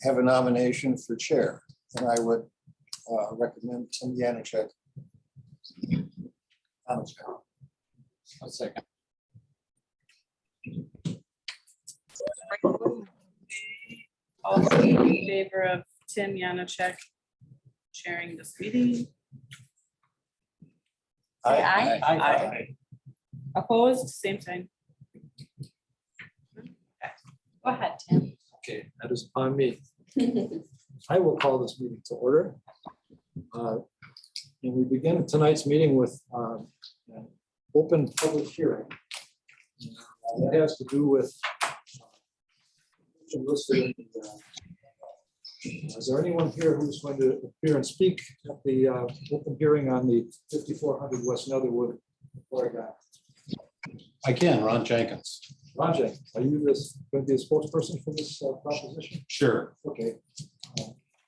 have a nomination for chair, and I would recommend Tim Janacek. A second. Also in favor of Tim Janacek chairing this meeting. Say aye. Aye. Opposed, same sign. Go ahead, Tim. Okay, that is upon me. I will call this meeting to order. And we begin tonight's meeting with an open public hearing. That has to do with listed in the, is there anyone here who's going to appear and speak at the open hearing on the 5400 West Netherwood, Oregon? I can, Ron Jenkins. Ron Jenkins, are you going to be a spokesperson for this proposition? Sure. Okay.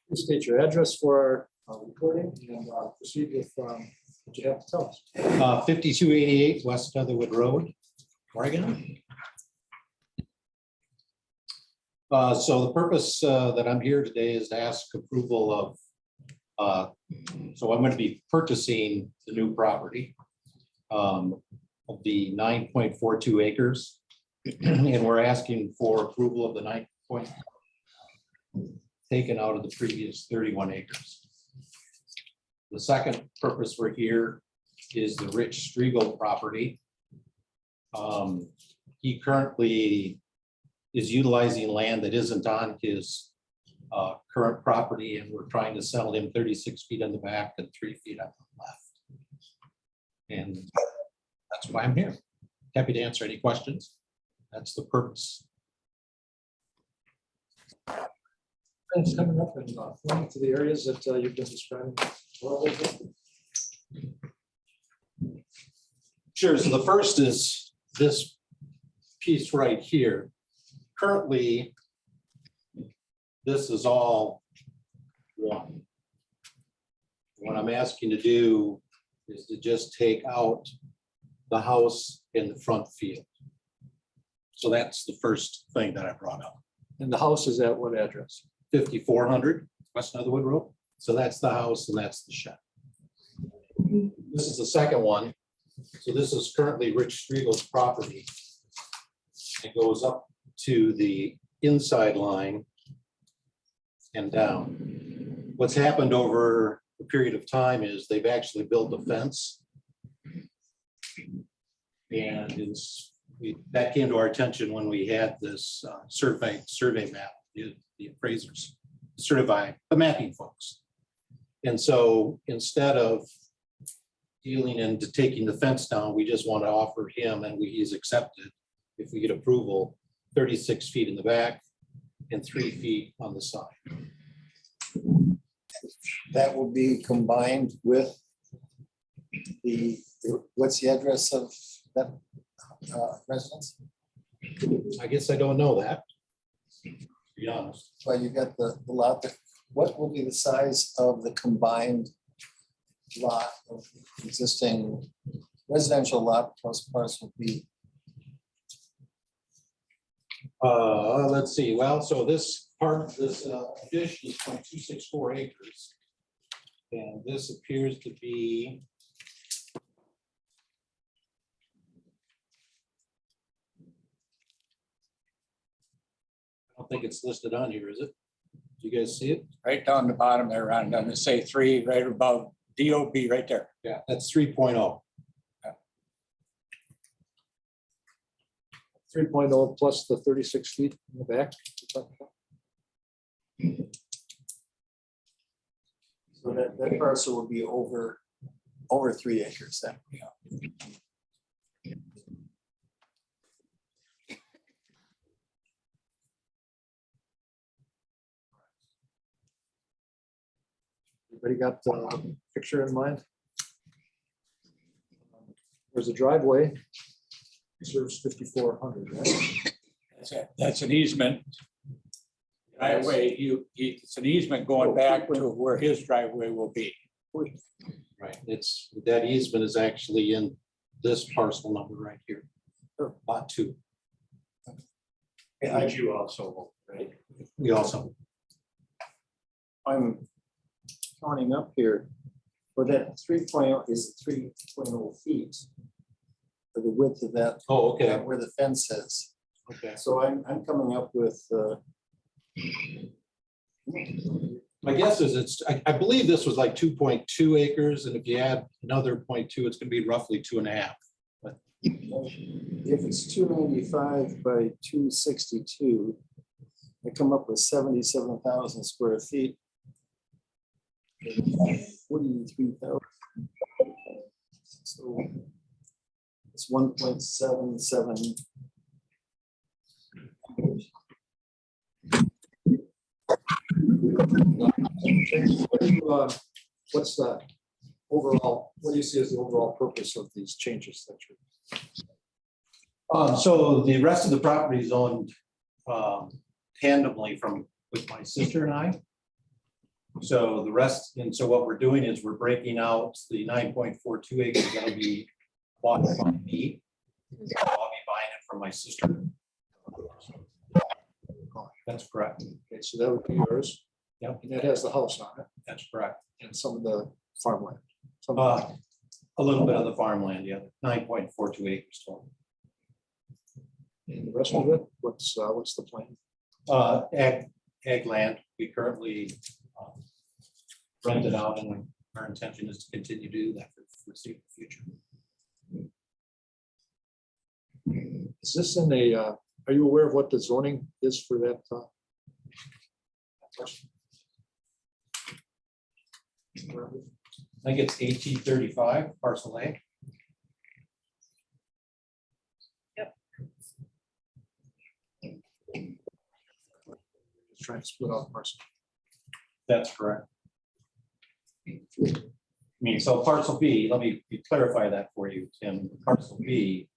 Please state your address for our recording and proceed with what you have to tell us. 5288 West Netherwood Road, Oregon. So the purpose that I'm here today is to ask approval of, so I'm going to be purchasing the new property of the 9.42 acres. And we're asking for approval of the 9 point taken out of the previous 31 acres. The second purpose we're here is the Rich Striegel property. He currently is utilizing land that isn't on his current property, and we're trying to sell him 36 feet on the back and 3 feet on the left. And that's why I'm here. Happy to answer any questions. That's the purpose. Things coming up and pointing to the areas that you've been describing. Sure. So the first is this piece right here. Currently, this is all one. What I'm asking to do is to just take out the house in the front field. So that's the first thing that I brought up. And the house is at what address? 5400 West Netherwood Road. So that's the house and that's the shed. This is the second one. So this is currently Rich Striegel's property. It goes up to the inside line and down. What's happened over a period of time is they've actually built a fence. And that came to our attention when we had this survey map, the appraisers, the mapping folks. And so instead of dealing into taking the fence down, we just want to offer him, and he's accepted, if we get approval, 36 feet in the back and 3 feet on the side. That will be combined with what's the address of that residence? I guess I don't know that, to be honest. Well, you got the lot. What will be the size of the combined lot of the existing residential lot plus parcel B? Let's see. Well, so this part, this addition is 0.264 acres. And this appears to be I don't think it's listed on here, is it? Do you guys see it? Right down the bottom there, Ron, doesn't it say 3 right above DOB right there? Yeah, that's 3.0. 3.0 plus the 36 feet in the back. So that parcel will be over 3 acres then. Everybody got the picture in mind? There's a driveway. Serves 5400, right? That's an easement. Driveway, it's an easement going back to where his driveway will be. Right. That easement is actually in this parcel number right here. Lot 2. And you also, right? We also, I'm counting up here, for that 3.0 is 3.0 feet for the width of that, Oh, okay, where the fence is. okay. So I'm coming up with, My guess is I believe this was like 2.2 acres, and if you add another 0.2, it's gonna be roughly 2.5. if it's 295 by 262, I come up with 77,000 square feet. 43,000. So it's 1.77. What's the overall, what do you see as the overall purpose of these changes that you're? So the rest of the property is owned tandemly with my sister and I. So the rest, and so what we're doing is we're breaking out the 9.42 acres that'll be bought from me. I'll be buying it from my sister. That's correct. Okay, so that would be yours. Yep. And that has the house on it That's correct. and some of the farmland. Some A little bit of the farmland, yeah, 9.42 acres total. And the rest of it, what's the plan? Ag land, we currently rent it out, and our intention is to continue to do that for the foreseeable future. Is this in a, are you aware of what the zoning is for that? I think it's 1835 parcel A. Just trying to split off parcel. That's correct. I mean, so parcel B, let me clarify that for you, Tim. Parcel B,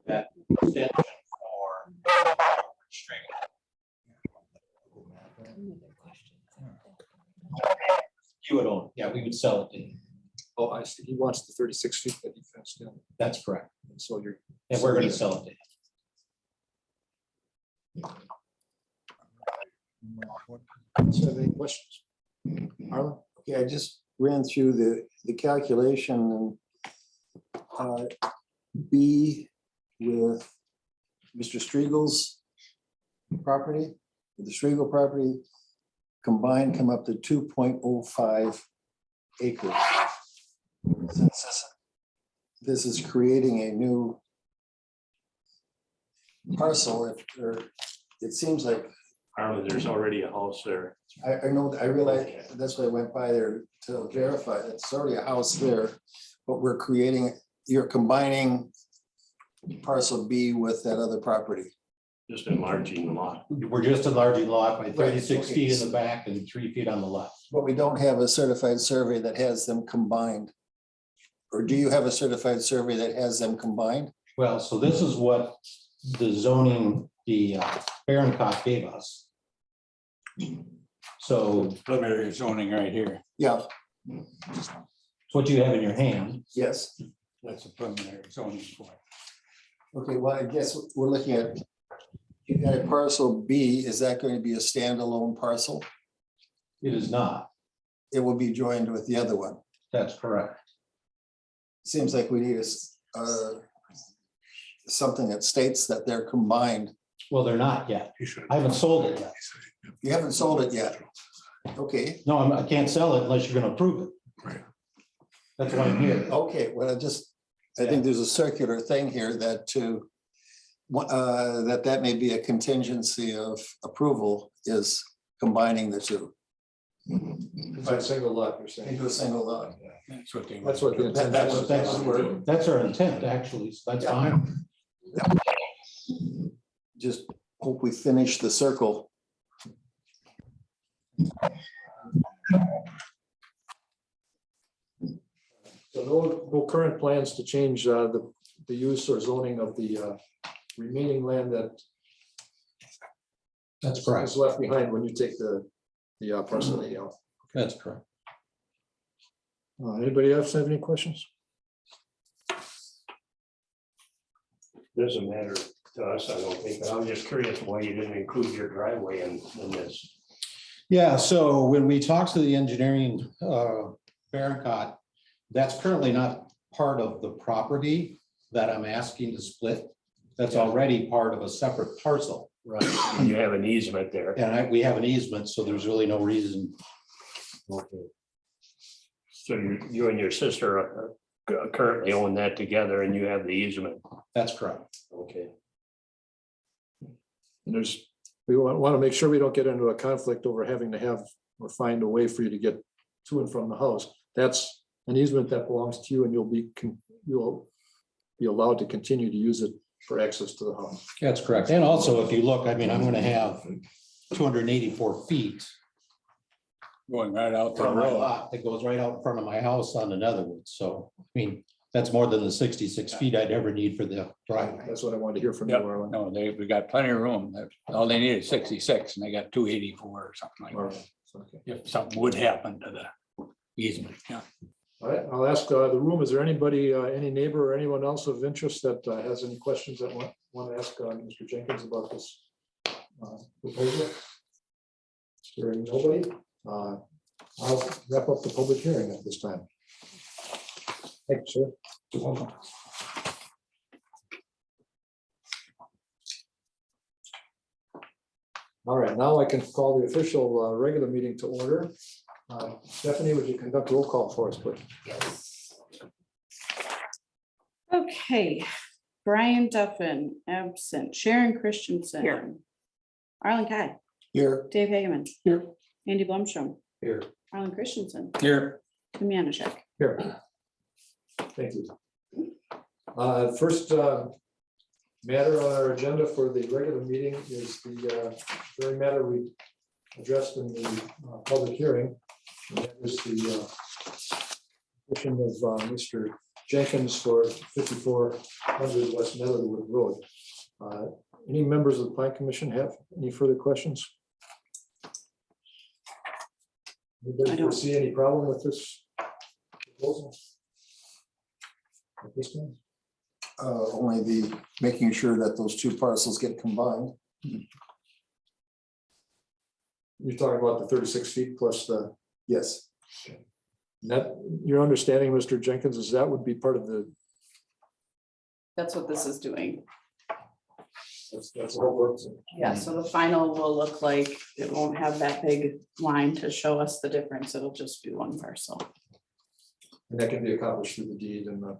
that extension for string. You would own, yeah, we would sell it to him. Oh, I see. He wants the 36 feet that he fenced in. That's correct. And so you're. And we're gonna sell it to him. So any questions? Arlen? Okay, I just ran through the calculation and B with Mr. Striegel's property, the Striegel property combined come up to 2.05 acres. Since this is creating a new parcel, it seems like There's already a house there. I know, I realize, that's why I went by there to verify, that it's already a house there, but we're creating, you're combining parcel B with that other property. Just enlarging the lot. We're just enlarging the lot by 36 okay. feet in the back and 3 feet on the left. But we don't have a certified survey that has them combined. Or do you have a certified survey that has them combined? Well, so this is what the zoning, the Barroncock gave us. So Preliminary zoning right here. Yeah, it's what you have in your hand. yes. That's a preliminary zoning for it. Okay, well, I guess we're looking at, you got a parcel B, is that going to be a standalone parcel? It is not. It will be joined with the other one. That's correct. Seems like we need something that states that they're combined. Well, they're not yet. I haven't sold it yet. You haven't sold it yet. Okay, No, I can't sell it unless you're gonna approve it. Right. That's why I'm here. okay, well, I think there's a circular thing here that that may be a contingency of approval is combining the two It's a single lot, you're saying. into a single lot. That's what they. That's what the intent is. That's our intent, actually. So that's fine. Just hope we finish the circle. So no current plans to change the use or zoning of the remaining land that That's correct. is left behind when you take the parcel A out. That's correct. Anybody else have any questions? Doesn't matter to us, I don't think, but I'm just curious why you didn't include your driveway in this. Yeah, so when we talked to the engineering, Barancott, that's currently not part of the property that I'm asking to split. That's already part of a separate parcel. Right. You have an easement there. And we have an easement, so there's really no reason. Okay. So you and your sister currently own that together and you have the easement. That's correct. Okay. And we want to make sure we don't get into a conflict over having to have or find a way for you to get to and from the house. That's an easement that belongs to you and you'll be allowed to continue to use it for access to the house. That's correct. And also, if you look, I mean, I'm gonna have 284 feet Going right out the from my road. lot that goes right out in front of my house on the Netherwood. So, I mean, that's more than the 66 feet I'd ever need for the driveway. That's what I wanted to hear from you, Yep, Arlen. no, we got plenty of room. All they need is 66 and they got 284 or something like All that. right, okay. If something would happen to the easement, yeah. All right, I'll ask the room, is there anybody, any neighbor or anyone else of interest that has any questions that want to ask Mr. Jenkins about this proposal? Hearing nobody, I'll wrap up the public hearing at this time. Thank you, sir. You're welcome. All right, now I can call the official regular meeting to order. Stephanie, would you conduct roll call for us, please? Okay, Brian Duffin, absent. Sharon Christensen. Here. Arlen Kai, Here. Dave Hageman. Here. Andy Blumstrom, Here. Arlen Christensen, Here, Tim Yanashek. Here. Thank you. First matter on our agenda for the regular meeting is the very matter we addressed in the public hearing. And that is the motion of Mr. Jenkins for 5400 West Netherwood Road. Any members of the Plan Commission have any further questions? Anybody I don't. foresee any problem with this proposal? At this time? Only the making sure that those two parcels get combined. You're talking about the 36 feet plus the, Yes, that, your understanding, Mr. Jenkins, is that would be part of the, That's what this is doing. that's how it works. Yeah, so the final will look like, it won't have that big line to show us the difference. It'll just be one parcel. And that can be accomplished through the deed and the,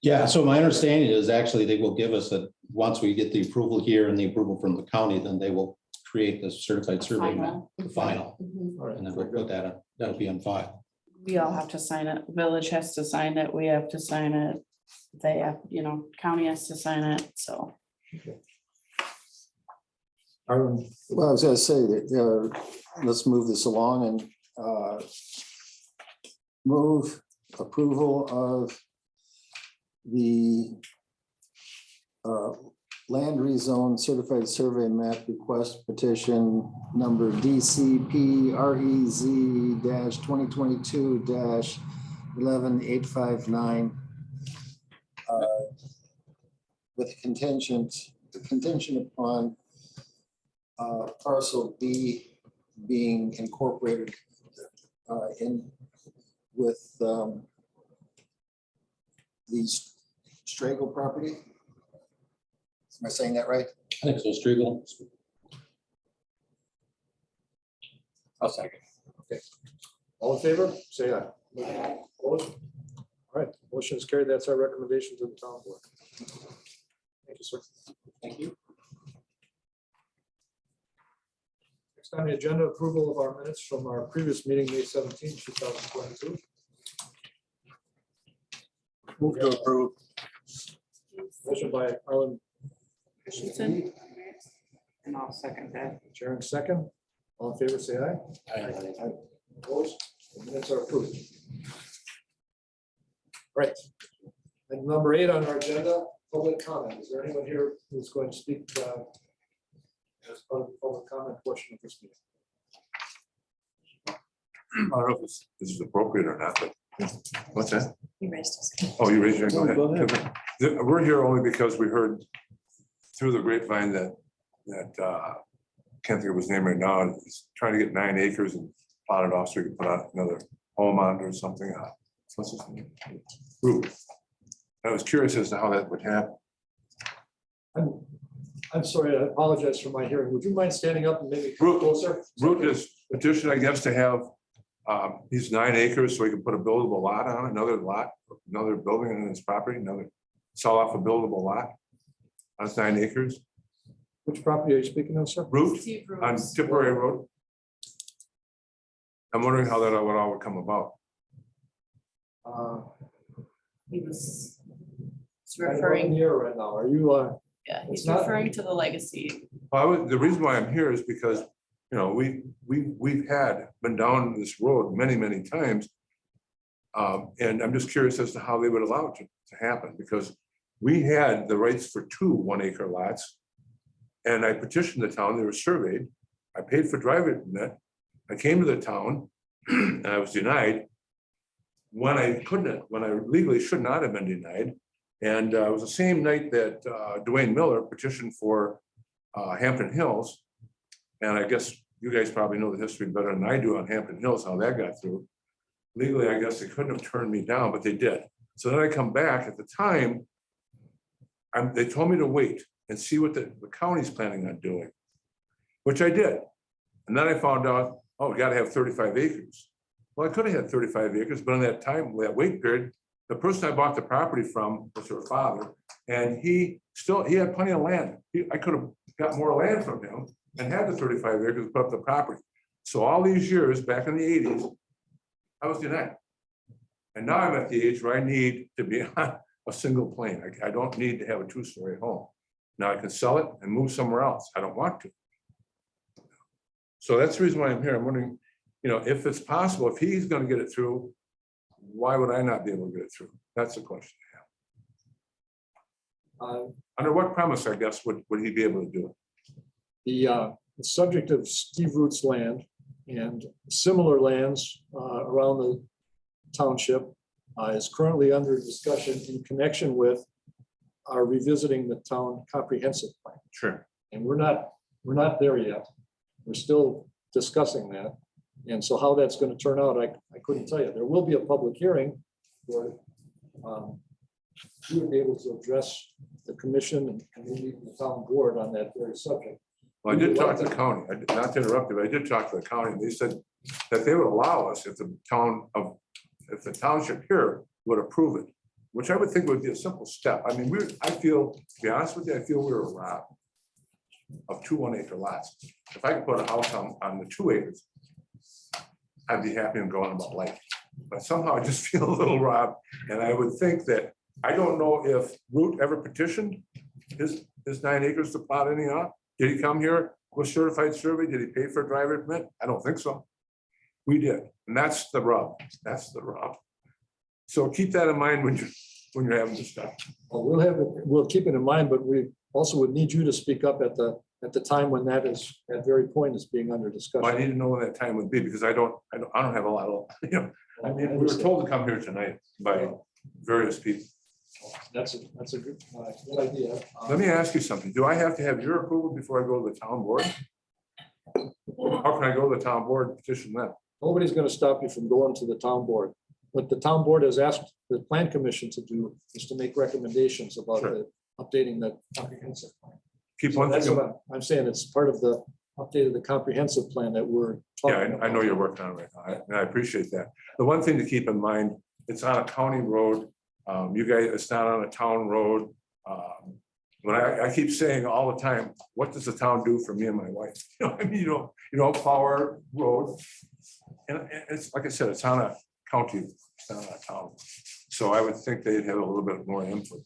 Yeah, so my understanding is actually they will give us a, once we get the approval here and the approval from the county, then they will create the certified survey map, Final. the final, Mhm. all right, and then we'll put that on, that'll be on file. We all have to sign it. Village has to sign it. We have to sign it. They have, county has to sign it, so. Arlen, well, I was gonna say that, let's move this along and move approval of the land rezone certified survey map request petition number DCP REZ 2022 11859. With contingent upon parcel B being incorporated in with the Strago property. Am I saying that right? I think so, Striegel. I'll second. all in favor, say aye. Opposed? All right, motion is carried. That's our recommendation to the town board. Thank you, sir. Thank you. Next on the agenda, approval of our minutes from our previous meeting, May 17, 2022. Move to approve. Motion by Arlen, Christensen. And I'll second that. Sharon second. All in favor, say aye. Aye. Opposed? The minutes are approved. Right. And number 8 on our agenda, public comment. Is there anyone here who's going to speak as part of the public comment portion of this meeting? I don't know if this is appropriate or not, but what's that? You raised us. Oh, you raised your hand. Go Go ahead. We're here only because we heard through the grapevine that can't think of his name right now, he's trying to get 9 acres and plot it off so he can put out another home on it or something. What's his name? Root. I was curious as to how that would happen. I'm sorry, I apologize for my hearing. Would you mind standing up and maybe come Root. closer? Root is petition, I guess, to have, he's 9 acres, so he can put a buildable lot on it, another lot, another building on his property, another, sell off a buildable lot. That's 9 acres. Which property are you speaking of, sir? Root Steve on Rhodes. Tipperary Road. I'm wondering how that would all come about. He was he's I'm in referring, the air right now. Are you, yeah, it's he's not- referring to the legacy. The reason why I'm here is because, we've been down this road many, many times. And I'm just curious as to how they would allow it to happen, because we had the rights for 2 1-acre lots. And I petitioned the town, they were surveyed. I paid for driving permit. I came to the town and I was denied. When I legally should not have been denied. And it was the same night that Dwayne Miller petitioned for Hampton Hills. And I guess you guys probably know the history better than I do on Hampton Hills, how that got through. Legally, I guess they couldn't have turned me down, but they did. So then I come back at the time. They told me to wait and see what the county's planning on doing, which I did. And then I found out, oh, we gotta have 35 acres. Well, I could have had 35 acres, but in that time, that wait period, the person I bought the property from was her father, and he had plenty of land. I could have got more land from him and had the 35 acres to put up the property. So all these years, back in the 80s, I was denied. And now I'm at the age where I need to be on a single plane. I don't need to have a 2-story home. Now I can sell it and move somewhere else. I don't want to. So that's the reason why I'm here. I'm wondering, if it's possible, if he's going to get it through, why would I not be able to get it through? That's the question I have. Under what premise, I guess, would he be able to do it? The subject of Steve Root's land and similar lands around the township is currently under discussion in connection with our revisiting the town comprehensive plan. Sure. And we're not there yet. We're still discussing that. And so how that's going to turn out, I couldn't tell you. There will be a public hearing where we will be able to address the commission and maybe the town board on that very subject. Well, I did talk to the county, not to interrupt you, but I did talk to the county, and they said that they would allow us if the township here would approve it, which I would think would be a simple step. I mean, I feel, to be honest with you, I feel we were robbed of 2 1-acre lots. If I could put a house on the 2 acres, I'd be happy and going about life. But somehow I just feel a little robbed, and I would think that, I don't know if Root ever petitioned his 9 acres to plot any out. Did he come here with certified survey? Did he pay for a driver permit? I don't think so. We did, and that's the rub. That's the rub. So keep that in mind when you're having this stuff. Well, we'll keep it in mind, but we also would need you to speak up at the time when that very point is being under Well, I discussion. need to know when that time would be, because I don't have a lot of, I mean, we were told to come here tonight by various people. That's a good idea. Let me ask you something. Do I have to have your approval before I go to the town board? How can I go to the town board and petition them? Nobody's going to stop you from going to the town board. What the town board has asked the plan commission to do is to make recommendations about updating the comprehensive plan. Keep So on that's thinking. what I'm saying. It's part of the update of the comprehensive plan that we're talking Yeah, about. I know you're working on it right now, and I appreciate that. The one thing to keep in mind, it's on a county road. You guys, it's not on a town road. When I keep saying all the time, what does the town do for me and my wife? I mean, you don't plow our road. And it's, like I said, it's on a county, it's not on a town. So I would think they'd have a little bit more input.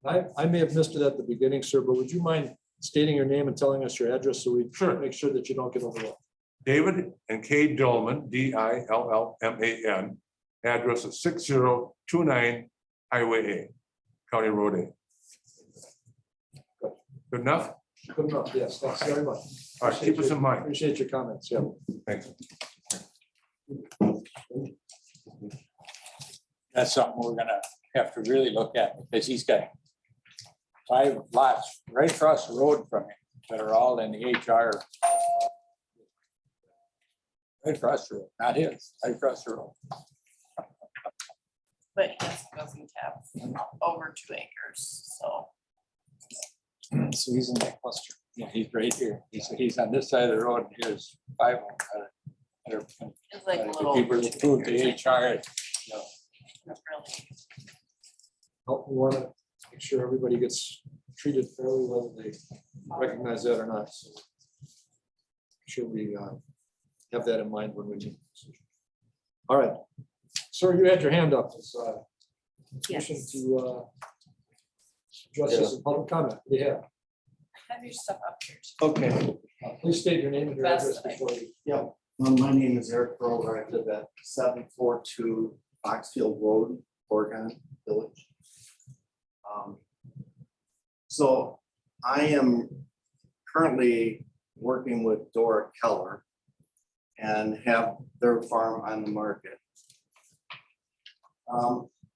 I may have missed it at the beginning, sir, but would you mind stating your name and telling us your address so we Sure. make sure that you don't get overlooked? David and Kay Dillman, Dillman, address is 6029 Highway A, County Road A. Good enough? Good enough. Yes, thanks very much. All right, keep us in mind. Appreciate your comments. Yeah. Thanks. That's something we're gonna have to really look at, because he's got 5 lots right across the road from him. that are all in the HR. Right across the road, not his, right across the road. But he doesn't have over 2 acres, so. So he's in that cluster. Yeah, he's right here. He's on this side of the road. And here's 5 of them. that are- It's like a The little. people that approved the HR. Not really. We want to make sure everybody gets treated fairly, whether they recognize that or not. So sure we have that in mind when we make the decision. All right. Sir, you had your hand up. It's motion Yes. to address this in public comment. Yeah. Have your stuff up here. Okay. Please state your name and your Best address that I before you. Yeah, my name is Eric Grover. I live at 742 Foxfield Road, Oregon Village. So I am currently working with Dora Keller and have their farm on the market.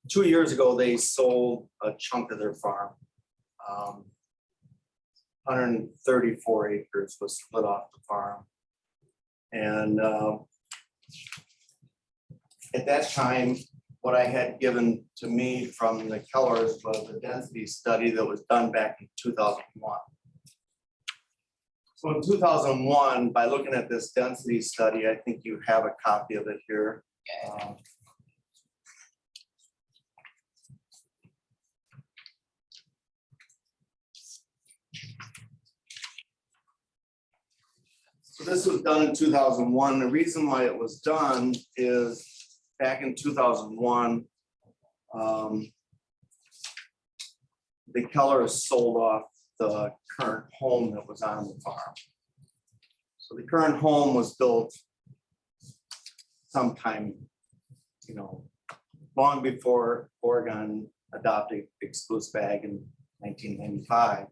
2 years ago, they sold a chunk of their farm. 134 acres was split off the farm. And at that time, what I had given to me from the Kellers was a density study that was done back in 2001. So in 2001, by looking at this density study, I think you have a copy of it here. So this was done in 2001. The reason why it was done is back in 2001, the Kellers sold off the current home that was on the farm. So the current home was built sometime, long before Oregon adopted exclusive ag in 1995.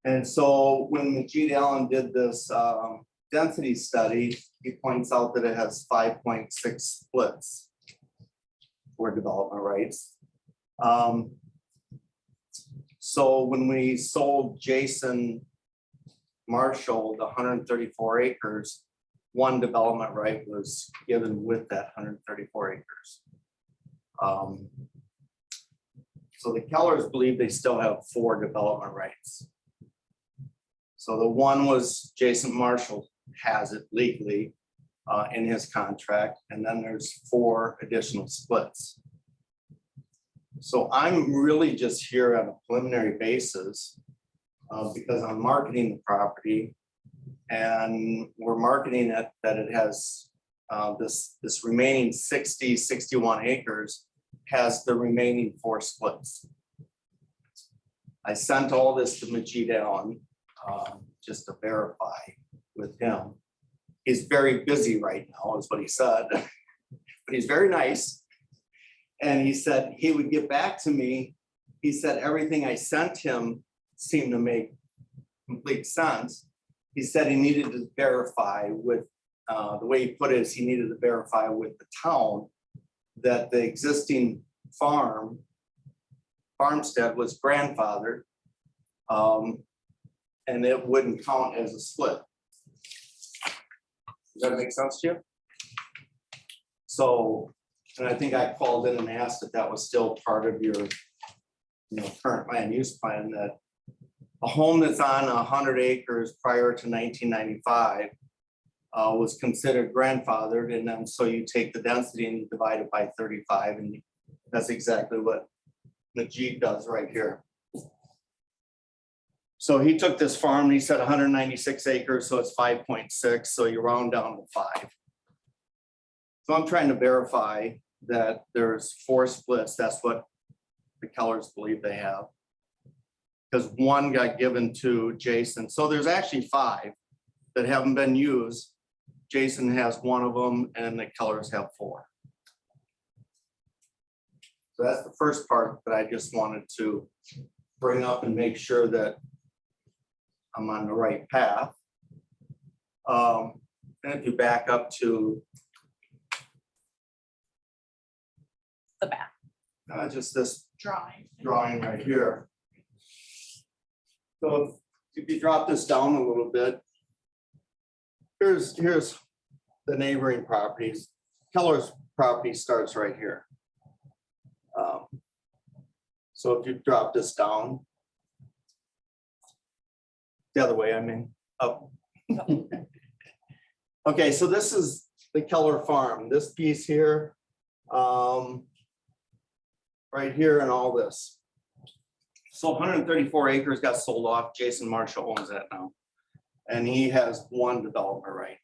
And so when Majid Allen did this density study, he points out that it has 5.6 splits for development rights. So when we sold Jason Marshall the 134 acres, one development right was given with that 134 acres. So the Kellers believe they still have 4 development rights. So the one was Jason Marshall has it legally in his contract, and then there's 4 additional splits. So I'm really just here on a preliminary basis because I'm marketing the property, and we're marketing it that it has this remaining 61 acres has the remaining 4 splits. I sent all this to Majid Allen just to verify with him. He's very busy right now, is what he said, but he's very nice. And he said he would get back to me. He said everything I sent him seemed to make complete sense. He said he needed to verify with, the way he put it is he needed to verify with the town that the existing farmstead was grandfathered. And it wouldn't count as a split. Does that make sense to you? So, and I think I called in and asked if that was still part of your, current land use plan, that a home that's on 100 acres prior to 1995 was considered grandfathered, and then so you take the density and you divide it by 35, and that's exactly what Majid does right here. So he took this farm and he said 196 acres, so it's 5.6, so you round down to 5. So I'm trying to verify that there's 4 splits. That's what the Kellers believe they have. Because 1 got given to Jason. So there's actually 5 that haven't been used. Jason has 1 of them and the Kellers have 4. So that's the first part that I just wanted to bring up and make sure that I'm on the right path. And if you back up to The back just this drawing. drawing right here. So If you drop this down a little bit. Here's the neighboring properties. Keller's property starts right here. So if you drop this down. The other way, I mean, up. Okay, so this is the Keller farm, this piece here. Right here and all this. So 134 acres got sold off. Jason Marshall owns that now. And he has one development right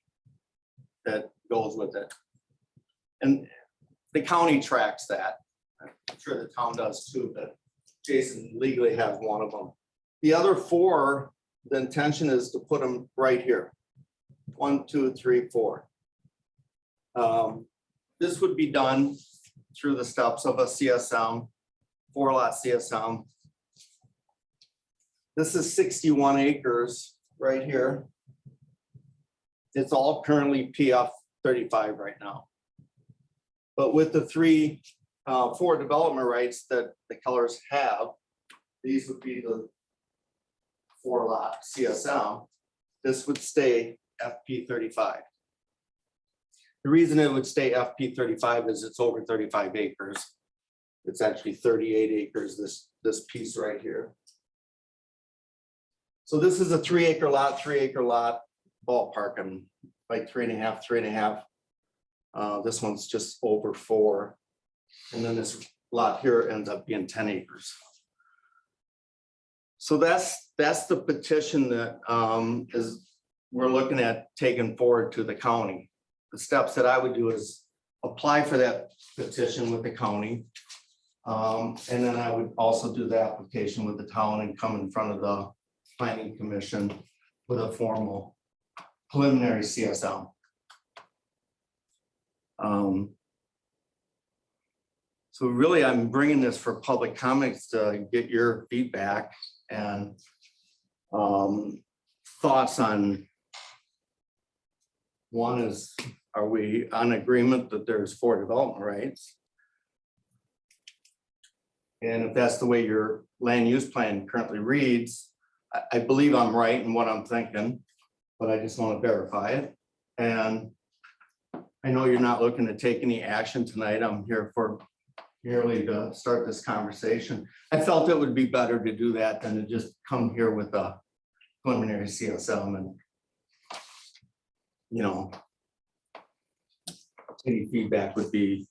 that goes with it. And the county tracks that. I'm sure the town does too, but Jason legally has one of them. The other four, the intention is to put them right here. 1, 2, 3, 4. This would be done through the steps of a CSM, 4-lot CSM. This is 61 acres right here. It's all currently PF 35 right now. But with the 4 development rights that the Kellers have, these would be the 4-lot CSM. This would stay FP 35. The reason it would stay FP 35 is it's over 35 acres. It's actually 38 acres, this piece right here. So this is a 3-acre lot, 3-acre lot, ballpark, and like 3.5. This one's just over 4. And then this lot here ends up being 10 acres. So that's the petition that we're looking at taking forward to the county. The steps that I would do is apply for that petition with the county. And then I would also do the application with the town and come in front of the planning commission with a formal preliminary CSM. So really, I'm bringing this for public comments to get your feedback and thoughts on. One is, are we on agreement that there's 4 development rights? And if that's the way your land use plan currently reads, I believe I'm right in what I'm thinking, but I just want to verify it. And I know you're not looking to take any action tonight. I'm here for merely to start this conversation. I felt it would be better to do that than to just come here with a preliminary CSM and, you know, any feedback would be.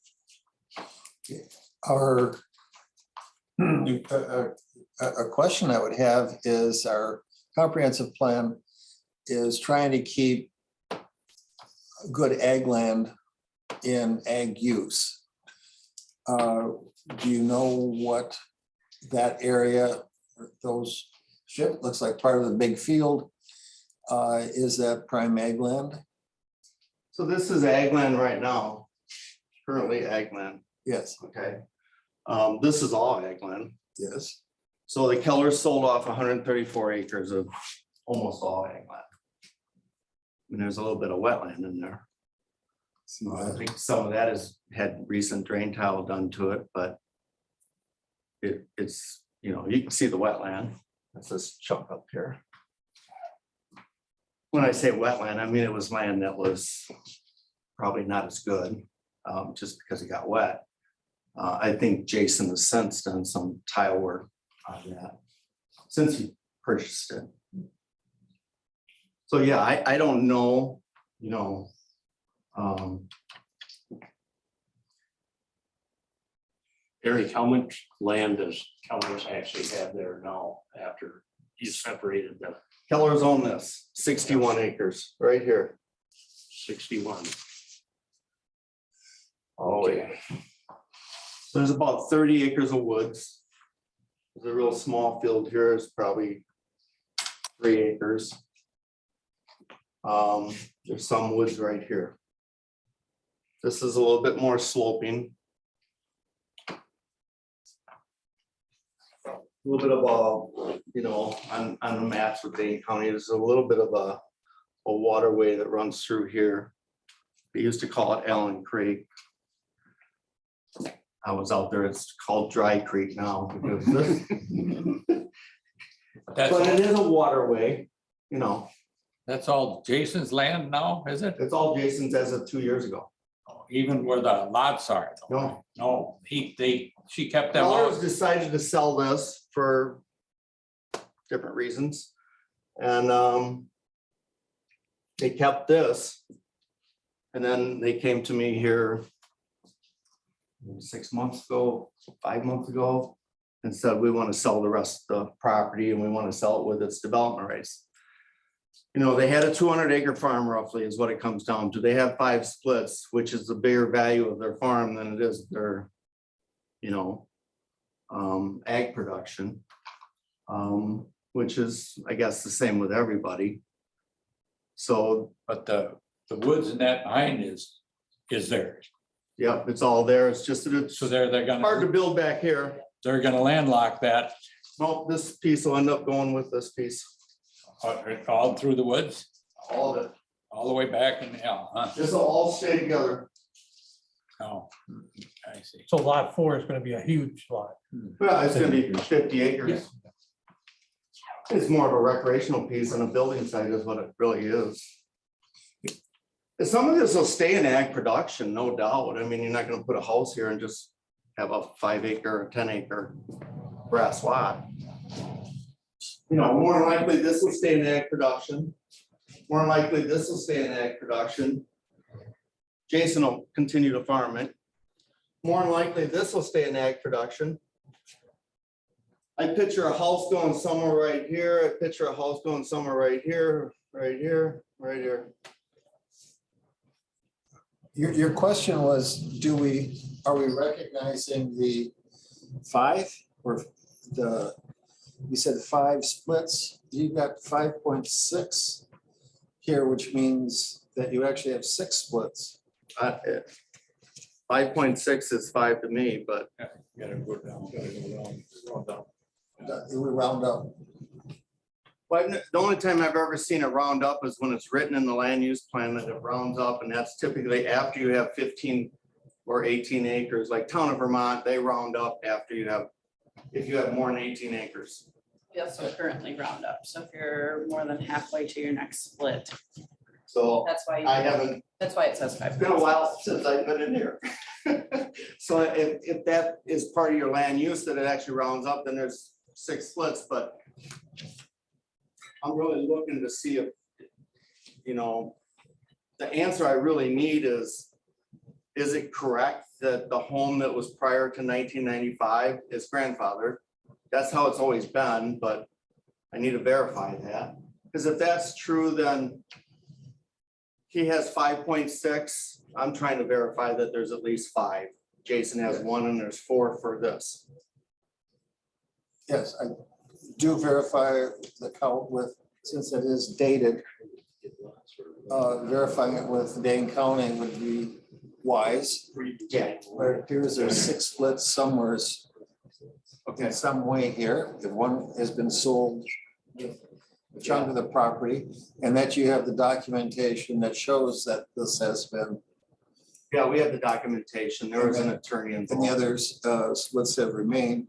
Our, a question I would have is our comprehensive plan is trying to keep good ag land in ag use. Do you know what that area, those ship looks like part of the big field? Is that prime ag land? So this is ag land right now, currently ag land, Yes, okay? This is all ag land. yes. So the Kellers sold off 134 acres of almost all ag land. And there's a little bit of wetland in there. So I think some of that has had recent drain tile done to it, but it's, you know, you can see the wetland. That's this chunk up here. When I say wetland, I mean it was land that was probably not as good, just because it got wet. I think Jason has since done some tile work on that since he purchased it. So yeah, I don't know, you know. Eric, how much land does Kellers actually have there now after you separated the Kellers own this 61 acres right here. 61? Oh, yeah. So there's about 30 acres of woods. There's a real small field here, it's probably 3 acres. There's some woods right here. This is a little bit more sloping. A little bit of a, you know, on the maps with Dane County, there's a little bit of a waterway that runs through here. They used to call it Allen Creek. I was out there, it's called Dry Creek now because That's, But it is a waterway, you know, that's all Jason's land now, is it? it's all Jason's as of 2 years ago. Even where the lots are? No. No, she kept them Sellers all. decided to sell this for different reasons. And they kept this. And then they came to me here 6 months ago, 5 months ago, and said, we want to sell the rest of the property and we want to sell it with its development rights. You know, they had a 200-acre farm roughly is what it comes down to. They have 5 splits, which is the bigger value of their farm than it is their, you know, ag production. Which is, I guess, the same with everybody. So, But the woods and that behind is theirs. yep, it's all there. It's just that it's So they're hard to gonna, build back here. they're gonna landlock that Well, this piece will end up going with this piece, all through the woods, all of it. all the way back in hell, huh? This will all stay together. Oh, I see. So lot 4 is gonna be a huge lot. Well, it's gonna be 50 acres. It's more of a recreational piece than a building site is what it really is. And some of this will stay in ag production, no doubt. I mean, you're not gonna put a house here and just have a 5-acre or 10-acre grass lot. You know, more than likely, this will stay in ag production. More than likely, this will stay in ag production. Jason will continue to farm it. More than likely, this will stay in ag production. I picture a house going somewhere right here. I picture a house going somewhere right here, right here, right here. Your question was, are we recognizing the 5 or you said 5 splits? You got 5.6 here, which means that you actually have 6 splits. 5.6 is 5 to me, but Gotta go down, go down. We round up. the only time I've ever seen it round up is when it's written in the land use plan that it rounds up, and that's typically after you have 15 or 18 acres. Like Town of Vermont, they round up after you have, if you have more than 18 acres. We also currently round up, so if you're more than halfway to your next split, So that's why, I haven't, that's why it says 5. it's been a while since I've been in here. So if that is part of your land use, that it actually rounds up, then there's 6 splits, but I'm really looking to see if, you know, the answer I really need is it correct that the home that was prior to 1995 is grandfathered? That's how it's always been, but I need to verify that. Because if that's true, then he has 5.6. I'm trying to verify that there's at least 5. Jason has 1 and there's 4 for this. Yes, I do verify the count with, since it is dated, verifying it with Dane County would be wise. Yeah. But it appears there's 6 splits somewhere Okay. in some way here. The one has been sold, a chunk of the property, and that you have the documentation that shows that this has been, Yeah, we have the documentation. There was an attorney and the involved. others splits have remained.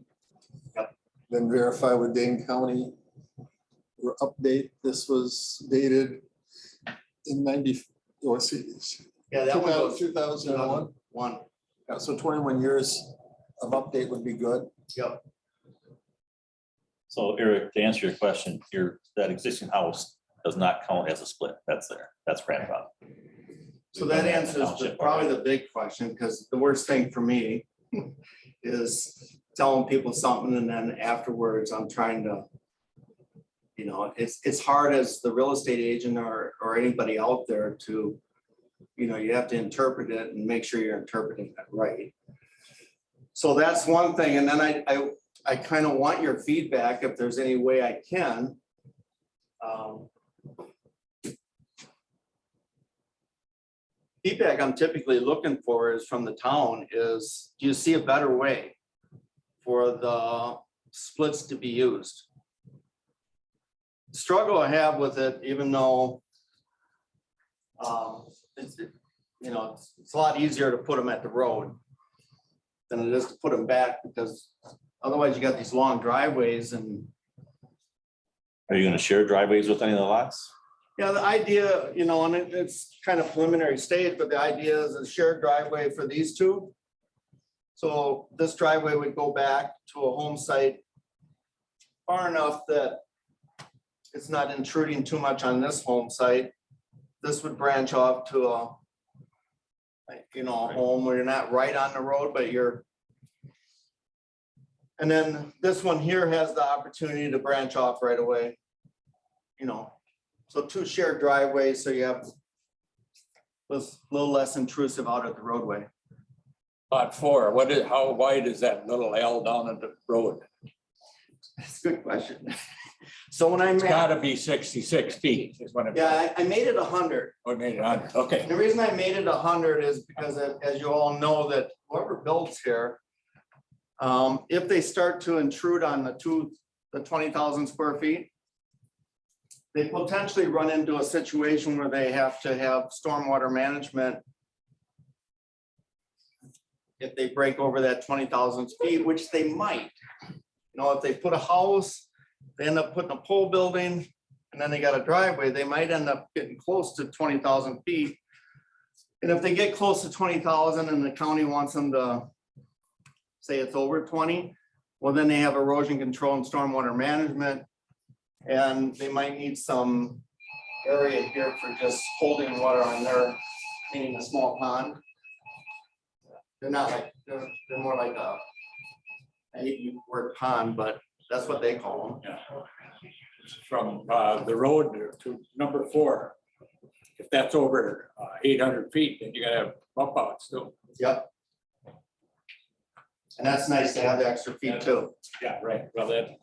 Yep. Then verify with Dane County. Or update, this was dated in 90, let's see, Yeah, that one goes 2001. 1. Yeah, so 21 years of update would be good. Yep. So Eric, to answer your question, that existing house does not count as a split. That's there. That's grandfather. So that answers probably the big question, because the worst thing for me is telling people something and then afterwards I'm trying to, you know, it's hard as the real estate agent or anybody out there to, you know, you have to interpret it and make sure you're interpreting it right. So that's one thing. And then I kind of want your feedback if there's any way I can. Feedback I'm typically looking for is from the town is, do you see a better way for the splits to be used? The struggle I have with it, even though you know, it's a lot easier to put them at the road than it is to put them back, because otherwise you got these long driveways and Are you gonna share driveways with any of the lots? Yeah, the idea, you know, and it's kind of preliminary stage, but the idea is a shared driveway for these two. So this driveway would go back to a home site far enough that it's not intruding too much on this home site. This would branch off to a, like, you know, a home where you're not right on the road, but you're. And then this one here has the opportunity to branch off right away. You know, so two shared driveways, so you have was a little less intrusive out at the roadway. Lot 4, how wide is that little L down at the road? That's a good question. So when I It's made, gotta be 66 feet is what I'm. yeah, I made it 100. I made it 100, okay. And the reason I made it 100 is because as you all know that whoever builds here, if they start to intrude on the 20,000 square feet, they potentially run into a situation where they have to have stormwater management if they break over that 20,000 feet, which they might. You know, if they put a house, they end up putting a pole building, and then they got a driveway, they might end up getting close to 20,000 feet. And if they get close to 20,000 and the county wants them to say it's over 20, well, then they have erosion control and stormwater management. And they might need some area here for just holding water on their, meaning a small pond. They're not like, they're more like a, I hate the word pond, but that's what they call them. Yeah. From the road to number 4. If that's over 800 feet, then you gotta have bump outs too. Yep. And that's nice to have the extra feet too. Yeah, right. Well, that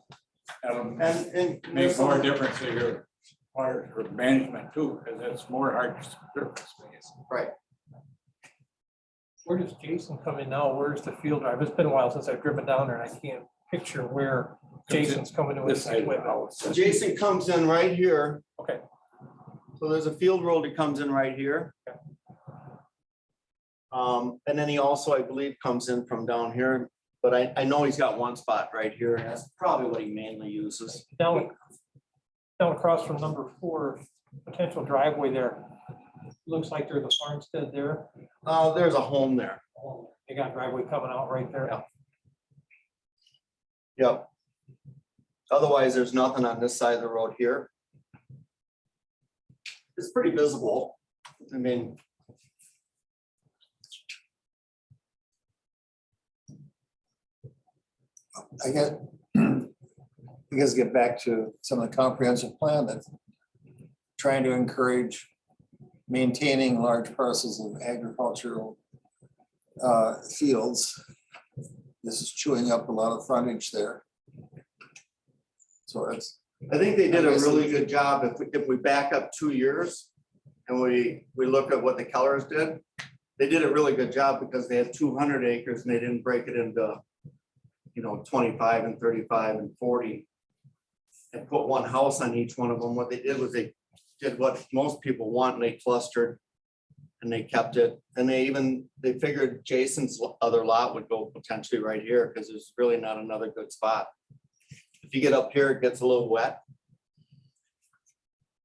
And makes more difference to your water or management too, because it's more hard surface space. right. Where does Jason come in now? Where's the field drive? It's been a while since I've driven down there and I can't picture where Jason's coming to This his side of the equipment. house. So Jason comes in right here. Okay. So there's a field road that comes in right here. And then he also, I believe, comes in from down here, but I know he's got one spot right here. And that's probably what he mainly uses. Down across from number 4, potential driveway there. Looks like there's a farmstead there. There's a home there. They got driveway coming out right there. Yeah. Yep. Otherwise, there's nothing on this side of the road here. It's pretty visible. I mean. I guess get back to some of the comprehensive plan that's trying to encourage maintaining large parcels of agricultural fields. This is chewing up a lot of frontage there. So it's, I think they did a really good job. If we back up 2 years and we look at what the Kellers did, they did a really good job because they had 200 acres and they didn't break it into, you know, 25 and 35 and 40 and put one house on each one of them. What they did was they did what most people want and they clustered and they kept it. And they figured Jason's other lot would go potentially right here because there's really not another good spot. If you get up here, it gets a little wet.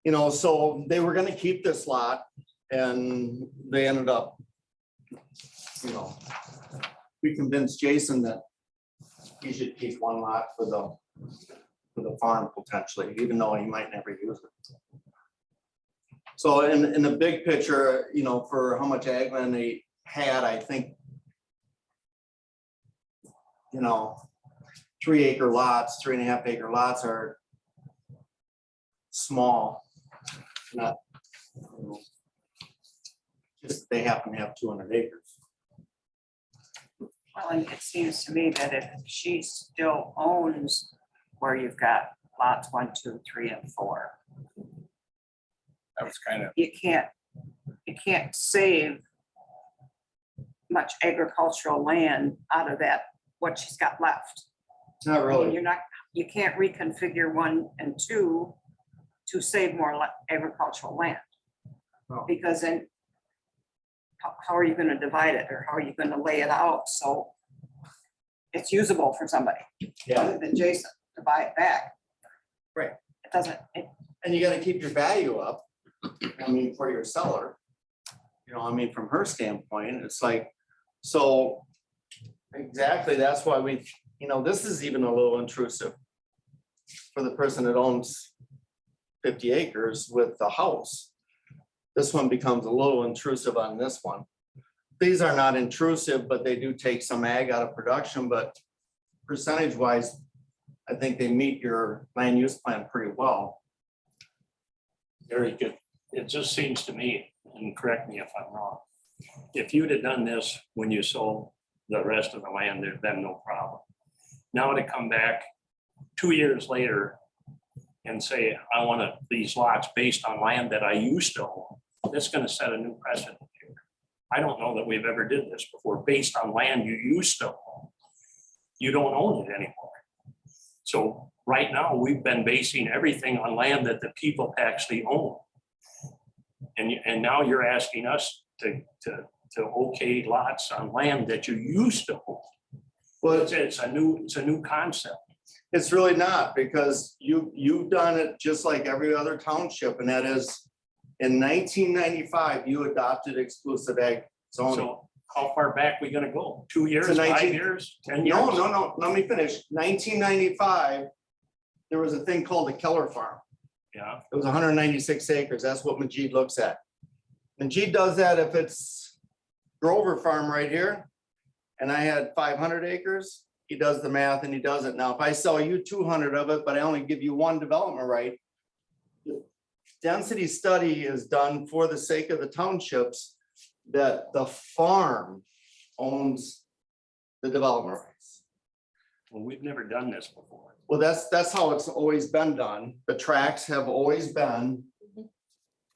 You know, so they were gonna keep this lot and they ended up, you know, we convinced Jason that he should keep one lot for the farm potentially, even though he might never use it. So in the big picture, you know, for how much ag land they had, I think, you know, 3 acre lots, 3.5 acre lots are small, not, you know, just they happen to have 200 acres. Well, and it seems to me that if she still owns where you've got lots 1, 2, 3, and 4, That was kind of, you can't save much agricultural land out of that, what she's got left. Not I mean, really. you can't reconfigure 1 and 2 to save more agricultural land. No. Because then how are you gonna divide it or how are you gonna lay it out so it's usable for somebody Yeah. other than Jason to buy it back? Right. it doesn't, And you gotta keep your value up. I mean, for your seller. You know, I mean, from her standpoint, it's like, so. Exactly, that's why we, you know, this is even a little intrusive. For the person that owns 50 acres with the house. This one becomes a little intrusive on this one. These are not intrusive, but they do take some ag out of production, but percentage wise, I think they meet your land use plan pretty well. Very good. It just seems to me, and correct me if I'm wrong, if you'd have done this when you sold the rest of the land, there'd been no problem. Now to come back 2 years later and say, I want these lots based on land that I used to own, that's gonna set a new precedent here. I don't know that we've ever did this before, based on land you used to own. You don't own it anymore. So right now, we've been basing everything on land that the people actually own. And now you're asking us to okay lots on land that you used to own. Well, It's a new concept. it's really not, because you've done it just like every other township, and that is in 1995, you adopted exclusive ag zoning. So how far back we gonna go? 2 years, To 5 19 years, 10 years? No, let me finish. 1995, there was a thing called the Keller Farm. Yeah, It was 196 acres. That's what Majid looks at. Majid does that if it's Grover Farm right here, and I had 500 acres, he does the math and he does it. Now, if I sell you 200 of it, but I only give you one development right, the density study is done for the sake of the townships that the farm owns the development rights. well, we've never done this before. Well, that's how it's always been done. The tracks have always been.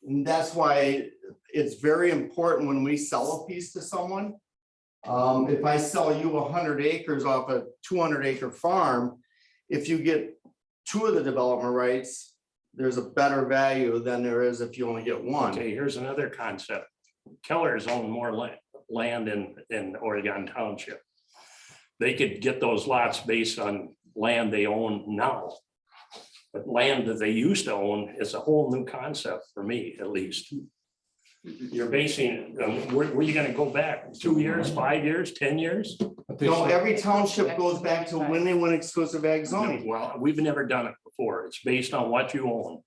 And that's why it's very important when we sell a piece to someone. If I sell you 100 acres off a 200 acre farm, if you get 2 of the development rights, there's a better value than there is if you only get 1. Okay, here's another concept. Keller's own more land in Oregon Township. They could get those lots based on land they own now. But land that they used to own is a whole new concept for me, at least. You're basing, where are you gonna go back? 2 years, 5 years, 10 years? No, every township goes back to when they went exclusive ag zoning. Well, we've never done it before. It's based on what you own.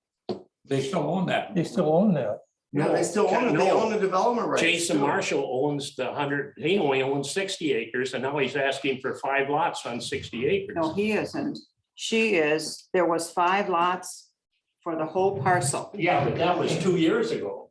They still own that. They still own that. Yeah, they still own it. They No. own the development rights. Jason too. Marshall owns the 100, he only owns 60 acres, and now he's asking for 5 lots on 60 acres. no, he isn't. She is, there was 5 lots for the whole parcel. Yeah, but that was 2 years ago.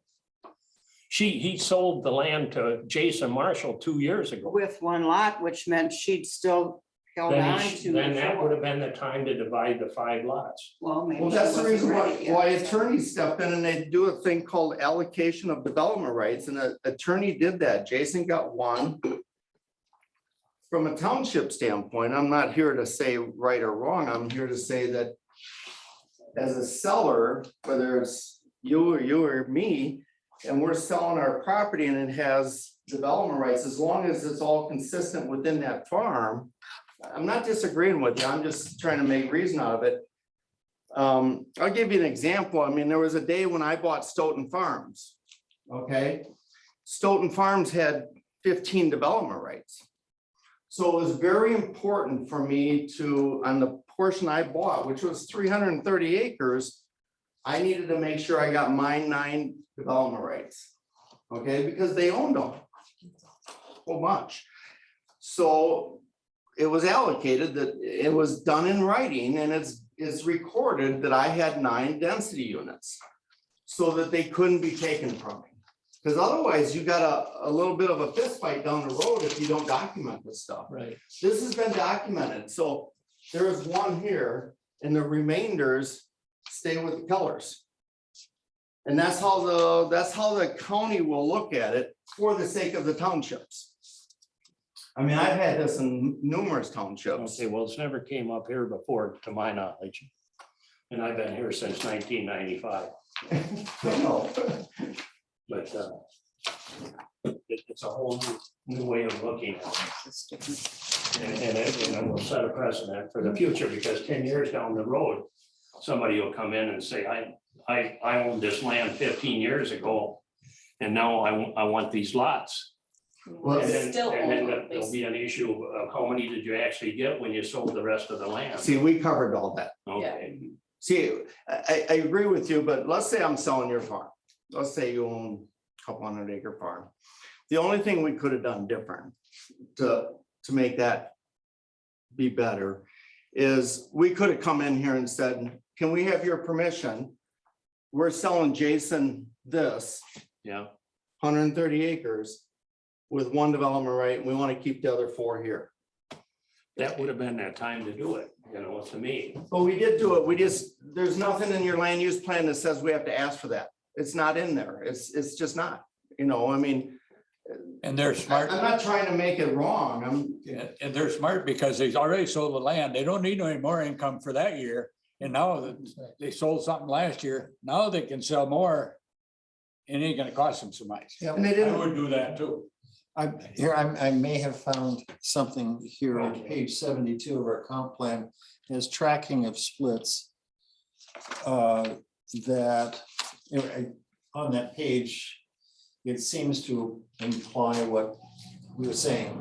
He sold the land to Jason Marshall 2 years ago. With 1 lot, which meant she'd still held on to. Then that would the have been the time to divide the 5 lots. Well, maybe. Well, she that's the wasn't reason ready why yet. attorneys step in and they do a thing called allocation of development rights, and the attorney did that. Jason got 1. From a township standpoint, I'm not here to say right or wrong. I'm here to say that as a seller, whether it's you or me, and we're selling our property and it has development rights, as long as it's all consistent within that farm, I'm not disagreeing with you. I'm just trying to make reason out of it. I'll give you an example. I mean, there was a day when I bought Stoughton Farms. Okay, Stoughton Farms had 15 development rights. So it was very important for me to, on the portion I bought, which was 330 acres, I needed to make sure I got my 9 development rights. Okay, because they owned them so much. So it was allocated that it was done in writing, and it's recorded that I had 9 density units so that they couldn't be taken from me. Because otherwise you got a little bit of a fist fight down the road if you don't document this stuff. Right. This has been documented. So there is 1 here and the remainders stay with the Kellers. And that's how the county will look at it for the sake of the townships. I mean, I've had this in numerous townships. Okay, well, it's never came up here before, to my knowledge. And I've been here since 1995, I know. but it's a whole new way of looking at it. And it will set a precedent for the future, because 10 years down the road, somebody will come in and say, I owned this land 15 years ago. And now I want these lots. Well, And then Still own them, there'll be an issue of how many did you actually get when you sold the rest of the land? see, we covered all that. Okay, See, I agree with you, but let's say I'm selling your farm. Let's say you own a couple 100-acre farm. The only thing we could have done different to make that be better is we could have come in here and said, can we have your permission? We're selling Jason this yeah, 130 acres with one development right, and we want to keep the other 4 here. that would have been that time to do it, you know, to me. But we did do it. We just, there's nothing in your land use plan that says we have to ask for that. It's not in there. It's just not, you know, I mean, And they're I'm smart, not trying to make it wrong. and they're smart because they've already sold the land. They don't need any more income for that year. And now that they sold something last year, now they can sell more. And it ain't gonna cost them so much. Yeah, And they I didn't, would do that too. I may have found something here on page 72 of our comp plan is tracking of splits. That on that page, it seems to imply what we were saying.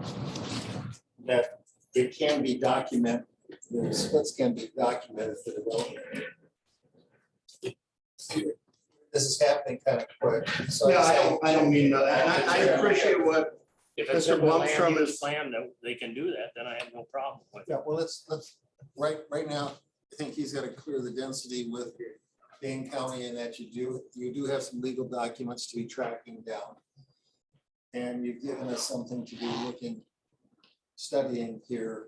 That it can be documented, the splits can be documented for development. This is happening kind of quick. So yeah, I don't mean that. And I appreciate what, If it's Mr. in the land Blumstrom use is- plan that they can do that, then I have no problem with it. Yeah, well, let's, right now, I think he's got to clear the density with Dane County and that you do have some legal documents to be tracking down. And you've given us something to be studying here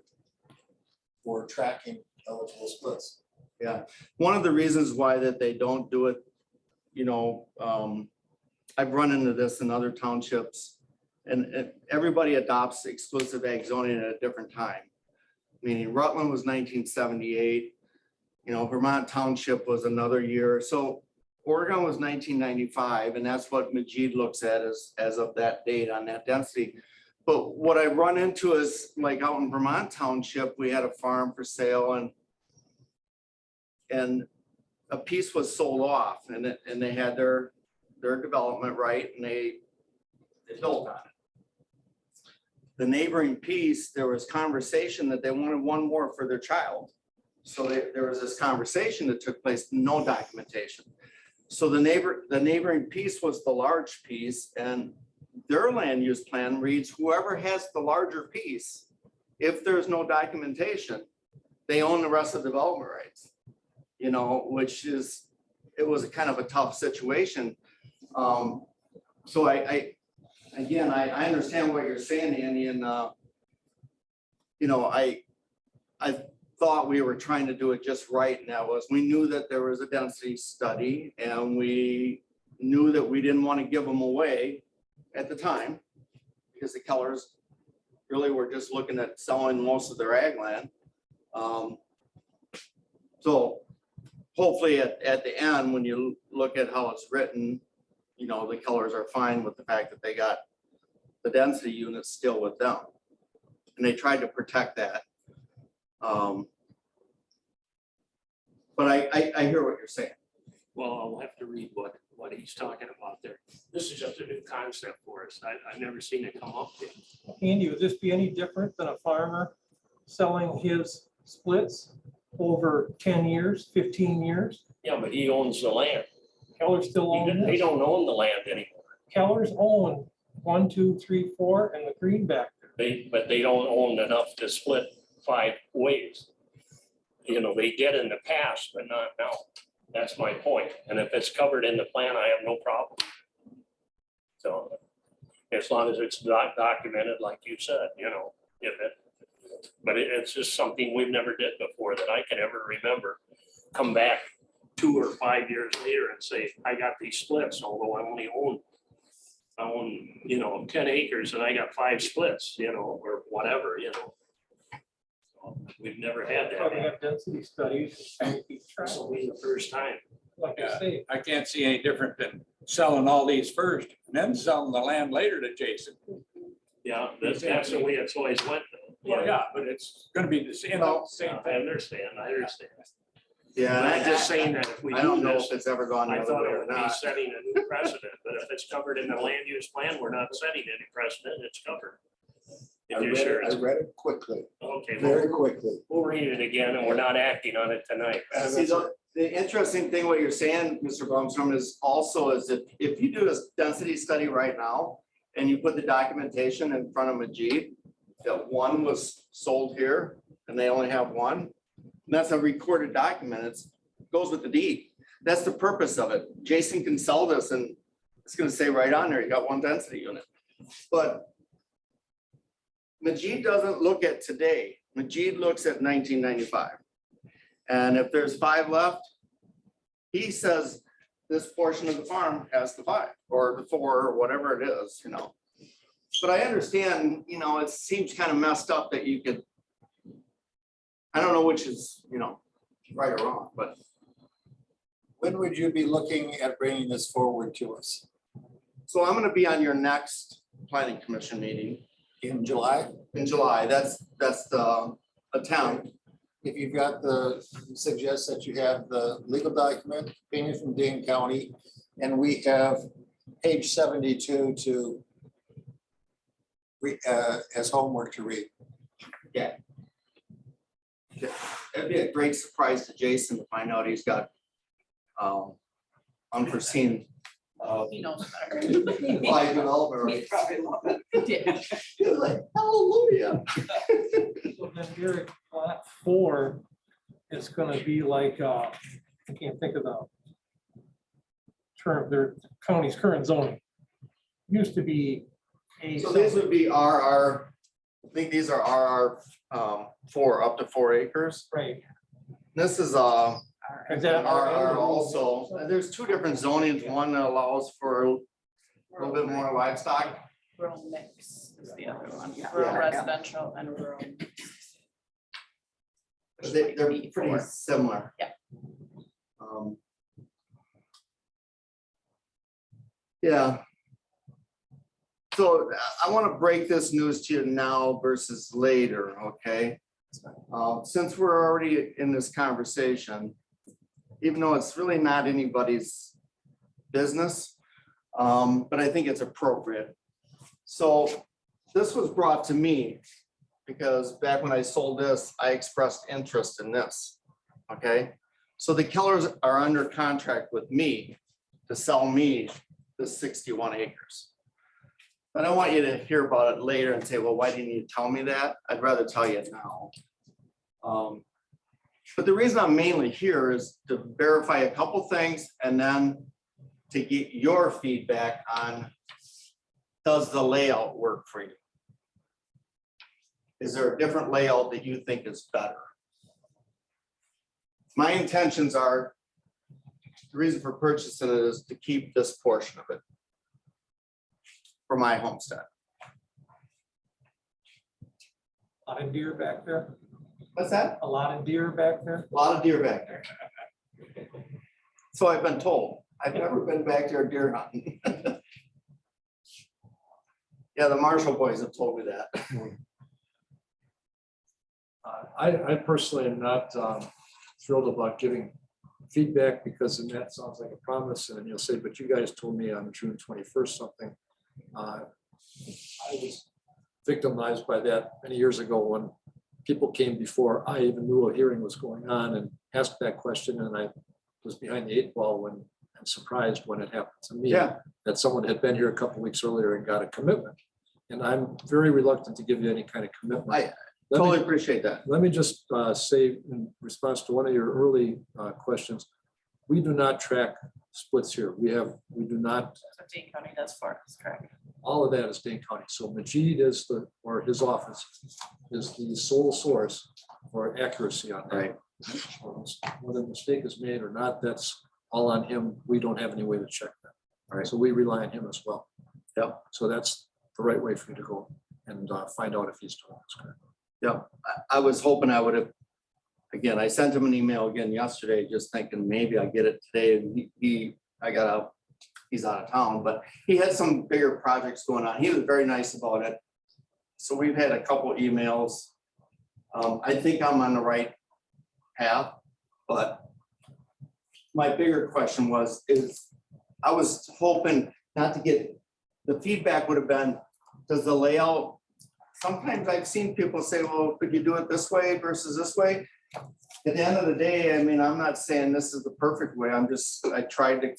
for tracking eligible splits. one of the reasons why that they don't do it, you know, I've run into this in other townships. And everybody adopts exclusive ag zoning at a different time. Meaning Rutland was 1978. You know, Vermont Township was another year. So Oregon was 1995, and that's what Majid looks at as of that date on that density. But what I run into is like out in Vermont Township, we had a farm for sale and a piece was sold off and they had their development right and they built on it. The neighboring piece, there was conversation that they wanted one more for their child. So there was this conversation that took place, no documentation. So the neighboring piece was the large piece, and their land use plan reads whoever has the larger piece, if there's no documentation, they own the rest of the development rights. You know, which is, it was a kind of a tough situation. So again, I understand what you're saying, Andy, and you know, I thought we were trying to do it just right, and that was, we knew that there was a density study, and we knew that we didn't want to give them away at the time, because the Kellers really were just looking at selling most of their ag land. So hopefully at the end, when you look at how it's written, you know, the Kellers are fine with the fact that they got the density units still with them. And they tried to protect that. But I hear what you're saying. Well, I'll have to read what he's talking about there. This is just a new concept for us. I've never seen it come up yet. Andy, would this be any different than a farmer selling his splits over 10 years, 15 years? Yeah, but he owns the land. Kellers still own They this. don't own the land anymore. Kellers own 1, 2, 3, 4, and the greenback. But they don't own enough to split 5 ways. You know, they did in the past, but not now. That's my point. And if it's covered in the plan, I have no problem. So as long as it's not documented, like you said, you know, but it's just something we've never did before that I can ever remember. Come back 2 or 5 years later and say, I got these splits, although I only own, you know, 10 acres and I got 5 splits, you know, or whatever, you know. So we've never had Probably that. have density studies. and keep track. This will be the first time. Like I say, I can't see any different than selling all these first and then selling the land later to Jason. Yeah, that's the way it's always went. Well, yeah, but it's gonna be the same Well, thing. I understand. Yeah, But I'm and just saying that if we I don't do know this, if it's ever gone the I other thought way it or would be not. setting a new precedent, but if it's covered in the land use plan, we're not setting any precedent, it's covered. I If you're read sure it, it's, I read it quickly, okay, very well, quickly. we'll read it again and we're not acting on it tonight. See, the interesting thing, what you're saying, Mr. Blumstrom, is also is if you do a density study right now and you put the documentation in front of Majid, that one was sold here and they only have one, and that's a recorded document. It's goes with the deed. That's the purpose of it. Jason can sell this and it's gonna say right on there, you got one density unit. But Majid doesn't look at today. Majid looks at 1995. And if there's 5 left, he says this portion of the farm has the 5 or the 4 or whatever it is, you know. But I understand, you know, it seems kind of messed up that you could, I don't know which is, you know, right or wrong, but When would you be looking at bringing this forward to us? so I'm gonna be on your next planning commission meeting In July? in July. That's the attempt. If you've got suggest that you have the legal document, opinion from Dane County, and we have page 72 to as homework to read. It'd be a great surprise to Jason to find out he's got unforeseen He knows better. live development He'd rights. probably love it. Yeah. He's like, hallelujah. So then Derek, lot 4 is gonna be like, I can't think of the term, their county's current zoning. Used to be a. So these would be RR, I think these are RR 4, up to 4 acres. Right. This is Is that RR also. There's 2 different zonings. One that allows for a little bit more livestock. Rural mix is the other one, Yeah. rural Yeah. residential and rural. But they're pretty similar. Yeah. Yeah. So I want to break this news to you now versus later, okay? Since we're already in this conversation, even though it's really not anybody's business, but I think it's appropriate. So this was brought to me because back when I sold this, I expressed interest in this, okay? So the Kellers are under contract with me to sell me the 61 acres. I don't want you to hear about it later and say, well, why didn't you tell me that? I'd rather tell you now. But the reason I'm mainly here is to verify a couple things and then to get your feedback on, does the layout work for you? Is there a different layout that you think is better? My intentions are, the reason for purchasing it is to keep this portion of it for my homestead. A lot of deer back there, What's that? a lot of deer back there. A lot of deer back there. So I've been told. I've never been back there deer hunting. Yeah, the Marshall boys have told me that. I personally am not thrilled about giving feedback because then that sounds like a promise and then you'll say, but you guys told me on June 21st something. I was victimized by that many years ago when people came before I even knew a hearing was going on and asked that question and I was behind the 8 ball when I'm surprised when it happened to me. Yeah. That someone had been here a couple weeks earlier and got a commitment. And I'm very reluctant to give you any kind of commitment. I Let me- totally appreciate that. Let me just say in response to one of your early questions, we do not track splits here. We do not, That's what Dane County does for us, correct? all of that is Dane County. So Majid is or his office is the sole source for accuracy on that. Right. Whether a mistake is made or not, that's all on him. We don't have any way to check that. Right. So we rely on him as well. Yep. So that's the right way for you to go and find out if he's doing this correct. Yeah, I was hoping I would have, again, I sent him an email again yesterday, just thinking maybe I get it today. And he's out of town, but he had some bigger projects going on. He was very nice about it. So we've had a couple emails. I think I'm on the right path, but my bigger question is, I was hoping not to get, the feedback would have been, does the layout, sometimes I've seen people say, well, could you do it this way versus this way? At the end of the day, I mean, I'm not saying this is the perfect way, I tried to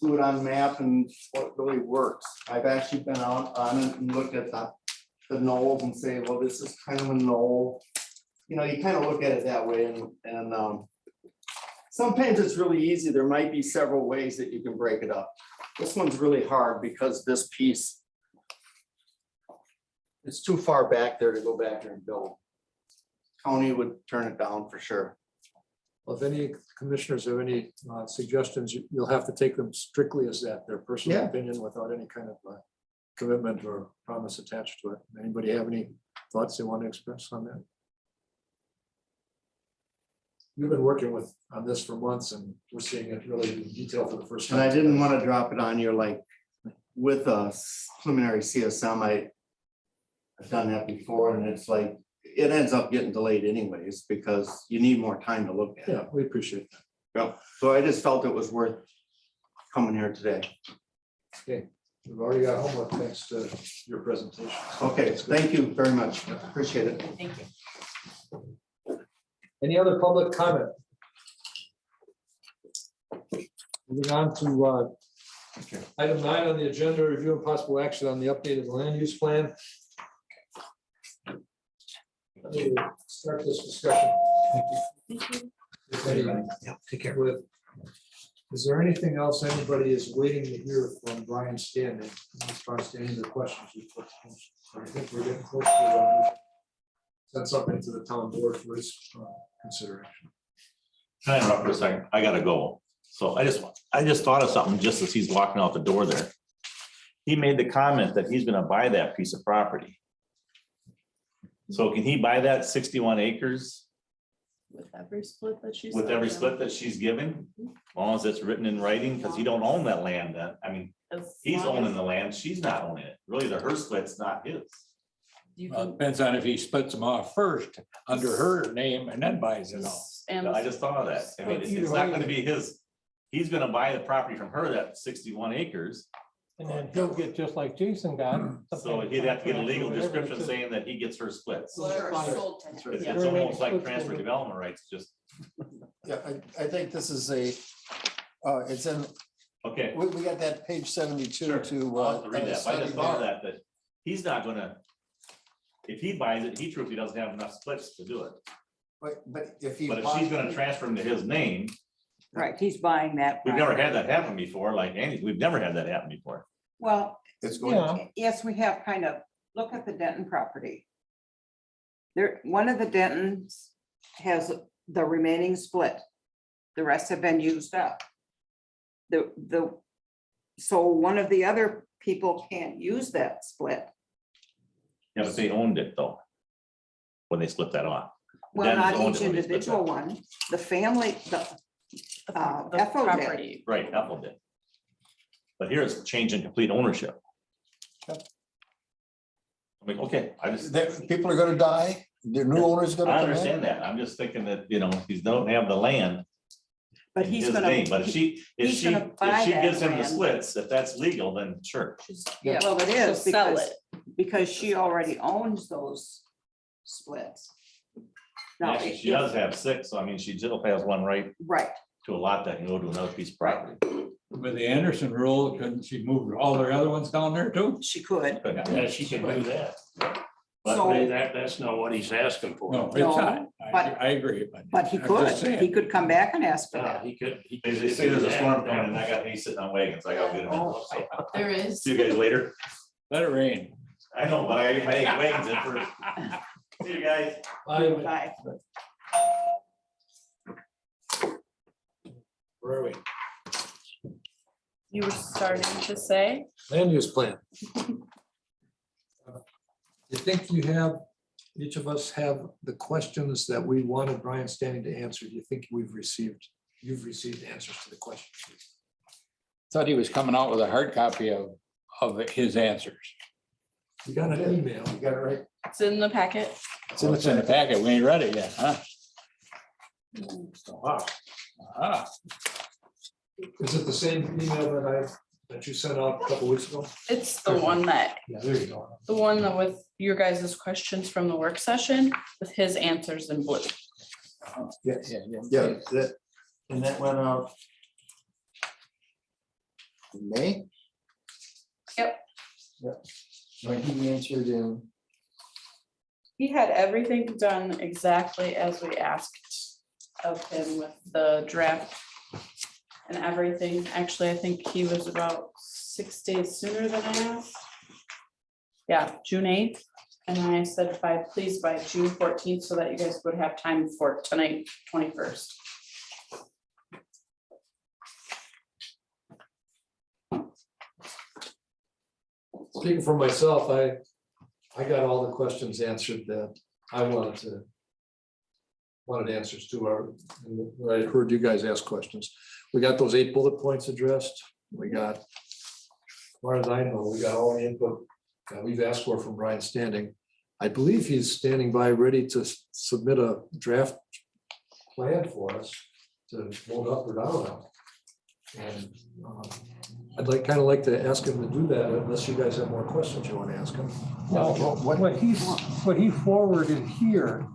do it on map and what really works. I've actually been out on it and looked at the knolls and say, well, this is kind of a knoll. You know, you kind of look at it that way and sometimes it's really easy. There might be several ways that you can break it up. This one's really hard because this piece, it's too far back there to go back there and build. County would turn it down for sure. Well, if any commissioners have any suggestions, you'll have to take them strictly as that, their personal Yeah. opinion without any kind of commitment or promise attached to it. Anybody have any thoughts they want to express on that? You've been working on this for months and we're seeing it really in detail for the first time. And I didn't want to drop it on you like with a preliminary CSM. I've done that before and it's like, it ends up getting delayed anyways, because you need more time to look at it. Yeah, we appreciate that. Yeah, so I just felt it was worth coming here today. Okay, we've already got homework thanks to your presentation. Okay, thank you very much. Appreciate it. Thank you. Any other public comment? Moving on to item 9 on the agenda, review and possible action on the updated land use plan. Let me start this discussion. If any- Take care. with- Is there anything else anybody is waiting to hear from Brian Standing in response to any of the questions we put? I think we're getting close to send something to the town board for his consideration. Can I interrupt for a second? I gotta go. So I just thought of something just as he's walking out the door there. He made the comment that he's gonna buy that piece of property. So can he buy that 61 acres With every split that she's. with every split that she's given? As long as it's written in writing, because he don't own that land then. I mean, he's owning the land, she's not owning it. Really, her split's not his. You Well, it can. depends on if he splits them off first under her name and then buys it all. And I just thought of that. I mean, it's not gonna be his. He's gonna buy the property from her, that 61 acres. And then he'll get just like Jason got. So he'd have to get a legal description saying that he gets her splits. It's almost like transfer development rights, just, Yeah, I think this is it's in, okay. we got that page 72 Sure. to. I'll have to read that, but I study just thought that. that he's not gonna. If he buys it, he truly doesn't have enough splits to do it, But if he. but if she's gonna transfer them to his name, Right, he's buying that. we've never had that happen before, like Andy, we've never had that happen before. Well, It's going. Yeah, yes, we have kind of, look at the Denton property. There, one of the Dentons has the remaining split. The rest have been used up. So one of the other people can't use that split. Yeah, but they owned it though. When they split that off. Well, Dentons not owned each it when they split individual that. one, the family, the The Ethel did. property. Right, Apple did. But here it's changing complete ownership. I mean, okay, I just. People are gonna die, their new owner's gonna I come in. understand that. I'm just thinking that, if he don't have the land. but in he's his gonna. name, But if he's she gonna buy that gives him the land. splits, if that's legal, then sure. Yeah, Well, it she'll is sell because, it. because she already owns those splits. Now, Actually, she does have 6, so I mean, she still has one right right, to a lot that can go to another piece of property. With the Anderson rule, couldn't she move all their other ones down there too? she could. Yeah, she can do that. So- But that's not what he's asking for. No, it's No, not. but- I agree, But he I'm could, just saying. he could come back and ask for Yeah, that. he could. They say there's a storm coming and I got me sitting on wagons, I gotta get him in. Oh, So, There is. see you guys later. Let it rain. I know, but I get wagons in first. See you guys. Bye. Where are we? You were starting to say, Land use plan. You think each of us have the questions that we wanted Brian Standing to answer? Do you think you've received answers to the questions? Thought he was coming out with a hard copy of his answers. You got an email. You got it right. it's in the packet. It's in the packet. We ain't ready yet, huh? Wow. Ah, Is it the same email that you sent out a couple weeks ago? It's the one that, Yeah, there you go. the one that with your guys' questions from the work session with his answers in blue. Yes. Yeah, that, and that went out in May? Yep. Yep. When he answered in, He had everything done exactly as we asked of him with the draft and everything. Actually, I think he was about 6 days sooner than I asked. Yeah, June 8th. And I said please by June 14th so that you guys would have time for tonight, 21st. Speaking for myself, I got all the questions answered that I wanted answers to. I heard you guys ask questions. We got those 8 bullet points addressed. We got, as far as I know, we got all the input that we've asked for from Brian Standing. I believe he's standing by ready to submit a draft plan for us to vote up or down on. And I'd kind of like to ask him to do that unless you guys have more questions you want to ask him. No, what he forwarded here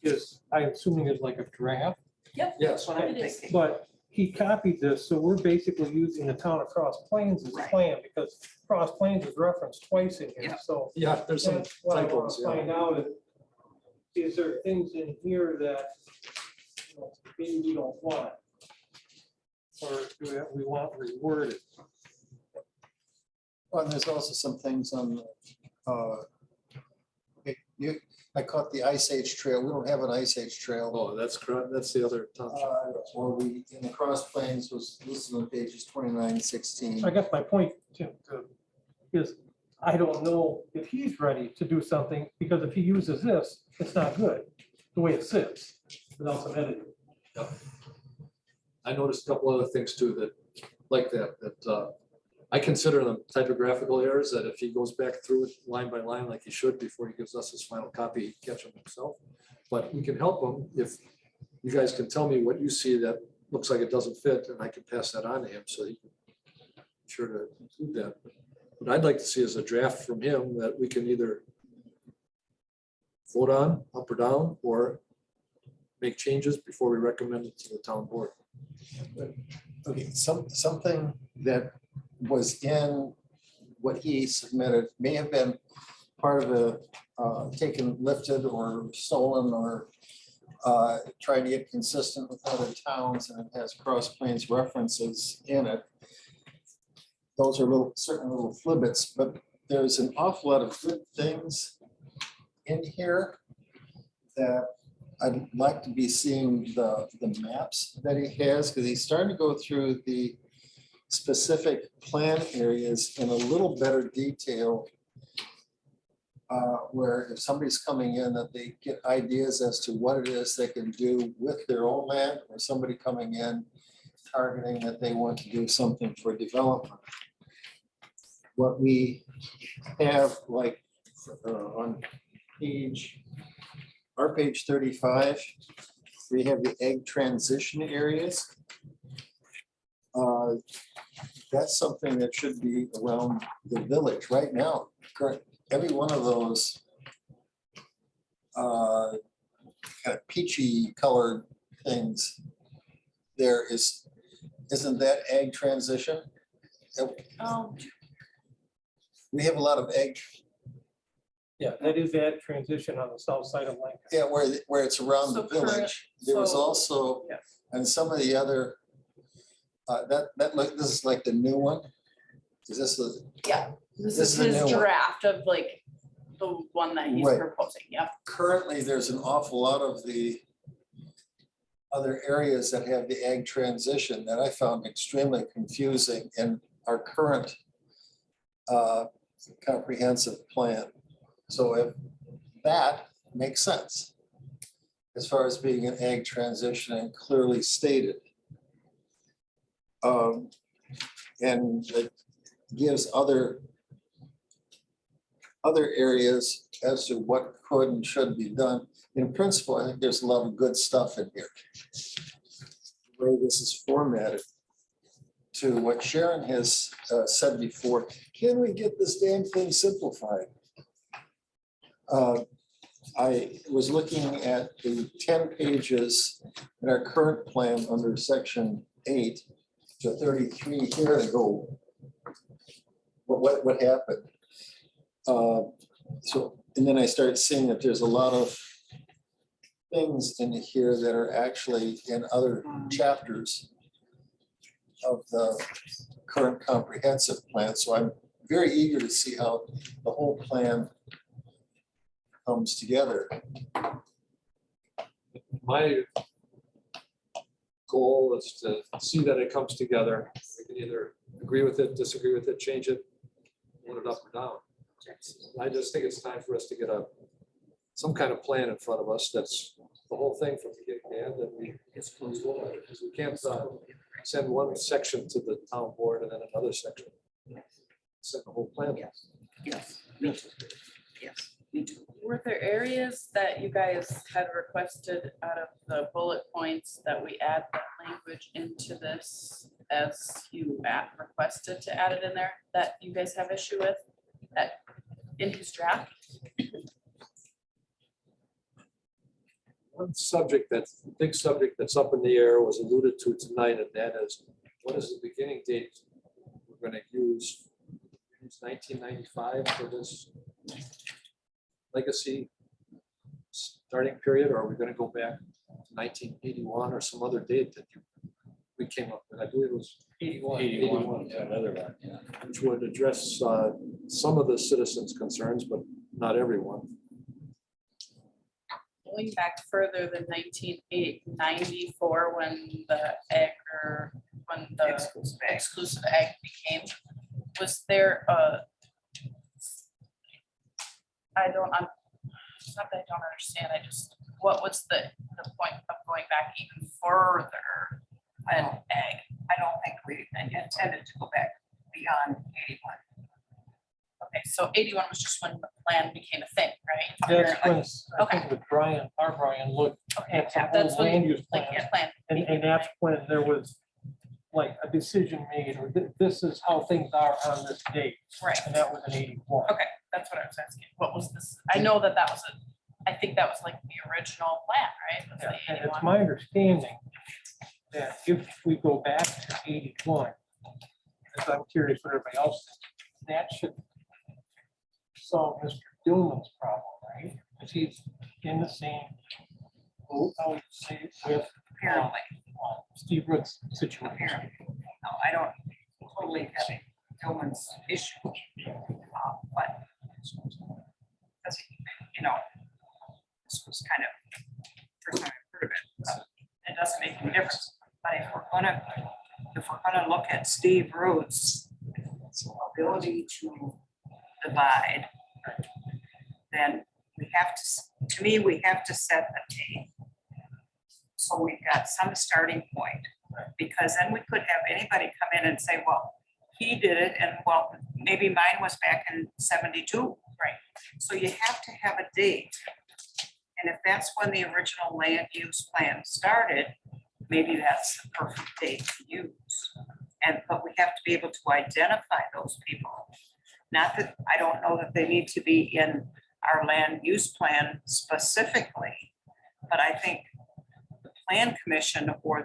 is, I'm assuming is like a draft, Yep. Yes. That's what I'm thinking. but he copied this, so we're basically using the town of Cross Plains as a Right. plan, because Cross Plains is referenced twice in here, Yeah. so. Yeah, there's some That's what I want typos. to Yeah. find out is there things in here that, you know, maybe we don't want? Or do we want reworded? well, and there's also some things on, I caught the Ice Age Trail. We don't have an Ice Age Trail. Oh, that's correct. That's the other topic. Or we, in the Cross Plains was listed on pages 29, 16. I guess my point, Tim, is I don't know if he's ready to do something, because if he uses this, it's not good, the way it sits, without some editing. I noticed a couple other things too that, like that I consider them typographical errors that if he goes back through it line by line like he should before he gives us his final copy, he'd catch them himself. But we can help him if you guys can tell me what you see that looks like it doesn't fit, and I can pass that on to him so he can be sure to include that. What I'd like to see is a draft from him that we can either vote on up or down, or make changes before we recommend it to the town board. Okay, something that was in what he submitted may have been part of a taken, lifted or stolen or trying to get consistent with other towns, and it has Cross Plains references in it. Those are certain little flibbits, but there's an awful lot of good things in here that I'd like to be seeing the maps that he has, because he's starting to go through the specific plan areas in a little better detail. Where if somebody's coming in, that they get ideas as to what it is they can do with their own land, or somebody coming in targeting that they want to do something for development. What we have, like on our page 35, we have the egg transition areas. That's something that should be around the village right now. Correct. Every one of those kind of peachy colored things there isn't that egg transition? Oh, We have a lot of egg, Yeah, that is that transition on the south side of Lincoln. yeah, where it's around the So current- village. There was so- also, Yes. and some of the other, this is like the new one. Is this the, this This is is the his new one. draft of like the one that he's Right. proposing, yep. currently, there's an awful lot of the other areas that have the egg transition that I found extremely confusing in our current comprehensive plan. So if that makes sense, as far as being an egg transition and clearly stated. And it gives other areas as to what could and should be done. in principle, I think there's a lot of good stuff in here. The way this is formatted. To what Sharon has said before, can we get this damn thing simplified? I was looking at the 10 pages in our current plan under section 8 to 33 here and go, what happened? So, and then I started seeing that there's a lot of things in here that are actually in other chapters of the current comprehensive plan. So I'm very eager to see how the whole plan comes together. My goal is to see that it comes together. We can either agree with it, disagree with it, change it, put it up or down. I just think it's time for us to get some kind of plan in front of us that's the whole thing from beginning to end, that we, because we can't send one section to the town board and then another section. Send the whole plan. Yes, me too. Yes, me too. Were there areas that you guys had requested out of the bullet points that we add that language into this as you requested to add it in there that you guys have issue with that in his draft? One subject that's, big subject that's up in the air was alluded to tonight, and that is, what is the beginning date we're gonna use? Use 1995 for this legacy starting period, or are we gonna go back to 1981 or some other date that we came up with? I believe it was 81, yeah, another one, yeah. which would address some of the citizens' concerns, but not everyone. Going back further than 1994, when the exclusive ag became, was there it's not that I don't understand, what was the point of going back even further than ag? I don't think we intended to go back beyond 81. Okay, so 81 was just when the plan became a thing, right? That's when, I Okay. think with Brian, our Brian looked Okay, at some that's old when, land use like, plans. yeah, plan. And that's when there was like a decision made, or this is how things are on this date. Right. And that was in 81. Okay, that's what I was asking. What was this? I know that was I think that was like the original plan, right? Was Yeah, the and 81? it's my understanding that if we go back to 81, as I'm curious what everybody else thinks, that should solve Mr. Dillman's problem, right? Because he's in the same boat, I would say, with Apparently, Steve Root's situation. apparently. No, I don't totally have Tillman's issue. But, because, this was kind of first time I've heard of it. But it doesn't make any difference. But if we're gonna look at Steve Root's ability to divide, then we have to set a date. So we've got some starting point, because then we could have anybody come in and say, well, he did it, and well, maybe mine was back in 72. Right. So you have to have a date. And if that's when the original land use plan started, maybe that's the perfect date to use. But we have to be able to identify those people. Not that, I don't know that they need to be in our land use plan specifically, but I think the plan commission or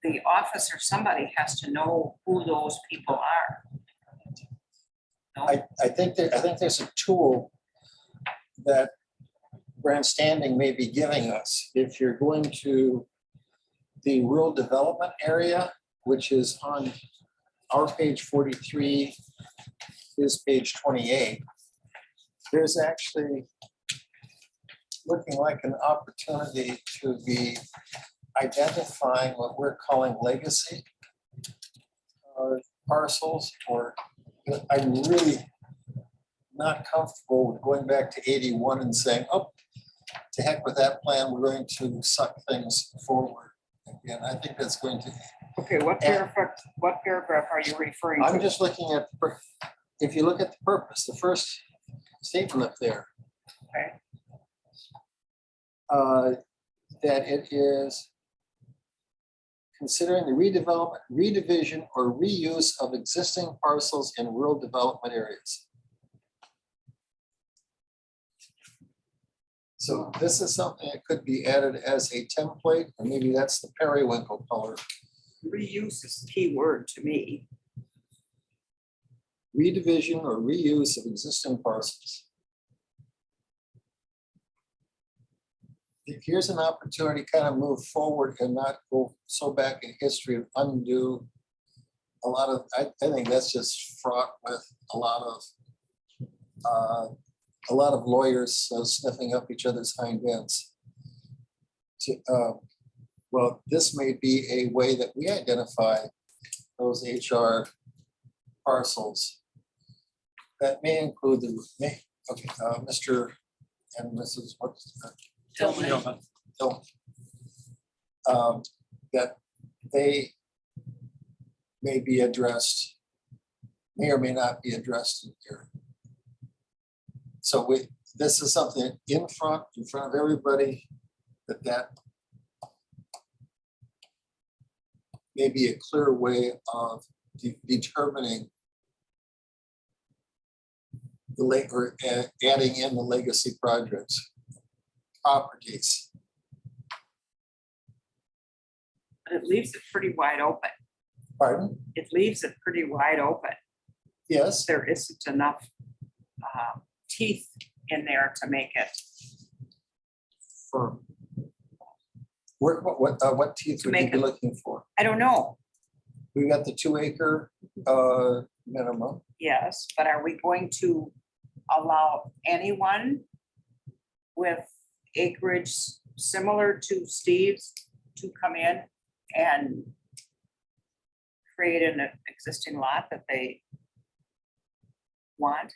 the office or somebody has to know who those people are. No? I think there's a tool that Brand Standing may be giving us. If you're going to the rural development area, which is on our page 43, his page 28, there's actually looking like an opportunity to be identifying what we're calling legacy parcels, or I'm really not comfortable with going back to 81 and saying, oh, to heck with that plan, we're going to suck things forward. Again, I think that's going to. Okay, what paragraph are you referring to? I'm just looking at, if you look at the purpose, the first statement up there. Okay. that it is considering the redevelopment, redivision, or reuse of existing parcels in rural development areas. So this is something that could be added as a template, or maybe that's the periwinkle color. Reuse is the key word to me. Redivision or reuse of existing parcels. Here's an opportunity to kind of move forward and not go so back in history and undo a lot of, I think that's just fraught with a lot of lawyers sniffing up each other's hind ends. Well, this may be a way that we identify those HR parcels. That may include Mr. and Mrs. Tillman. That they may be addressed, may or may not be addressed in here. So this is something in front of everybody, that may be a clear way of determining or adding in the legacy projects properties. But it leaves it pretty wide open. Pardon? It leaves it pretty wide open. Yes, There isn't enough teeth in there to make it. for what teeth To would you make be it- looking for? I don't know, We got the 2 acre minimum. yes, but are we going to allow anyone with acreage similar to Steve's to come in and create an existing lot that they want?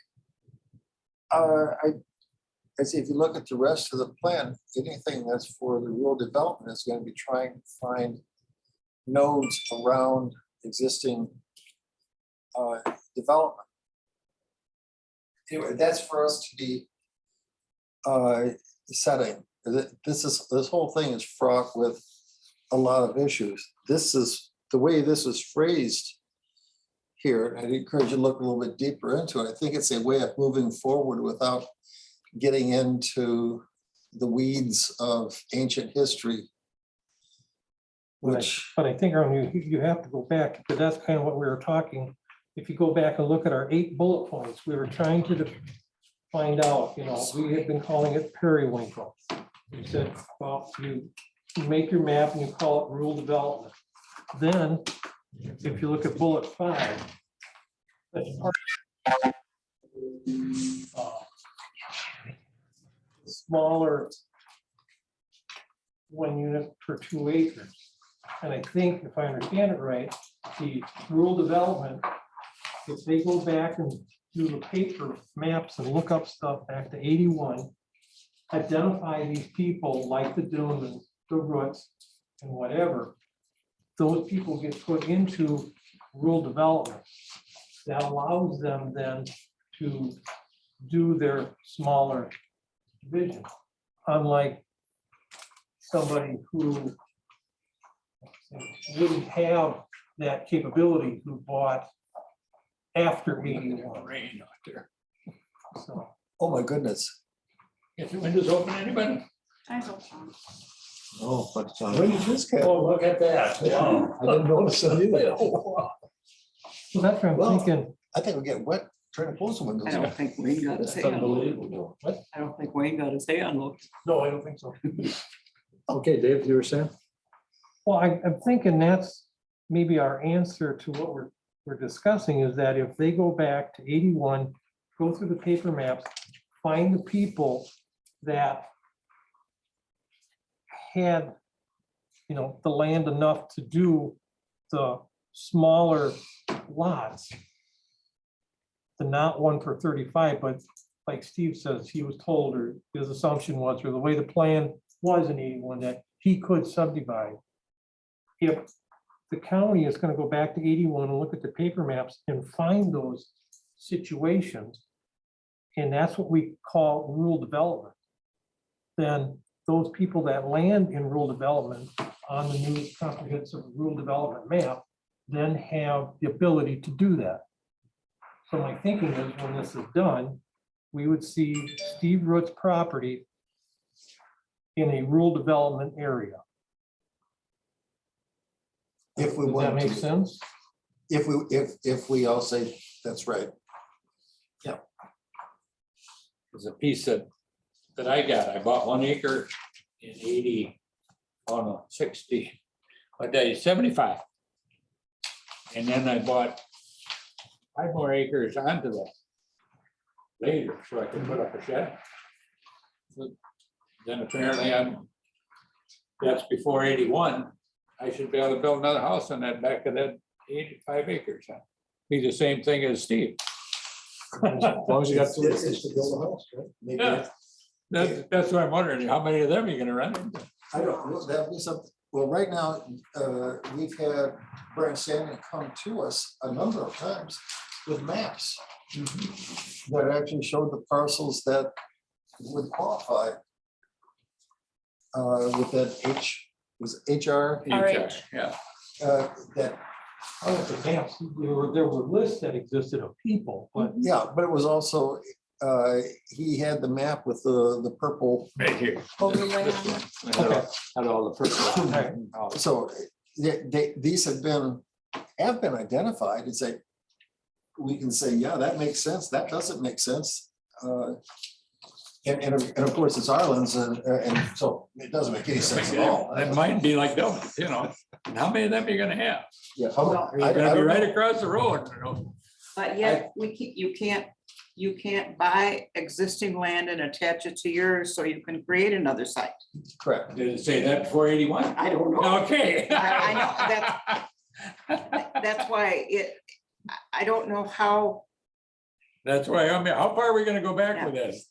I see, if you look at the rest of the plan, anything that's for the rural development is going to be trying to find nodes around existing development. Anyway, that's for us to be setting. This whole thing is fraught with a lot of issues. This is the way this is phrased here. And I'd encourage you to look a little bit deeper into it. I think it's a way of moving forward without getting into the weeds of ancient history. Which, But I think, Aaron, you have to go back, because that's kind of what we were talking. If you go back and look at our 8 bullet points, we were trying to find out, we have been calling it periwinkle. We said, well, you make your map and you call it rural development. Then, if you look at bullet 5, that's part smaller 1 unit per 2 acres. And I think, if I understand it right, the rural development, if they go back and do the paper maps and look up stuff back to 81, identify these people like the Dillmans, the Roots, and whatever, those people get put into rural development. That allows them then to do their smaller division, unlike somebody who wouldn't have that capability, who bought after 81. Rain out there. So oh my goodness. Get the windows open, anybody? I hope so. Oh, but when did this come? Oh, look at that. Wow. I didn't notice that either. so that's what I'm Well, thinking. I think we get wet trying to close the windows. I don't think Wayne got his That's hand. unbelievable. What? I don't think Wayne got his hand looked. No, I don't think so. Okay, Dave, you were saying? Well, I'm thinking that's maybe our answer to what we're discussing, is that if they go back to 81, go through the paper maps, find the people that had, the land enough to do the smaller lots, the not 1 per 35, but like Steve says, he was told, or his assumption was, or the way the plan was in 81, that he could subdivide. If the county is going to go back to 81 and look at the paper maps and find those situations, and that's what we call rural development, then those people that land in rural development on the new comprehensive rural development map then have the ability to do that. So my thinking is when this is done, we would see Steve Root's property in a rural development area. If we Does that want make to, sense? if we all say that's right. There's a piece that I got. I bought 1 acre in 80, oh no, 60, what day, 75. And then I bought 5 more acres onto that later, so I could put up a shed. So then apparently that's before 81. I should be able to build another house on that back of that 85 acres. Be the same thing as Steve. As long as you got two It's- acres to build a house, right? Maybe Yeah. That's what I'm wondering, how many of them are you gonna run into? I don't know, that'd be something, well, right now, we've had Brian Sandon come to us a number of times with maps. That actually showed the parcels that would qualify. With that was HR, RH. Yeah, that, Oh, the maps, there were lists that existed of people, but yeah, but it was also, he had the map with the purple. right here. Overlay This on one. it. I had all the purple. Oh, So these have been identified and say, we can say, yeah, that makes sense, that doesn't make sense. And of course, it's Arlen's, and so it doesn't make any sense at all. That might be like Dublin, you know, and how many of them are you gonna have? Yeah, You're gonna be right across the road, you know? But yet, you can't buy existing land and attach it to yours, so you can create another site. correct. Did it say that before 81? I don't know. Okay. I That's why I don't know how, That's why, I mean, how far are we gonna go back with this?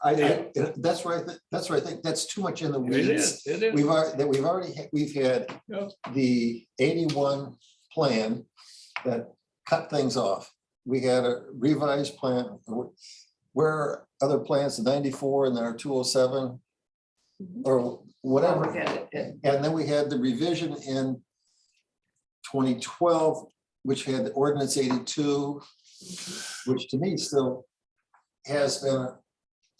That's right, that's right, I think that's too much in the It weeds. is, it is. We've had Yep. the 81 plan that cut things off. We had a revised plan, where are other plans, 94 and there are 207 or whatever. And then we had the revision in 2012, which had the ordinance 82, which to me still has been a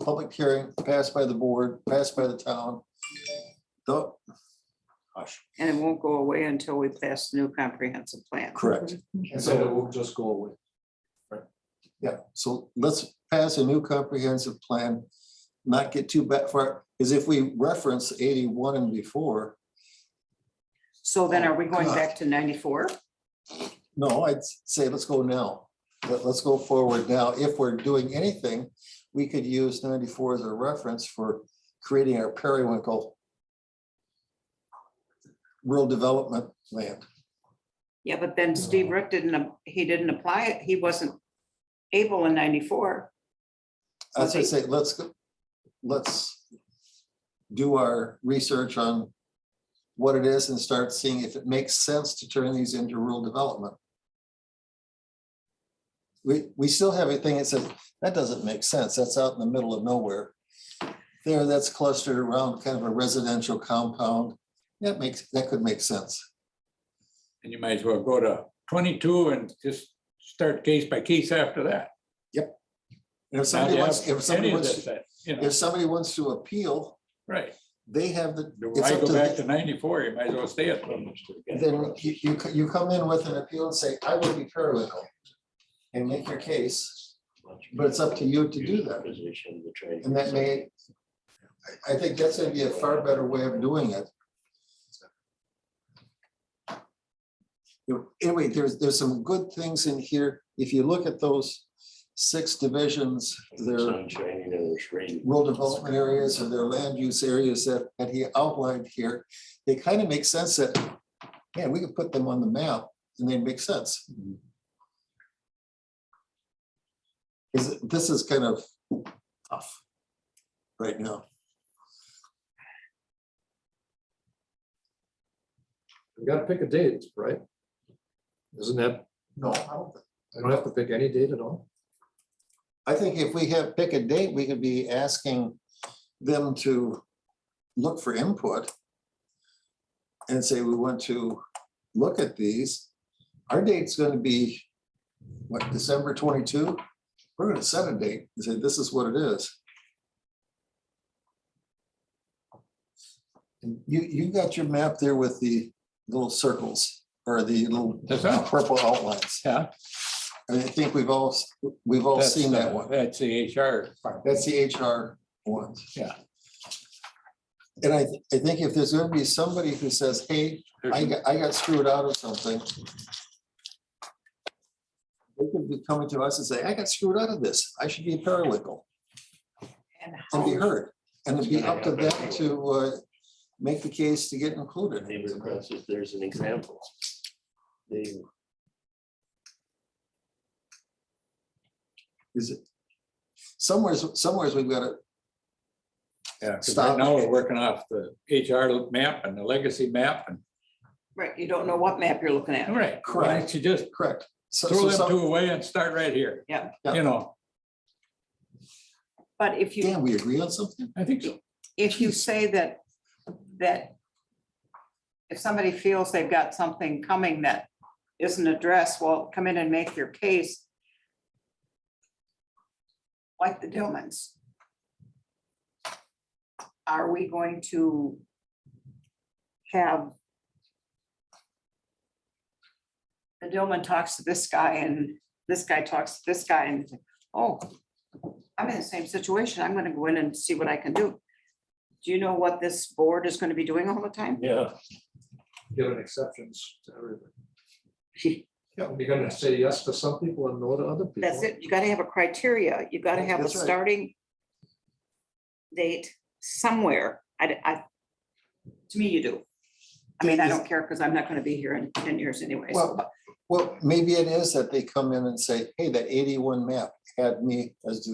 public hearing, passed by the board, passed by the town. Though, and it won't go away until we pass the new comprehensive plan. correct. And so it will just go away. Yeah, so let's pass a new comprehensive plan, not get too bad for, because if we reference 81 and before, So then are we going back to 94? no, I'd say let's go now. Let's go forward now. If we're doing anything, we could use 94 as a reference for creating our periwinkle rural development land. Yeah, but then Steve Root didn't apply it. He wasn't able in 94. As I say, let's do our research on what it is and start seeing if it makes sense to turn these into rural development. We still have a thing that says, that doesn't make sense. That's out in the middle of nowhere. There, that's clustered around kind of a residential compound. That could make sense. And you might as well go to 22 and just start case by case after that. And if somebody Not wants, have if somebody any of wants, this, you know, if somebody wants to appeal, right. they have the. it's Why up go to back the- to 94? You might as well stay at. Then you come in with an appeal and say, I would be periwinkle. And make your case, but it's up to you to do that. And that may, I think that's gonna be a far better way of doing it. Anyway, there's some good things in here. If you look at those 6 divisions, their rural development areas or their land use areas that he outlined here, they kind of make sense that, yeah, we could put them on the map and they make sense. This is kind of tough right now. We gotta pick a date, right? Isn't that, No, I don't I don't have to pick any date at all? I think if we pick a date, we could be asking them to look for input and say, we want to look at these, our date's gonna be, what, December 22? We're gonna set a date and say, this is what it is. And you got your map there with the little circles or the little That's right. purple outlines. Yeah. I think we've all seen that one. That's the HR part. That's the HR ones. Yeah. And I think if there's gonna be somebody who says, hey, I got screwed out of something. They could be coming to us and say, I got screwed out of this. I should be a paralegal and be heard. And it'd be up to them to make the case to get included. Neighbor across, if there's an example. They, Is it? Somewheres we've got to, Yeah, 'cause Stop. right now we're working off the HR map and the legacy map and. Right, you don't know what map you're looking at. Right. Why don't you just correct. So throw them some- two away and start right here? Yeah. You know, But if you, Can we agree on something? I think so. if you say that if somebody feels they've got something coming that isn't addressed, well, come in and make your case. Like the Dillmans. Are we going to have the Dillman talks to this guy and this guy talks to this guy and, oh, I'm in the same situation. I'm gonna go in and see what I can do. Do you know what this board is gonna be doing all the time? yeah, Giving exceptions to everything. Yeah, you're gonna say yes to some people and no to other people. That's it. You gotta have a criteria. You gotta have a That's right. starting date somewhere. To me, you do. I mean, I don't care because I'm not gonna be here in 10 years anyway. so- Well, maybe it is that they come in and say, hey, that 81 map had me as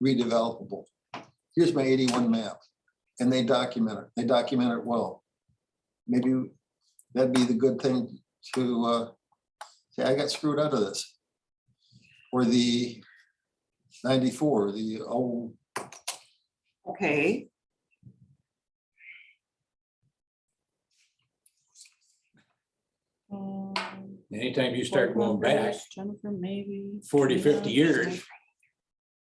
redevelopable. Here's my 81 map. And they document it. They document it well. Maybe that'd be the good thing to say, I got screwed out of this. Or the 94, the old, Okay, Anytime you start going back Jennifer, maybe. 40, 50 years,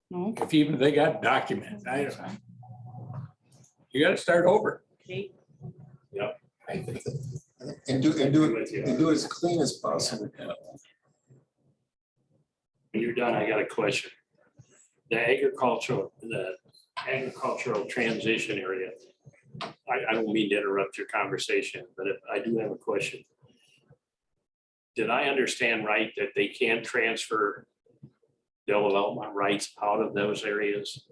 No. if even they got documents, I don't know. You gotta start over. Kate. and do it as clean as possible. when you're done, I got a question. The agricultural transition area. I don't mean to interrupt your conversation, but I do have a question. Did I understand right that they can't transfer development rights out of those areas?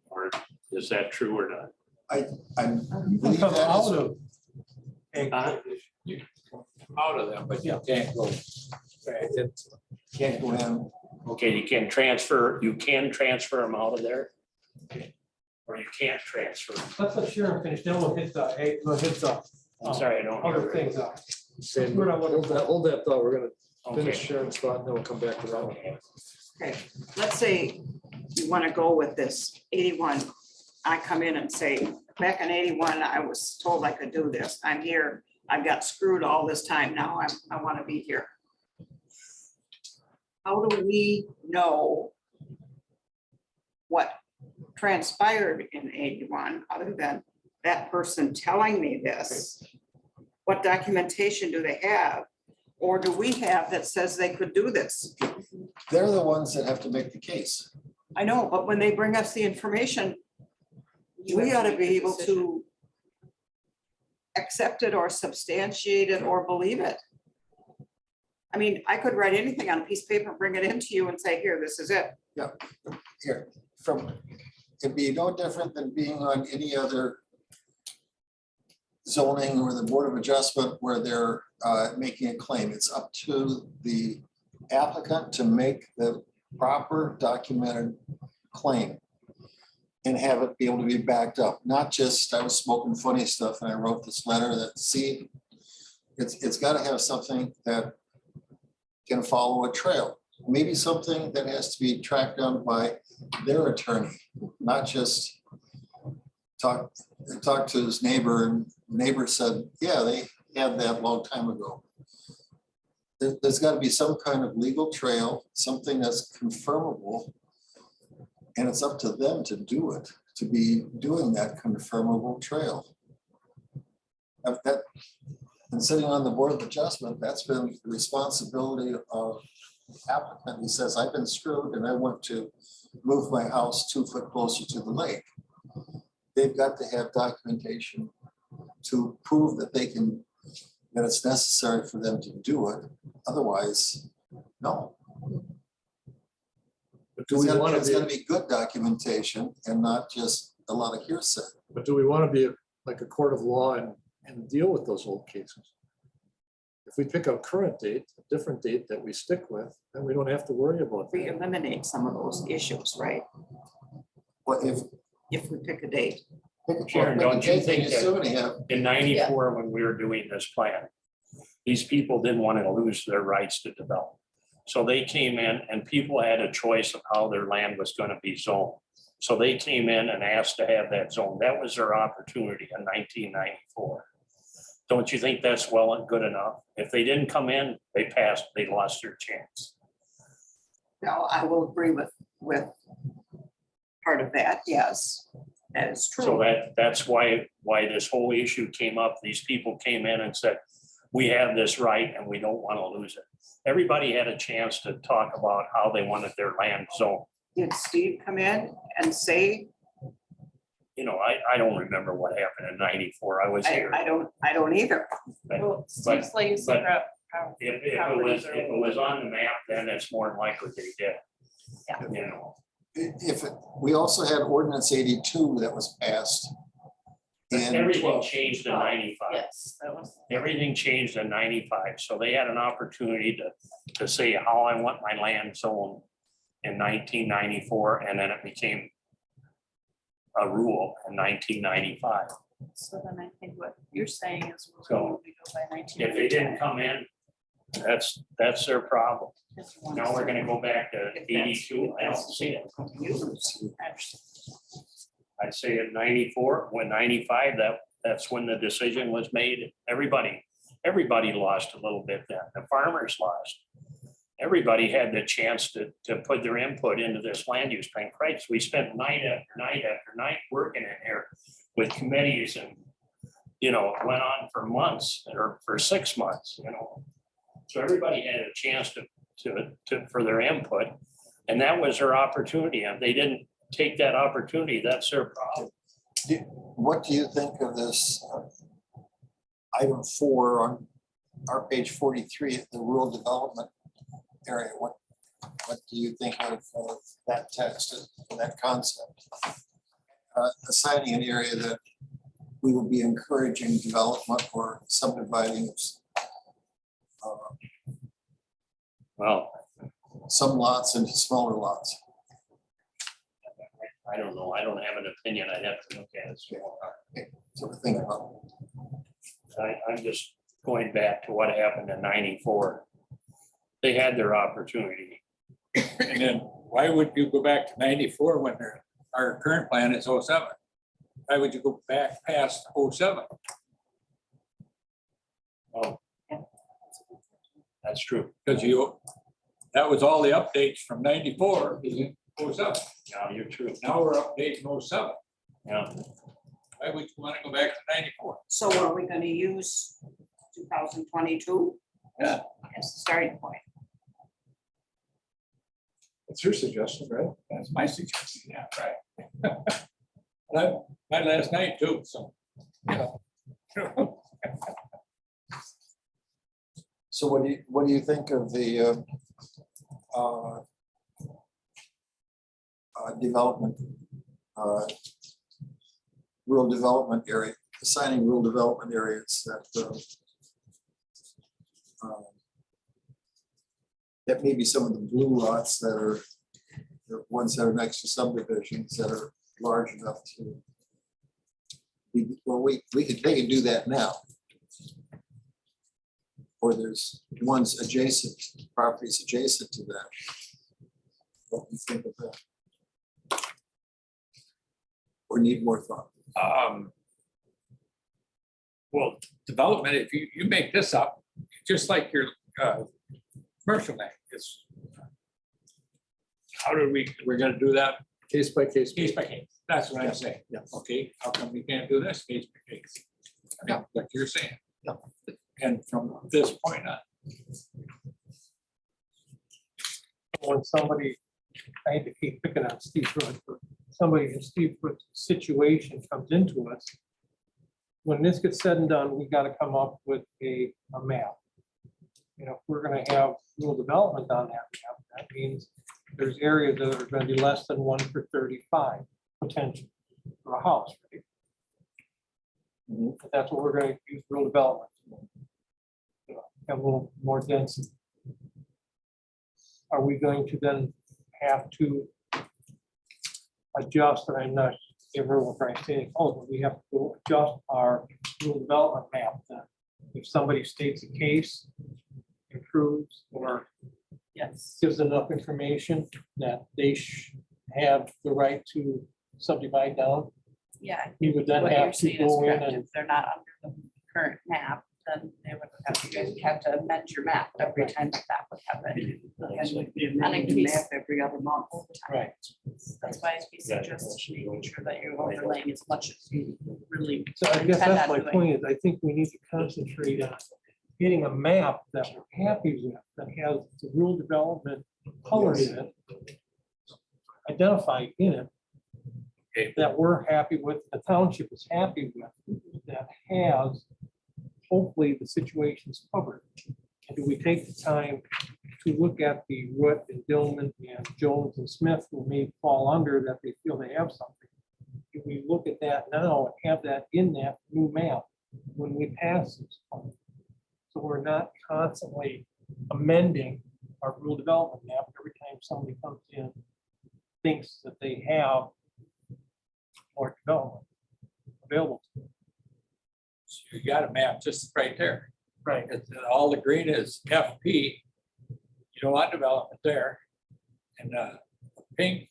Or is that true or not? I believe Come that out is, of. Out of them, but you can't go. can't go in. Okay, you can transfer them out of there? Or you can't transfer? Let's let Sharon finish, then we'll hit the I'm sorry, I don't. other things out. And We're not looking hold that thought. We're gonna finish Okay. Sharon's thought and then we'll come back to that one. okay. Let's say you wanna go with this 81. I come in and say, back in 81, I was told I could do this. I'm here. I've got screwed all this time now. I wanna be here. How do we know what transpired in 81, other than that person telling me this? What documentation do they have? Or do we have that says they could do this? They're the ones that have to make the case. I know, but when they bring us the information, we ought to be able to accept it or substantiate it or believe it. I mean, I could write anything on a piece of paper, bring it into you and say, here, this is it. Here, it'd be no different than being on any other zoning or the Board of Adjustment where they're making a claim. It's up to the applicant to make the proper documented claim and have it be able to be backed up, not just, I was smoking funny stuff and I wrote this letter that, see, it's got to have something that can follow a trail. Maybe something that has to be tracked down by their attorney, not just talked to his neighbor, and the neighbor said, yeah, they had that a long time ago. There's got to be some kind of legal trail, something that's confirmable. And it's up to them to do it, to be doing that confirmable trail. And sitting on the Board of Adjustment, that's been the responsibility of the applicant. He says, I've been screwed and I want to move my house 2 foot closer to the lake. They've got to have documentation to prove that they can, that it's necessary for them to do it. Otherwise, no. But do we want It's to gotta be, be good documentation and not just a lot of hearsay. but do we want to be like a court of law and deal with those old cases? If we pick a current date, a different date that we stick with, then we don't have to worry about We that. eliminate some of those issues, right? What if? If we pick a date. Sharon, don't you think that- Still gonna have, In 94, when we were doing this plan, these people didn't want to lose their rights to develop. So they came in and people had a choice of how their land was going to be zoned. So they came in and asked to have that zone. That was their opportunity in 1994. Don't you think that's well and good enough? If they didn't come in, they passed, they lost their chance. No, I will agree with part of that, yes, that is So true. that's why this whole issue came up. These people came in and said, we have this right and we don't want to lose it. Everybody had a chance to talk about how they wanted their land zoned. Did Steve come in and say, You know, I don't remember what happened in 94. I was here. I don't either. Well, Steve's legacy but- prop- If it was on the map, then it's more than likely they did. Yeah. You know, we also had ordinance 82 that was passed. in everything 12. changed in 95. Yes, that was. Everything changed in 95. So they had an opportunity to say how I want my land zoned in 1994, and then it became a rule in 1995. So then I think what you're saying is we're So, going to go by 19. If they didn't come in, that's their problem. Now we're gonna go back to 82. I don't see it. I'd say at 94, when 95, that's when the decision was made. Everybody lost a little bit then. The farmers lost. Everybody had the chance to put their input into this land use plan. Christ, we spent night after night after night working in here with committees and, you know, it went on for months or for 6 months, you know. So everybody had a chance for their input, and that was their opportunity. And if they didn't take that opportunity, that's their problem. What do you think of this item 4 on our page 43, the rural development area? What do you think of that text, that concept? Assigning an area that we will be encouraging development or subdividing Well, some lots into smaller lots. I don't know. I don't have an opinion. I'd have to look at it. So to think about. I'm just going back to what happened in 94. They had their opportunity. And then why would you go back to 94 when our current plan is 07? Why would you go back past 07? Oh, that's true. Because that was all the updates from 94 is in 07. Yeah, you're true. Now we're updating 07. Yeah. Why would you want to go back to 94? So are we gonna use 2022? Yeah. As the starting point. It's your suggestion, right? That's my suggestion, yeah, right. My last night too, so. So what do you think of the development, rural development area, assigning rural development areas that maybe some of the blue lots that are the ones that are next to subdivisions that are large enough to they could do that now. Or there's ones adjacent, properties adjacent to that. What do you think of that? Or need more thought? Well, development, if you make this up, just like your commercial bank, it's. How do we're gonna do that Case by case. case by case, that's what I'm saying. Yeah. Okay, how come we can't do this case by case? I mean, like you're saying. Yeah. And from this point on, When somebody, I hate to keep picking on Steve Root, but somebody in Steve Root's situation comes into us. When this gets said and done, we gotta come up with a map. You know, if we're gonna have rural development on that map, that means there's areas that are gonna be less than 1/35 potential for a house, right? If that's what we're gonna use rural development. You know, have a little more density. Are we going to then have to adjust, and I'm not, everyone trying to say, oh, but we have to go adjust our rural development map then? If somebody states a case, improves, or Yes. gives enough information that they have the right to subdivide down, Yeah. we would then What you're have to saying is go in correct. and. If they're not under the current map, then they would have, you guys would have to amend your map every time that would happen. On a case every other month. all the time. Right. That's why we suggest making sure that you're overlaying as much as you really. So I guess intend that's on my doing. point, is I think we need to concentrate on getting a map that we're happy with, that has the rural development color in it. Identified in it. Okay. That we're happy with, the township is happy with, that has hopefully the situation's covered. And do we take the time to look at the Root and Dillman and Jones and Smith who may fall under that they feel they have something? If we look at that now and have that in that new map when we pass this. So we're not constantly amending our rural development map every time somebody comes in, thinks that they have more development available. to them. so you got a map just right there. Right. It's, all the green is FP. You don't want development there. And pink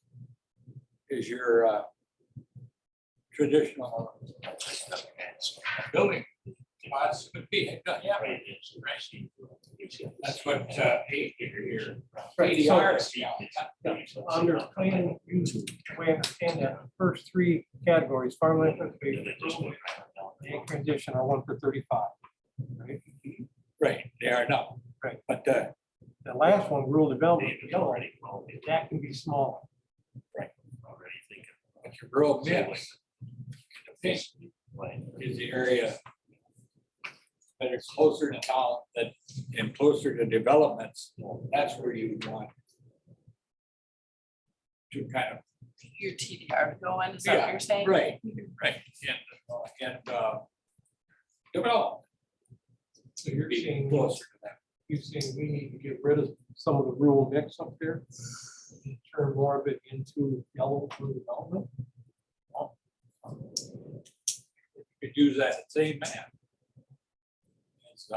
is your traditional building. Spots would be, yeah. That's what here. ADR is. Under plan use, the way I understand that, the first three categories, farmland, conservation, and transition are 1/35. Right? Right, they are now. Right. But The last one, rural development, yellow, that can be smaller. but your rural mix. The pink is the area that are closer to town, that and closer to developments. That's where you want to kind of. Your TDR going, is that what you're saying? Right, right, and develop. So you're Be saying, closer to that. you're saying we need to get rid of some of the rural mix up there? And turn more of it into yellow for development? You could use that same map. It's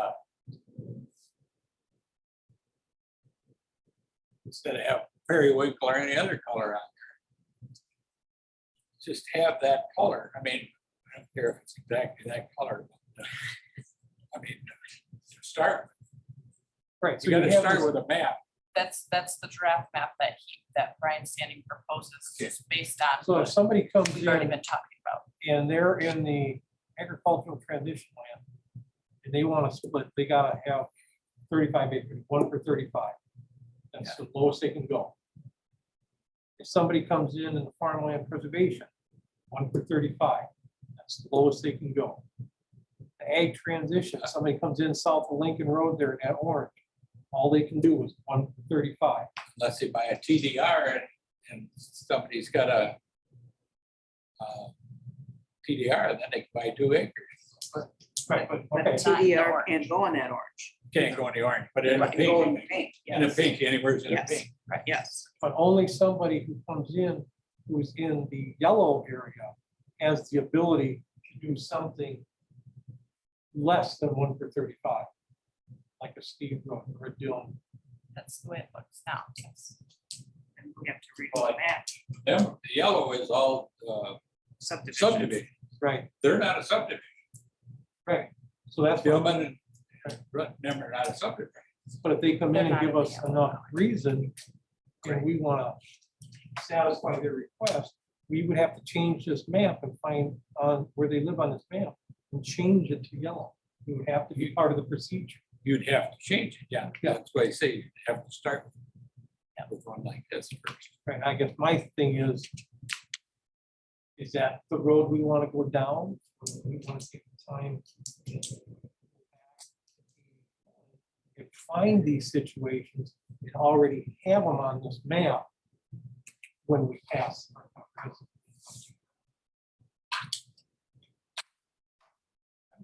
instead of have periwinkle or any other color out there. Just have that color. I mean, I don't care if it's exactly that color. But, I mean, to start, Right. you gotta start with a map. That's the draft map that Brian Standing proposes, just based on So if what somebody comes we've already in been talking about. and they're in the agricultural transition land, and they want to split, they gotta have 35 acres, 1/35. That's the lowest they can go. If somebody comes in the farmland preservation, 1/35, that's the lowest they can go. The ag transition, somebody comes in south of Lincoln Road there in that orange, all they can do is 1/35. Unless they buy a TDR and somebody's got a TDR, then they can buy 2 acres. Right, but, But okay, TDR can't go in that orange. Can't go in the orange, but in the It can go in pink, the pink, in the yes. pink, anywhere's in the Yes. pink. Right, yes. but only somebody who comes in, who's in the yellow area, has the ability to do something less than 1/35, like a Steve Road or a Dillon. That's the way it looks now, yes. And we have to read the map Them, the yellow is all subdivision. subdivision. Right, They're not a subdivision. right. So that's, Gilman and Rutland are not a subdivision. but if they come in They're and not give in us the enough reason, and we want to satisfy their request, we would have to change this map and find where they live on this map and change it to yellow. It would have to be part of the procedure. You'd have to change it, yeah. That's why I say you'd have to start with one like this first. Right, I guess my thing is that the road we want to go down? We want to take the time and find these situations and already have them on this map when we pass. I'm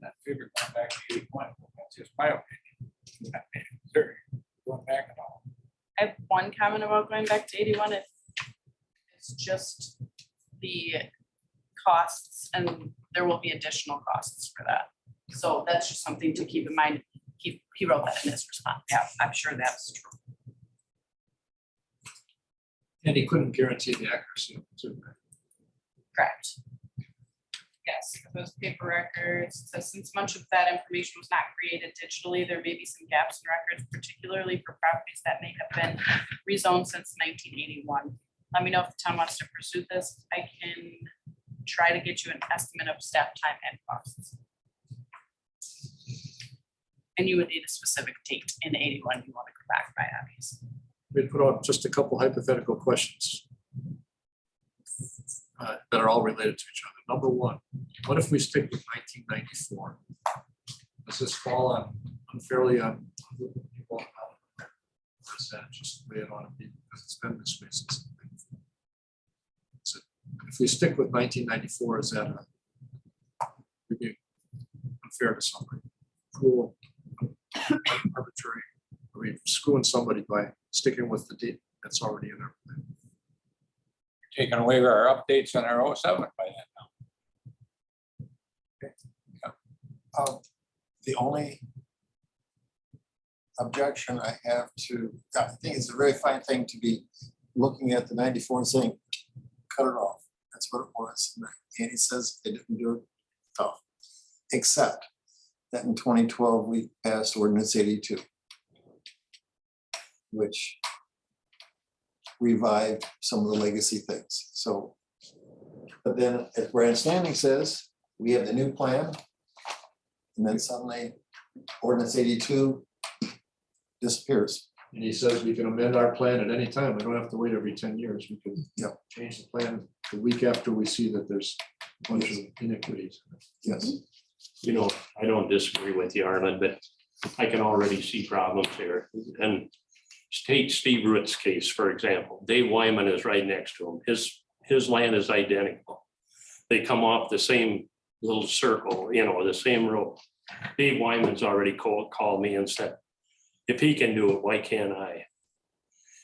not figuring going back to 81. That's just my opinion. Sure, going back at all. I have one comment about going back to 81. It's just the costs, and there will be additional costs for that. So that's just something to keep in mind. He wrote that in his response. Yeah, I'm sure that's true. And he couldn't guarantee the accuracy. too. Correct. Yes, those paper records, so since much of that information was not created digitally, there may be some gaps in records, particularly for properties that may have been rezoned since 1981. Let me know if the town wants to pursue this. I can try to get you an estimate of staff time and costs. And you would need a specific date in 81 you want to go back by, obviously. We put out just a couple hypothetical questions that are all related to each other. Number one, what if we stick with 1994? Does this fall unfairly on people? Or is that just the way it ought to be? Because it's been this way since. So if we stick with 1994, is that would be unfair to somebody? Cruel, arbitrary? Are we screwing somebody by sticking with the date that's already in our plan? Taking away our updates on our 07 by then now. The only objection I have to, I think it's a very fine thing to be looking at the 94 and saying, cut it off. That's what it was. And he says they didn't do it tough. Except that in 2012, we passed ordinance 82, which revived some of the legacy things. So, but then as Brand Standing says, we have the new plan. And then suddenly ordinance 82 disappears. And he says we can amend our plan at any time. We don't have to wait every 10 years. We can change the plan the week after we see that there's a bunch of iniquities. Yes. You know, I don't disagree with you, Arlen, but I can already see problems here. And take Steve Root's case, for example. Dave Wyman is right next to him. His land is identical. They come off the same little circle, you know, the same road. Dave Wyman's already called me and said, if he can do it, why can't I?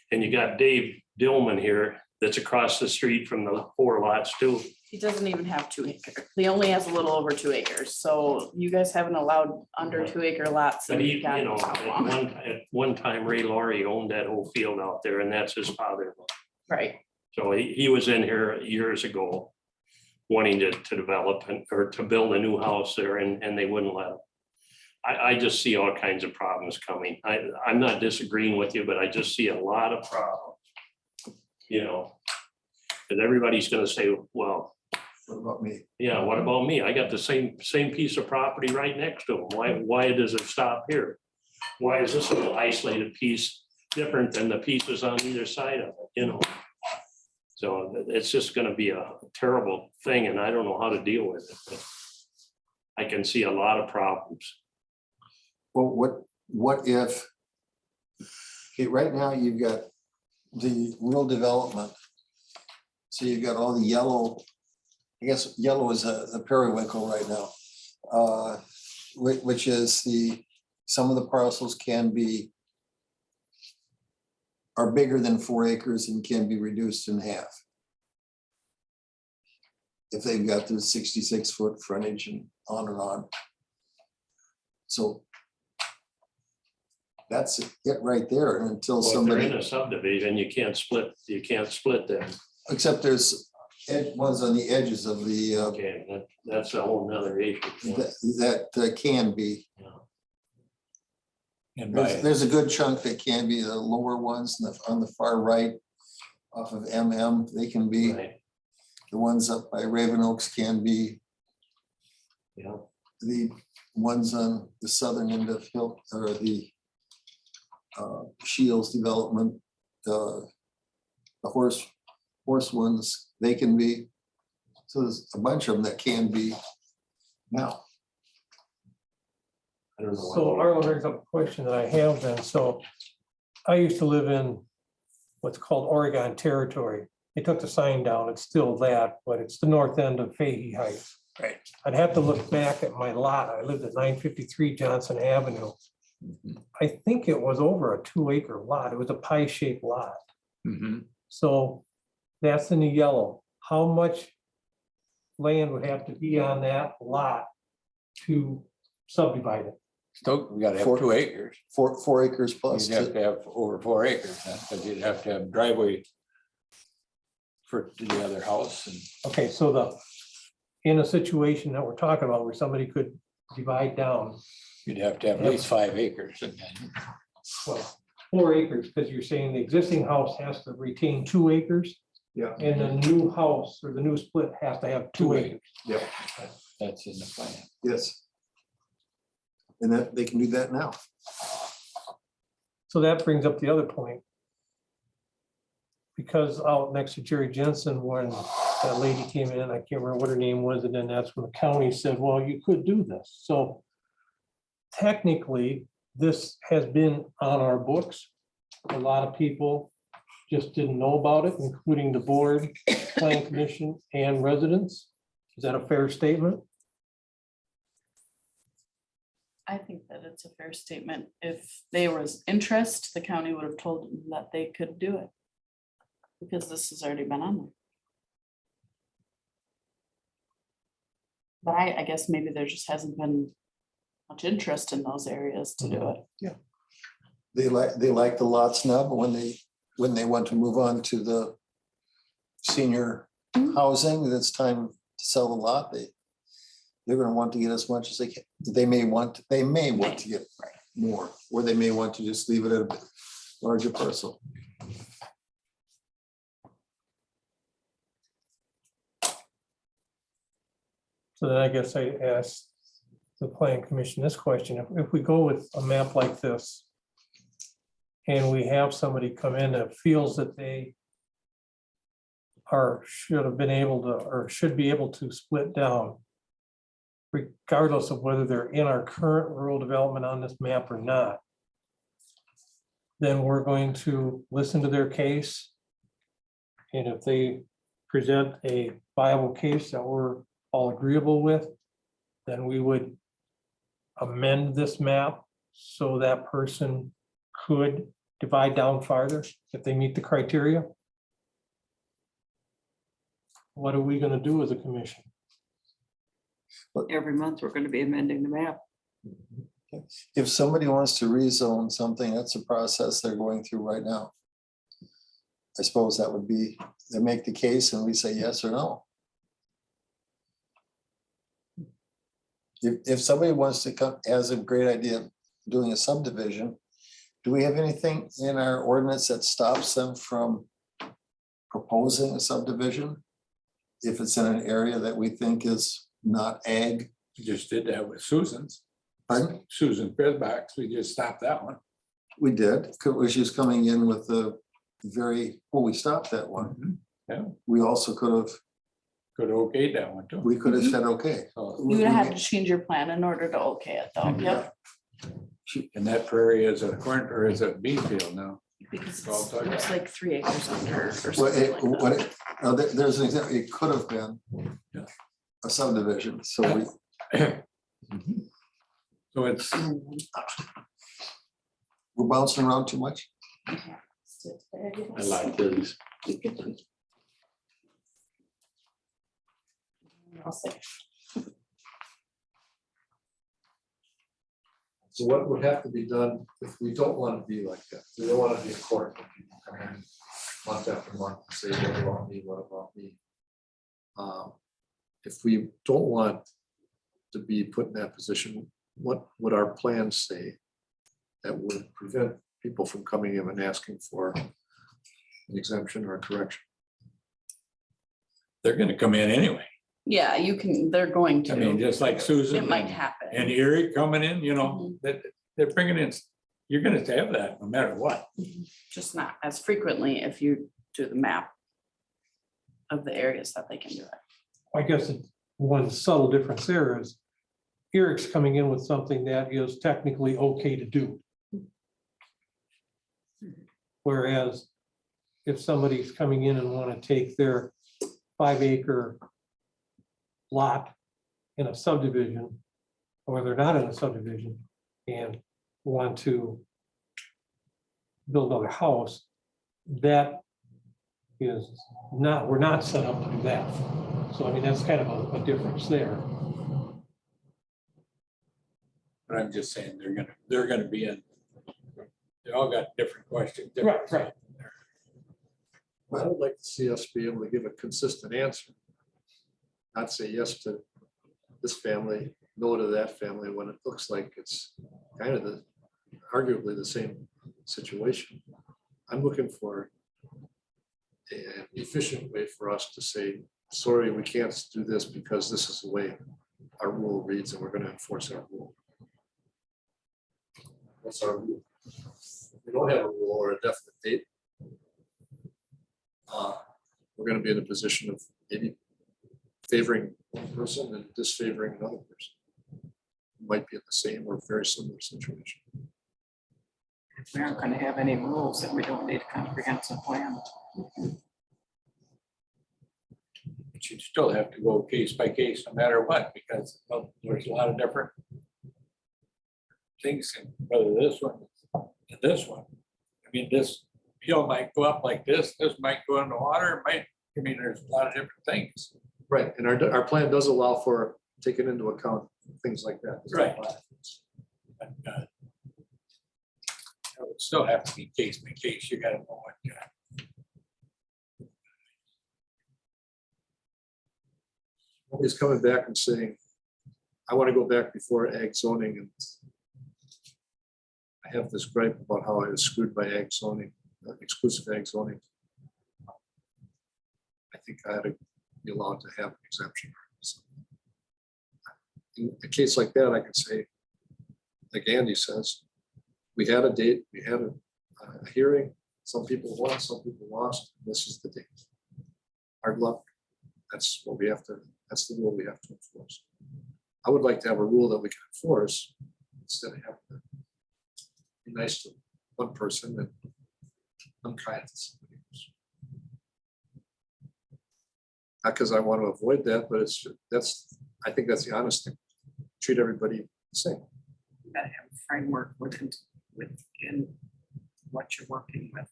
And you got Dave Dillman here that's across the street from the 4 lots too. He doesn't even have 2 acres. He only has a little over 2 acres. So you guys haven't allowed under 2 acre lots. But in he, you God know, knows how long. at one time Ray Laurie owned that whole field out there and that's his father. Right. So he was in here years ago wanting to develop or to build a new house there and they wouldn't let him. I just see all kinds of problems coming. I'm not disagreeing with you, but I just see a lot of problems. You know, and everybody's gonna say, well, What about me? yeah, what about me? I got the same piece of property right next to them. Why does it stop here? Why is this little isolated piece different than the pieces on either side of it, you know? So it's just gonna be a terrible thing and I don't know how to deal with it. But I can see a lot of problems. Well, what if, okay, right now you've got the rural development. So you've got all the yellow, I guess yellow is a periwinkle right now. Which is some of the parcels are bigger than 4 acres and can be reduced in half. If they've got the 66-foot frontage and on and on. So that's it right there. And until Well, if they're in somebody, a subdivision, you can't split them. except there's ones on the edges of the, Okay, that's a whole nother issue. that can be. And There's a good chunk that can be the lower ones on the far right off of MM. They can be, Right, the ones up by Raven Oaks can be, yeah, the ones on the southern end of Hill, or the Shields development, the horse ones, they can be. So there's a bunch of them that can be now. I don't know. So Arlo brings up a question that I have then. So I used to live in what's called Oregon Territory. They took the sign down. It's still that, but it's the north end of Fahey Heights. Right. I'd have to look back at my lot. I lived at 953 Johnson Avenue. I think it was over a 2-acre lot. It was a pie-shaped lot. Mhm. So that's in the yellow. How much land would have to be on that lot to subdivide it? Still, we gotta have Four- 2 acres. 4 acres plus. You'd have to have over 4 acres, because you'd have to have driveway for the other house and Okay, so in a situation that we're talking about where somebody could divide down, you'd have to have at least 5 acres. And then well, 4 acres, because you're saying the existing house has to retain 2 acres. Yeah. And the new house or the new split has to have 2 acres. Yep. that's in the plan. Yes. And that, they can do that now. So that brings up the other point. Because out next to Jerry Jensen, when that lady came in, I can't remember what her name was, and then that's when the county said, well, you could do this. So technically, this has been on our books. A lot of people just didn't know about it, including the board, plan commission, and residents. Is that a fair statement? I think that it's a fair statement. If there was interest, the county would have told them that they could do it. Because this has already been on there. But I guess maybe there just hasn't been much interest in those areas to do it. They like the lots now, but when they want to move on to the senior housing, it's time to sell the lot. They're gonna want to get as much as they can. They may want to get more, or they may want to just leave it at a larger parcel. So then I guess I asked the planning commission this question, if we go with a map like this. And we have somebody come in that feels that they should have been able to, or should be able to split down. Regardless of whether they're in our current rural development on this map or not. Then we're going to listen to their case. And if they present a viable case that we're all agreeable with, then we would amend this map so that person could divide down farther if they meet the criteria. What are we gonna do as a commission? Every month, we're gonna be amending the map. If somebody wants to rezone something, that's a process they're going through right now. I suppose that would be, they make the case and we say yes or no. If somebody wants to come, has a great idea of doing a subdivision, do we have anything in our ordinance that stops them from proposing a subdivision? If it's in an area that we think is not ag? We just did that with Susan's. Pardon? Susan Fizbach, we just stopped that one. We did, because she was coming in with a we stopped that one. Yeah. We also could have, Could okayed that one too. we could have said, okay. So, You would have to change your plan in order to okay it though, yep. and that prairie is a corn, or is a bean field now. Because Well, it's looks like 3 acres under or Well, something like that. there's an example, it could have been Yeah. a subdivision, so we, So it's, we're bouncing around too much. I like this. I'll say. So what would have to be done if we don't want to be like that? We don't want to be in court. When people come in month after month and say, what about me? What about me? If we don't want to be put in that position, what would our plans say that would prevent people from coming in and asking for an exemption or a correction? They're gonna come in anyway. Yeah, you can, they're going I mean, to. just like Susan. It might and- happen. And Eric coming in, you know, that they're bringing in, you're gonna have that no matter what. Just not as frequently if you do the map of the areas that they can do it. I guess one subtle difference there is Eric's coming in with something that is technically okay to do. Whereas if somebody's coming in and want to take their 5-acre lot in a subdivision, or they're not in a subdivision and want to build another house, that is not, we're not set up to do that. So I mean, that's kind of a difference there. But I'm just saying, they're gonna be in. They all got different questions. Right. I would like to see us be able to give a consistent answer. Not say yes to this family, no to that family, when it looks like it's kind of arguably the same situation. I'm looking for an efficient way for us to say, sorry, we can't do this because this is the way our rule reads and we're going to enforce our rule. What's our rule? We don't have a rule or a definite date. We're going to be in a position of maybe favoring one person and disfavoring another person. Might be in the same or very similar situation. If we aren't gonna have any rules, then we don't need a comprehensive plan. But you still have to go case by case, no matter what, because there's a lot of different things, and whether this one, and this one. I mean, this hill might go up like this might go in the water, it might, I mean, there's a lot of different things. Right, and our plan does allow for taking into account things like that. Right. But, it would still have to be case by case, you gotta know what. Nobody's coming back and saying, I want to go back before ag zoning and I have this gripe about how I was screwed by ag zoning, exclusive ag zoning. I think I had to be allowed to have an exemption. So, in a case like that, I can say, like Andy says, we had a date, we had a hearing, some people won, some people lost, this is the date. Hard luck, that's what we have to, that's the rule we have to enforce. I would like to have a rule that we can enforce instead of having to be nice to one person and unkind to somebody else. Not because I want to avoid that, but I think that's the honest thing. Treat everybody the same. You gotta have a framework within what you're working with.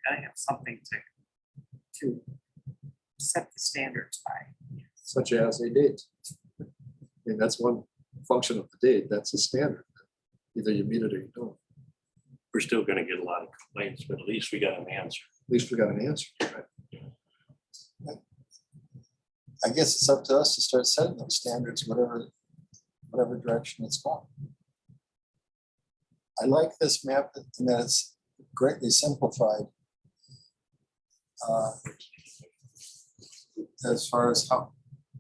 Gotta have something to set the standards by. Such as a date. I mean, that's one function of the date. That's a standard. Either you meet it or you don't. We're still gonna get a lot of complaints, but at least we got an answer. At least we got an answer. Right? I guess it's up to us to start setting those standards, whatever direction it's going. I like this map in that it's greatly simplified. As far as how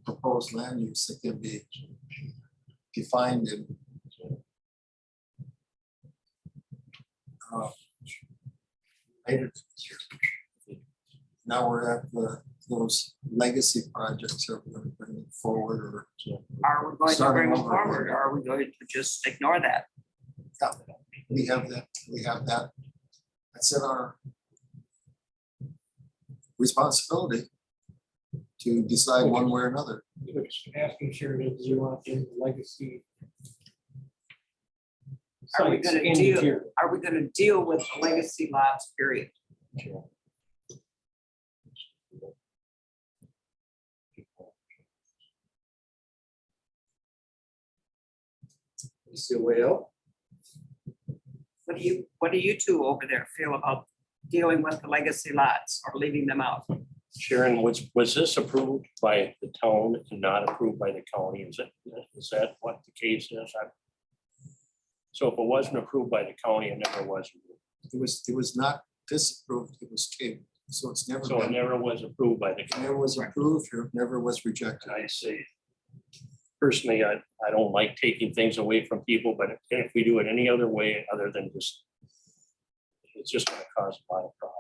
proposed land use that can be defined in later. Now we're at those legacy projects are going to bring forward or. Are we going to Starting bring them over. forward, or are we going to just ignore that? We have that. That's in our responsibility to decide one way or another. Asking Sheridan, do you want in the legacy? Are we sites gonna in deal- here? Are we gonna deal with the legacy lots, period? You see a way out? What do you two over there feel about dealing with the legacy lots or leaving them out? Sharon, was this approved by the town and not approved by the county? Is that what the case is? So if it wasn't approved by the county, it never was. It was not disapproved, it was tabled, so it's never So it been, never was approved by the it county. never was approved, or never was rejected. I see. Personally, I don't like taking things away from people, but if we do it any other way other than just, it's just gonna cause a lot of problems.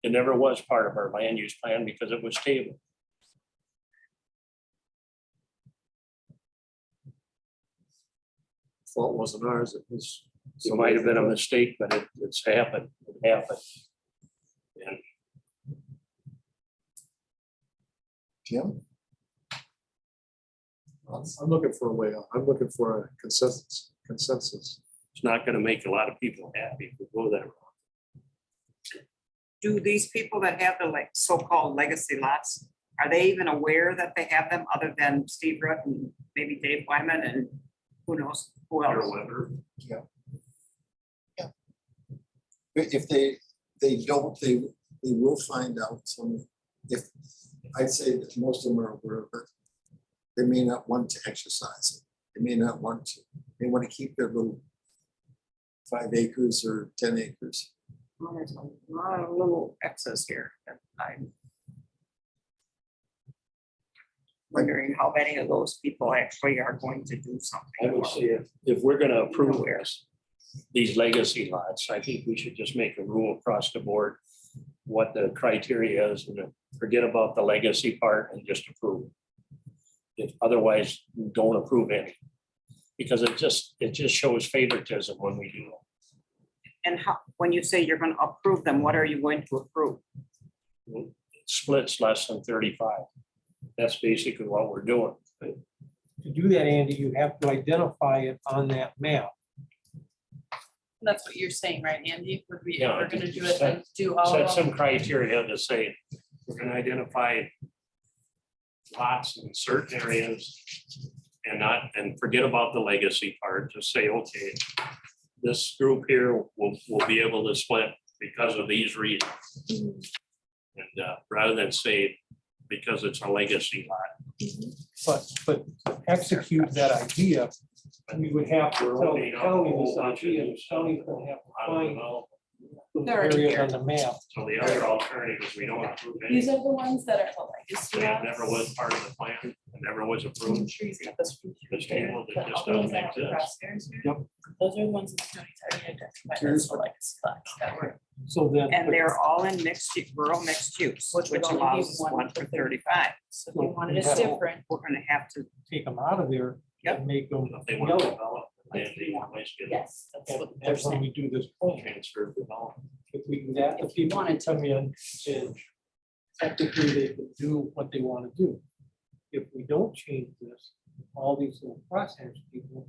It never was part of our land use plan because it was tabled. Fault wasn't ours, it was. It might have been a mistake, but it's happened. It happened. And Jim? I'm looking for a way out. I'm looking for a consensus. it's not gonna make a lot of people happy if we go that route. Do these people that have the like so-called legacy lots, are they even aware that they have them other than Steve Rudd and maybe Dave Wyman and who knows who Or else? whatever. If they don't, they will find out some, if, I'd say that most of them are aware of it. They may not want to exercise it, they may not want to, they want to keep their little 5 acres or 10 acres. Well, there's a lot of little X's here. that I'm wondering how many of those people actually are going to do something. I would say if we're gonna approve these legacy lots, I think we should just make a rule across the board what the criteria is and then forget about the legacy part and just approve. If otherwise, don't approve any. Because it just shows favoritism when we do. And how, when you say you're gonna approve them, what are you going to approve? It splits less than 35. That's basically what we're doing. To do that, Andy, you have to identify it on that map. That's what you're saying, right, Andy? Would we, if Yeah, we're gonna do it, set- then do all Set of some them? criteria to say, we're gonna identify lots in certain areas and forget about the legacy part, just say, okay, this group here will be able to split because of these reasons. And rather than say, because it's a legacy lot. But to execute that idea, we would have to tell the county this idea, the county's gonna have to find those They're already areas on the map. So the other alternative is we don't approve These any. are the ones that are the legacy It lots. never was part of the plan, it never was approved. Trees at the street. It's tabled, it But just all those doesn't that have the exist. crosshairs here, Yep. those are the ones that the county's already identified as the legacy lots that were. So then. And they're all in rural mixed use, Which which would only be allows us one one per for 35. So if you wanted it Yeah. different, We're gonna have to, Take them out of there Yep. and make them If they want to yellow. develop, they always get a yes, that's And what they're that's when saying. we do this plan. transfer of development. If we do that, the If you people wanted can come in and technically they can do what they want to do. If we don't change this, all these little crosshairs people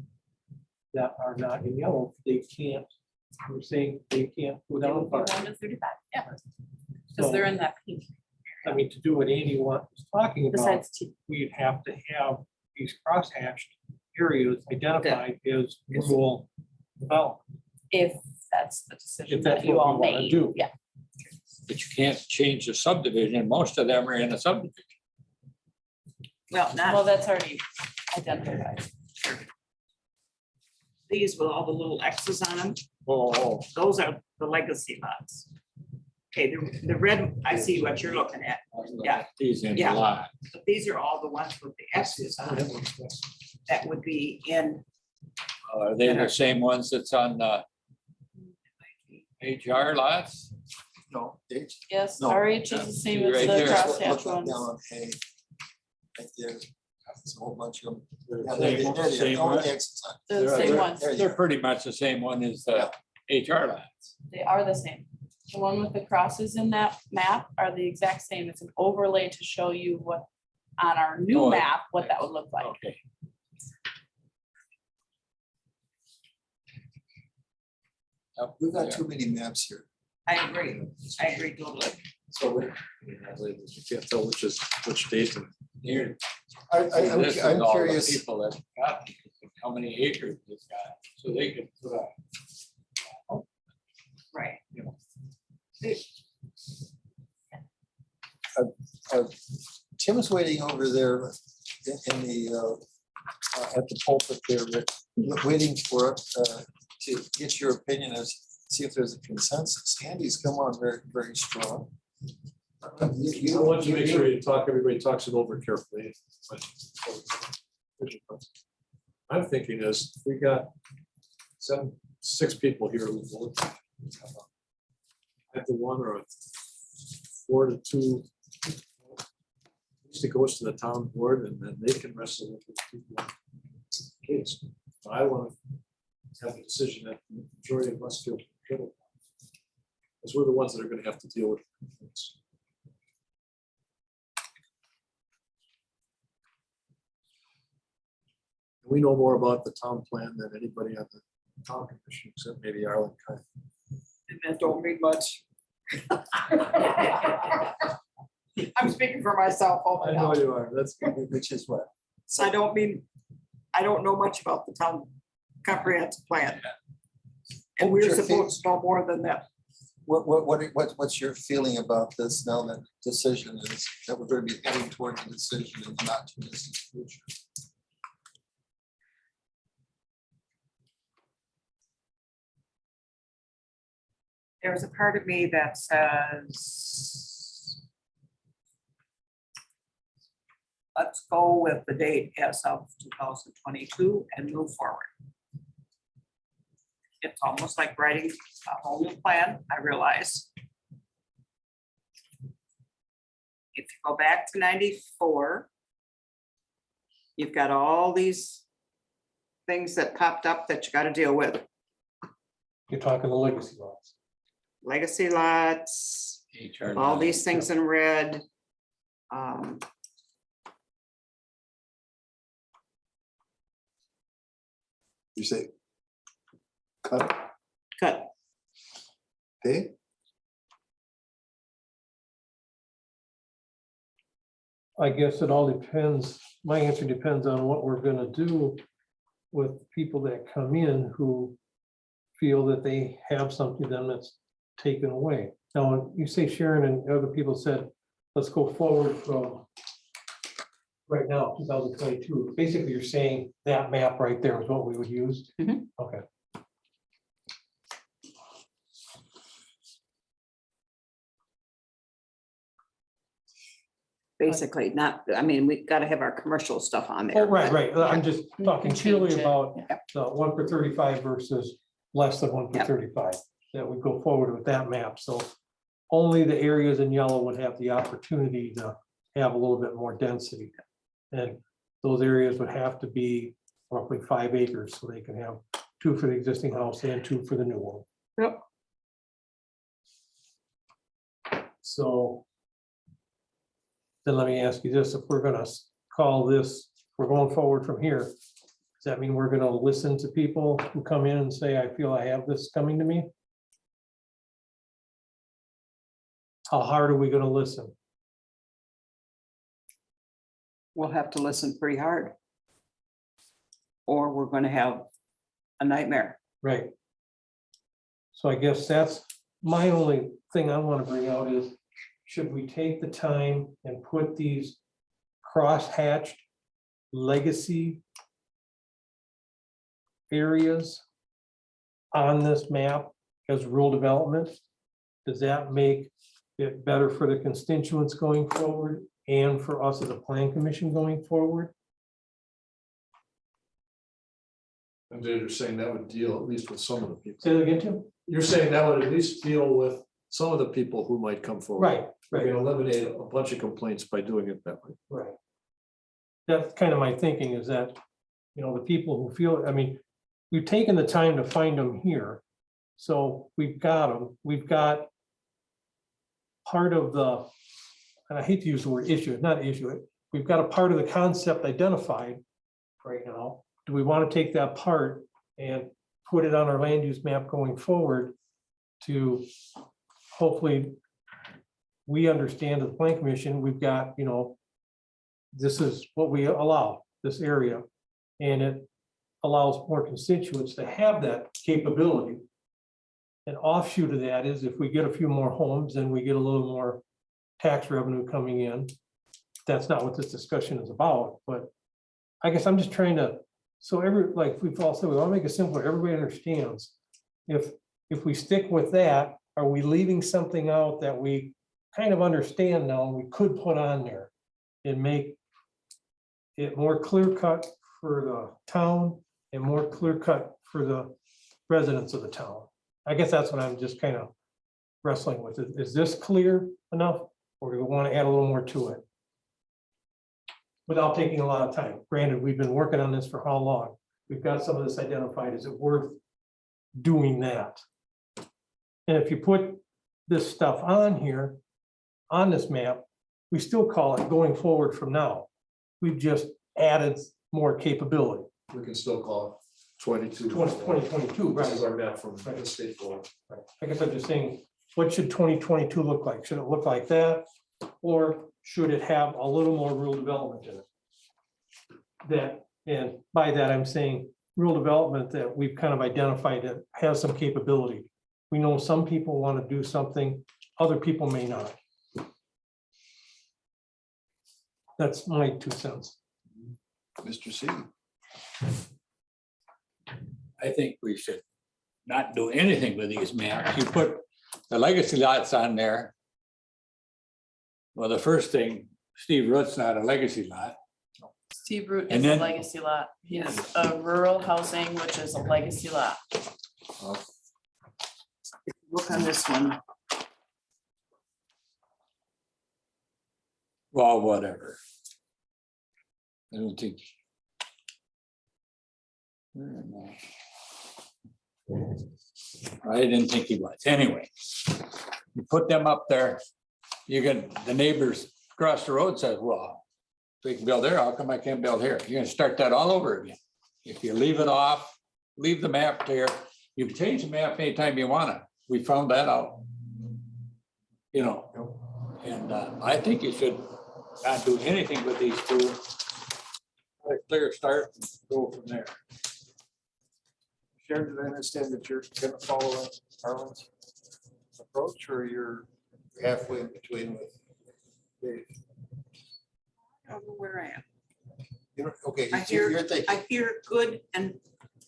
that are not in yellow, they can't, we're saying they can't go They down would be far. 1 to 35, yeah, So, because they're in that pink. I mean, to do what Andy was talking about, Besides, T- we'd have to have these crosshatched areas identified as rural development. if that's the decision If that that's you what we all wanna made, do. yeah. But you can't change the subdivision. Most of them are in a subdivision. well, Well, not that's already identified. these with all the little X's on them. Oh, Those are the legacy lots. Okay, the red, I see what you're looking at, Yeah. These in Yeah. a lot. but these are all the ones with the X's on them that would be in, Are they the same ones that's on HR lots? No, H. Yes, No. RH is the same See as right the there. crosshatch Look up ones. down on A. Right there. There's a whole bunch of them. They're Yeah, the there same- they are. same Oh, one? X's on. They're the They're- same they're- ones. There you They're go. pretty much the same one as the HR lots. They are the same. The one with the crosses in that map are the exact same. It's an overlay to show you what, on our new Oh, map, what that would look like. Okay. Yep, We've got yeah. too many maps here. I agree totally. So we you can't tell which date. Here, I'm this is I'm all the curious, people that got, how many acres it's got, so they could put a Right. Tim's waiting over there in the, at the pulpit there, Rick, waiting for, to get your opinion as, see if there's a consensus. Andy's come on very, very strong. I want you to make sure you talk, everybody talks it over carefully. I'm thinking is, if we got 6 people here who vote, 5-1 or a 4-2. At least it goes to the town board and then they can wrestle with the people. Case. But I want to have a decision that the majority of us feel good about. Because we're the ones that are going to have to deal with it. We know more about the town plan than anybody on the town commission, except maybe Arlen Kind. And that don't mean much. I'm speaking for myself I only know now. you are, that's good. Which is what? So I don't know much about the town comprehensive plan. And we're What's your supposed to know more than that. What's your feeling about this now that decision is, that we're going to be heading toward the decision in the not too distant future? There's a part of me that says, let's go with the date as of 2022 and move forward. It's almost like writing a whole new plan, I realize. If you go back to 94, you've got all these things that popped up that you got to deal with. You're talking the legacy lots. Legacy lots, all these things in red. You say cut, Cut. okay? I guess it all depends, my answer depends on what we're gonna do with people that come in who feel that they have something then that's taken away. Now, you say Sharon and other people said, let's go forward from right now, 2022. Basically, you're saying that map right there is what we would use? Mhm. Okay. Basically, not, I mean, we've got to have our commercial stuff on Oh, there. right. I'm just talking can purely change it. about Yep. the 1 per 35 versus less than 1 per Yep. 35. That we go forward with that map. So only the areas in yellow would have the opportunity to have a little bit more density. And those areas would have to be roughly 5 acres, so they can have 2 for the existing house and 2 for the new one. Yep. So then let me ask you this, if we're gonna call this, we're going forward from here, does that mean we're gonna listen to people who come in and say, I feel I have this coming to me? How hard are we gonna listen? We'll have to listen pretty hard. Or we're going to have a nightmare. Right. So I guess that's my only thing I want to bring out is, should we take the time and put these cross-hatched legacy areas on this map as rural development? Does that make it better for the constituents going forward and for us as a plan commission going forward? And they're saying that would deal at least with some of the people. Say that again, Tim? You're saying that would at least deal with some of the people who might come forward. Right, We right. can eliminate a bunch of complaints by doing it that way. Right. That's kind of my thinking is that, the people who feel, I mean, we've taken the time to find them here. So we've got them, we've got part of the, and I hate to use the word issue, not issue, we've got a part of the concept identified right now. Do we want to take that part and put it on our land use map going forward to hopefully we understand as the plan commission, we've got, this is what we allow, this area. And it allows more constituents to have that capability. An offshoot of that is if we get a few more homes, then we get a little more tax revenue coming in. That's not what this discussion is about, but I guess I'm just trying to, so like we've all said, we want to make it simple, everybody understands. If we stick with that, are we leaving something out that we kind of understand now, we could put on there and make it more clear cut for the town and more clear cut for the residents of the town? I guess that's what I'm just kind of wrestling with. Is this clear enough, or do we want to add a little more to it? Without taking a lot of time. Granted, we've been working on this for how long? We've got some of this identified. Is it worth doing that? And if you put this stuff on here, on this map, we still call it going forward from now. We've just added more capability. We can still call it 22. 2022, This is right? our map from the state board. I guess I'm just saying, what should 2022 look like? Should it look like that? Or should it have a little more rural development in it? That, and by that, I'm saying rural development that we've kind of identified that has some capability. We know some people want to do something, other people may not. That's my 2 cents. Mr. C. I think we should not do anything with these maps. You put the legacy lots on there. Well, the first thing, Steve Root's not a legacy lot. Steve Root And is a then- legacy lot. He is a rural housing, which is a legacy lot. Look on this one. Well, whatever. I don't think. I didn't think he was. Anyway, you put them up there. You can, the neighbors across the road says, well, we can build there. How come I can't build here? You're gonna start that all over again. If you leave it off, leave the map there. You can change the map anytime you want it. We found that out. You know, and I think you should not do anything with these two. Let a clear start, and go from there. Sharon, did I understand that you're gonna follow Harlan's approach, or you're Halfway in between with Dave. I don't know where I am. Okay, I hear- you're thinking, I hear good and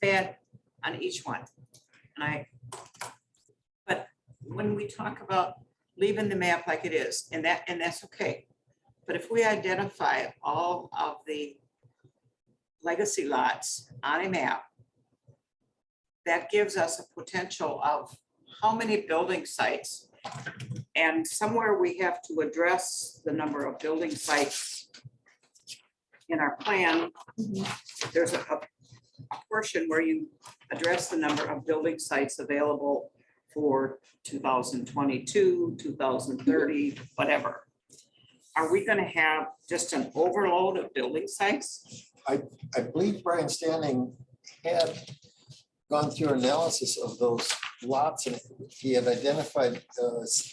bad on each one. And but when we talk about leaving the map like it is, and that's okay. But if we identify all of the legacy lots on a map, that gives us a potential of how many building sites. And somewhere we have to address the number of building sites in our plan. There's a portion where you address the number of building sites available for 2022, 2030, whatever. Are we gonna have just an overload of building sites? I believe Brian Standing had gone through analysis of those lots, and he had identified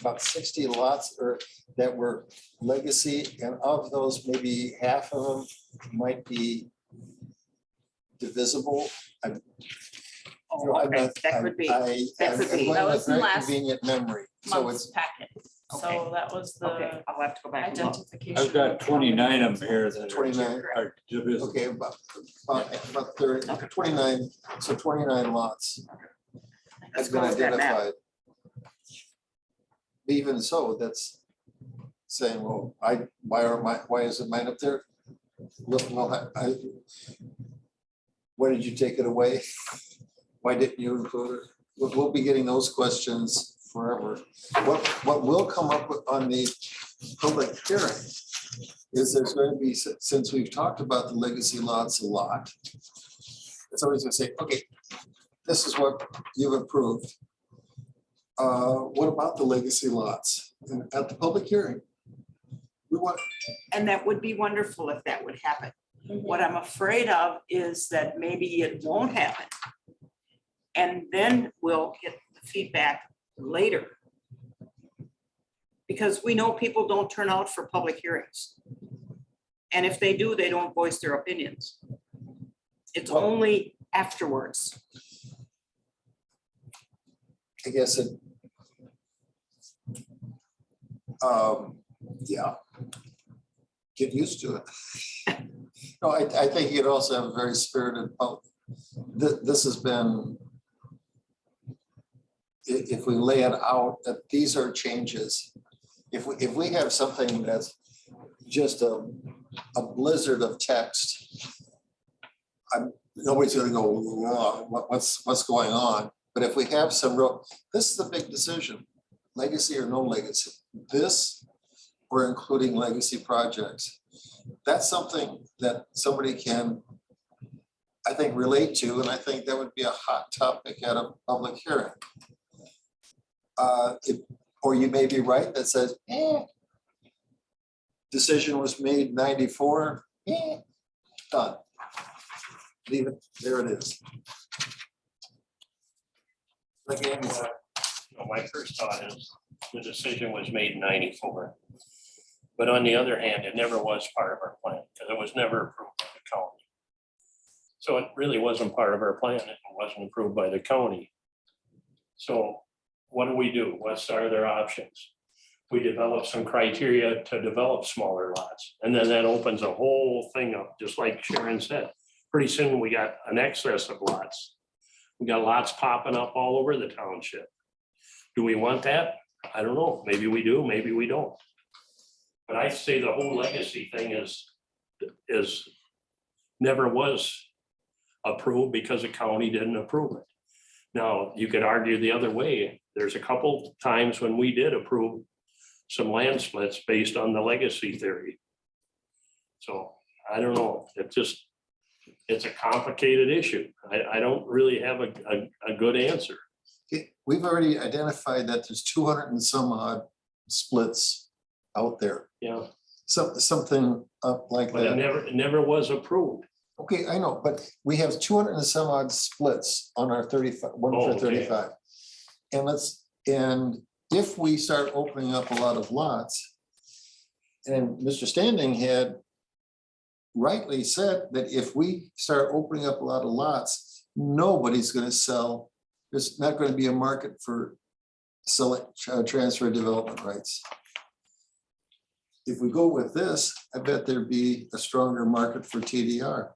about 60 lots or that were legacy, and of those, maybe half of them might be divisible. Oh, okay, that could be. That could be. That was Very last convenient memory, so Month's it's, packet. Okay. So that was Okay, the I'll have to go back and look. identification. I've got 29 of them here that 29. are divisible. okay, about 30, 29, so 29 lots Let's has go been with that map. identified. Even so, that's saying, well, why isn't mine up there? Look, well, why did you take it away? Why didn't you include it? We'll be getting those questions forever. What will come up on the public hearing is there's going to be, since we've talked about the legacy lots a lot, somebody's gonna say, okay, this is what you've approved. What about the legacy lots? And at the public hearing, we want, And that would be wonderful if that would happen. What I'm afraid of is that maybe it won't happen. And then we'll get the feedback later. Because we know people don't turn out for public hearings. And if they do, they don't voice their opinions. It's only afterwards. I guess it. Yeah. Get used to it. No, I think you'd also have a very spirited, this has been, if we lay it out, that these are changes. If we have something that's just a blizzard of text, nobody's gonna go, "Whoa, what's going on?" But if we have some real, this is a big decision, legacy or no legacy. This, we're including legacy projects. That's something that somebody can, I think, relate to, and I think that would be a hot topic at a public hearing. Or you may be right that says, decision was made 94, done. Leave it, there it is. Like Andy said, My first thought is the decision was made in 94. But on the other hand, it never was part of our plan because it was never approved by the county. So it really wasn't part of our plan. It wasn't approved by the county. So what do? What's our other options? We develop some criteria to develop smaller lots. And then that opens a whole thing up, just like Sharon said. Pretty soon we got an excess of lots. We got lots popping up all over the township. Do we want that? I don't know. Maybe we do, maybe we don't. But I say the whole legacy thing is never was approved because the county didn't approve it. Now, you could argue the other way. There's a couple times when we did approve some land splits based on the legacy theory. So I don't know. It's a complicated issue. I don't really have a good answer. we've already identified that there's 200 and some odd splits out there. Yeah, Something up like but that. it never was approved. Okay, I know, but we have 200 and some odd splits on our 35, one Oh, for okay. 35. And if we start opening up a lot of lots, and Mr. Standing had rightly said that if we start opening up a lot of lots, nobody's gonna sell. There's not gonna be a market for selling, transfer development rights. If we go with this, I bet there'd be a stronger market for TDR.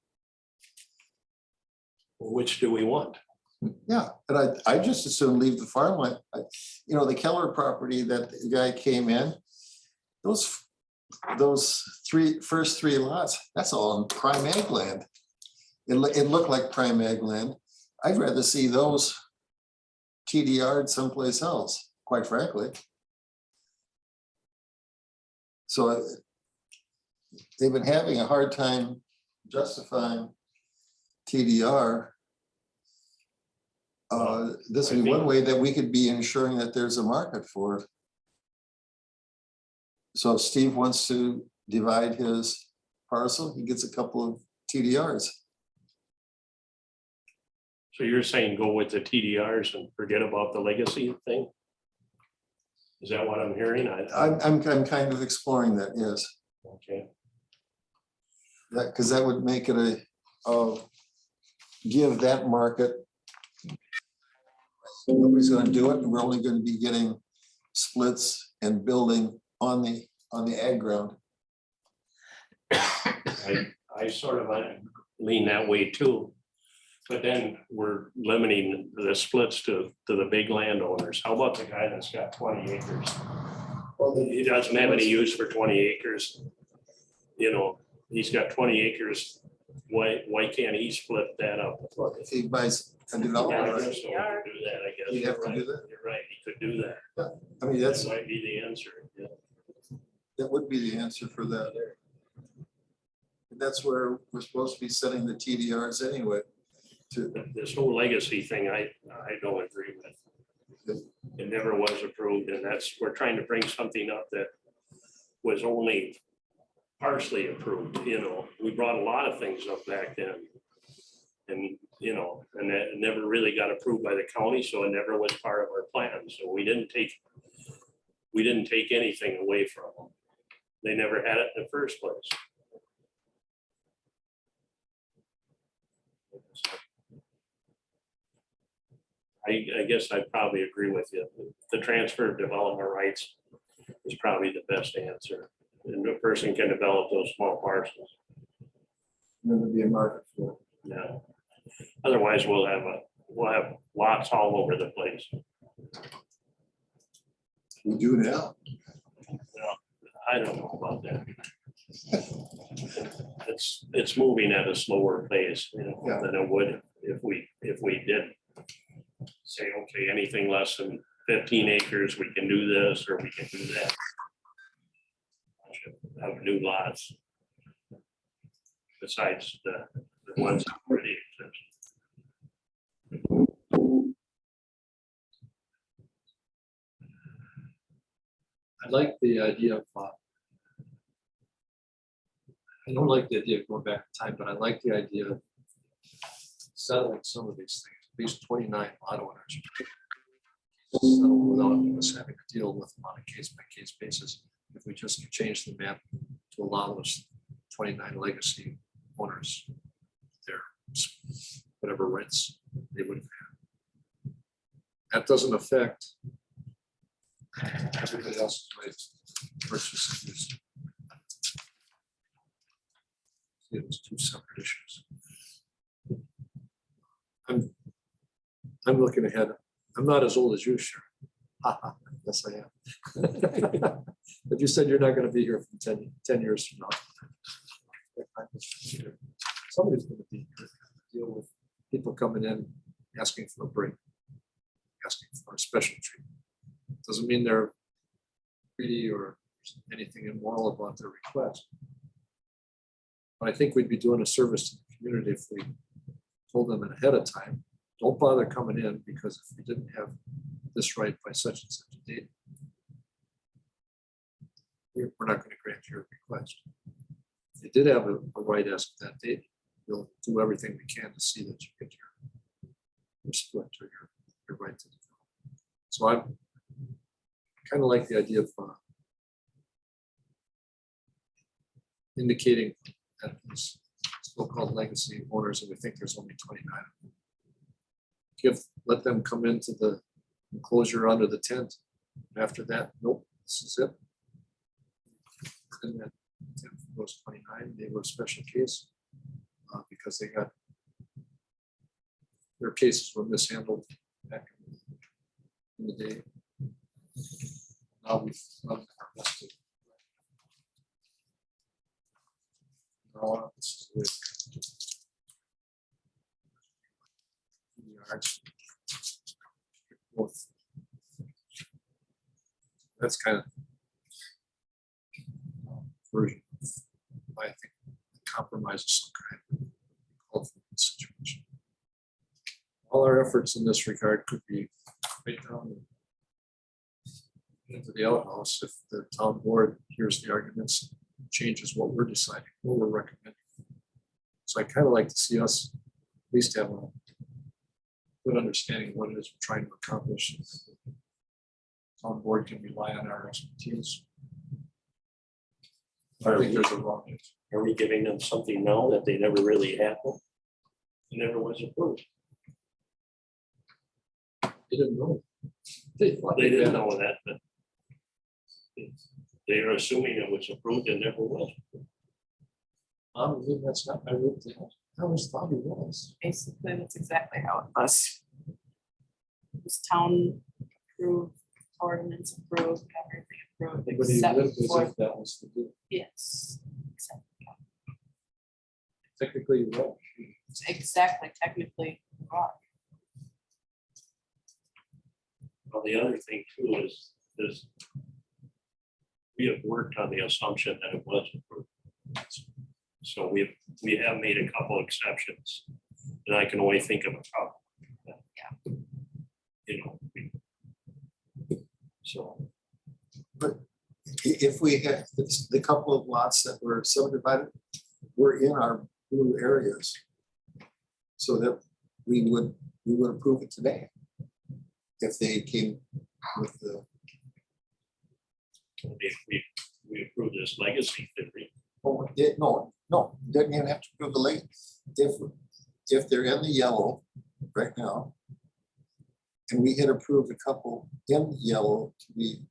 Which do we want? Yeah, but I just as soon leave the farmland. You know, the Keller property that the guy came in, those first three lots, that's all in prime ag land. It looked like prime ag land. I'd rather see those TDR'd someplace else, quite frankly. So they've been having a hard time justifying TDR. This would be one way that we could be ensuring that there's a market for it. So if Steve wants to divide his parcel, he gets a couple of TDRs. So you're saying go with the TDRs and forget about the legacy thing? Is that what I'm hearing? I'm kind of exploring that, yes. Okay. Because that would make it give that market. Nobody's going to do it, and we're only going to be getting splits and building on the ag ground. I sort of lean that way too. But then we're limiting the splits to the big landowners. How about the guy that's got 20 acres? He doesn't have any use for 20 acres. You know, he's got 20 acres. Why can't he split that up? If he buys a Yeah, I development, guess so. He could do that, I guess. He'd have to You're do right. that. You're right, he could do that. I mean, That might be the answer. Yeah. that would be the answer for that. And that's where we're supposed to be setting the TDRs anyway. This whole legacy thing, I don't agree with. It never was approved, and we're trying to bring something up that was only partially approved, you know. We brought a lot of things up back then. And, you know, and that never really got approved by the county, so it never was part of our plan. So we didn't take anything away from them. They never had it in the first place. I guess I'd probably agree with you. The transfer of development rights is probably the best answer. And the person can develop those small parcels. Then there'd be a market for it. Yeah. Otherwise, we'll have lots all over the place. We do now. I don't know about that. It's moving at a slower pace, Yeah. than it would if we did say, okay, anything less than 15 acres, we can do this or we can do that. Have new lots. Besides the ones that already exist. I like the idea of, I don't like the idea of going back in time, but I like the idea of settling some of these things, these 29 lot owners. Settle without us having to deal with them on a case by case basis. If we just change the map to allow those 29 legacy owners their whatever rents they would have had. That doesn't affect everybody else's rights versus this. It was two separate issues. I'm looking ahead. I'm not as old as you, Sharon. Yes, I am. But you said you're not gonna be here for 10 years from now. Somebody's gonna be here to deal with people coming in, asking for a break, asking for a special treatment. Doesn't mean they're greedy or anything immoral about their request. But I think we'd be doing a service to the community if we told them ahead of time, don't bother coming in, because if we didn't have this right by such and such a date, we're not going to grant your request. If you did have a right as of that date, we'll do everything we can to see that you get your split or your right to develop. So I'm kind of like the idea of indicating that these so-called legacy owners, and we think there's only 29. Let them come into the enclosure under the tent. After that, nope, this is it. And then those 29, they were a special case because they got their cases were mishandled back in the day. Now we've done our best to. Now, this is yards. That's kind of version of, I think, compromise of some kind. Called for this situation. All our efforts in this regard could be right down into the outhouse if the town board hears the arguments, changes what we're deciding, what we're recommending. So I kind of like to see us at least have a good understanding of what it is we're trying to accomplish. Town board can rely on our expertise. I think there's a wrong answer. Are we giving them something now that they never really happened? It never was approved. They didn't know. They didn't know that, but they are assuming it was approved and never was. That's not my root. I always thought it was. Basically, that's exactly how it was. It was town approved, ordinance approved, everything approved, But he except lived as for, if that was the deal. yes. except- Technically, you're right. Exactly, technically wrong. Well, the other thing too is we have worked on the assumption that it was approved. So we have made a couple exceptions, and I can only think of a couple. Yeah. You know. So. If we have the couple of lots that were subdivided, were in our blue areas. So that we would approve it today. If they came with the. We approved this legacy theory. No, didn't even have to prove the lake. If they're in the yellow right now. And we had approved a couple in yellow to be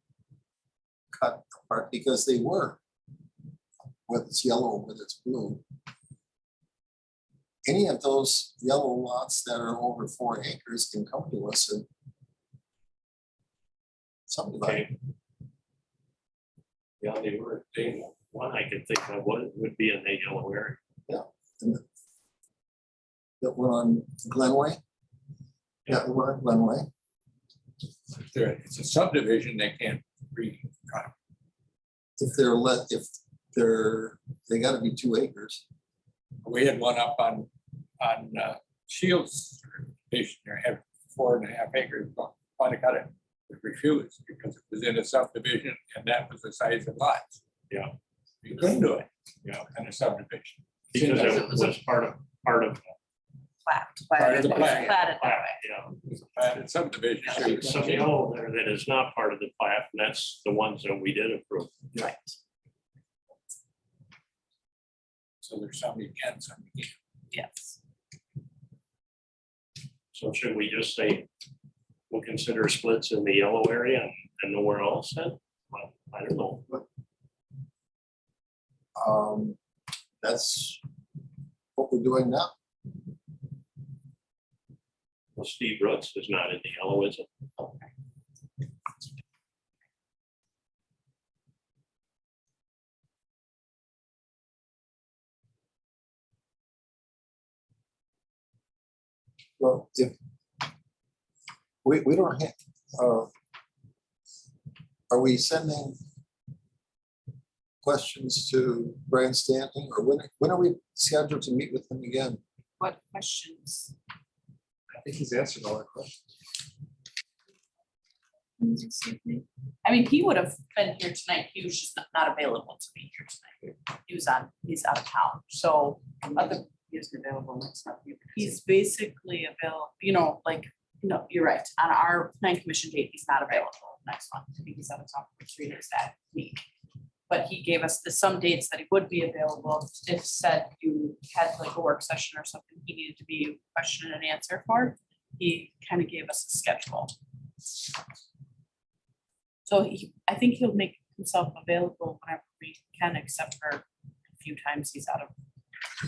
cut apart because they were. Whether it's yellow, whether it's blue. Any of those yellow lots that are over 4 acres can come to us and subdivide. Okay. Yeah, one I could think of would be in the yellow area. That one on Glenway. Yeah, the one on Glenway. If it's a subdivision, they can't If they gotta be 2 acres. We had one up on Shields Station, there had 4.5 acres, want to cut it, it refused because it was in a subdivision and that was the size of lots. Yeah. You couldn't do it, in a subdivision. Because it was part of Part of the Platted plat. that way. yeah. It's a platted subdivision. so you Some couldn't- yellow there that is not part of the plat, and that's the ones that we did approve. Right. So there's some you can, some you can't. Yes. So should we just say, we'll consider splits in the yellow area and nowhere else then? Well, I don't know. That's what we're doing now. Well, Steve Roots is not in the yellow, is it? Well, if we don't have, are we sending questions to Brian Stanton, or when are we scheduled to meet with him again? What questions? I think he's answered all our questions. I mean, he would have been here tonight. He was just not available to be here tonight. He's out of town. So other, He's available next month. he's basically available, no, you're right. On our plan commission date, he's not available next month. I think he's out of town for 3 days that week. But he gave us some dates that he would be available if said you had like a work session or something he needed to be question and answer for. He kind of gave us a schedule. So I think he'll make himself available whenever we can, except for a few times he's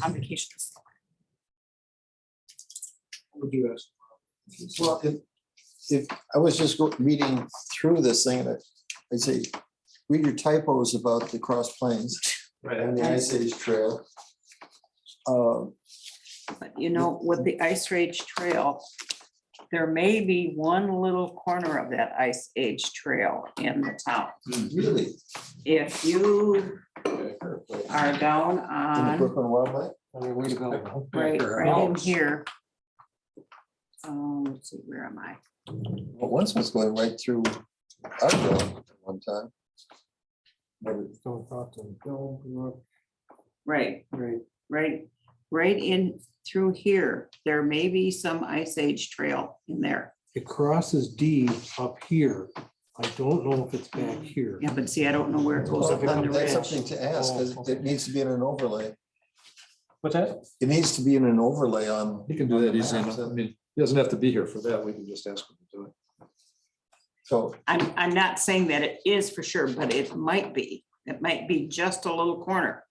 on vacation this summer. Would you ask? Well, if I was just reading through this thing, and I say, read your typos about the Cross Plains and the Ice Age Trail. But you know, with the Ice Age Trail, there may be one little corner of that Ice Age Trail in the town. Really, If you are down in the on, Brooklyn Wildlife? Way to go. right in here. Let's see, where am I? Well, once was going right through our village at one time. Right, right in through here. There may be some Ice Age Trail in there. It crosses D up here. I don't know if it's back here. Yeah, but see, I don't know where it goes up on the That's ridge. something to ask, because it needs to be in an overlay. What's that? It needs to be in an overlay on. He can do on that the easily maps. enough. I mean, he doesn't have to be here for that. We can just ask him to do it. So, I'm not saying that it is for sure, but it might be. It might be just a little corner.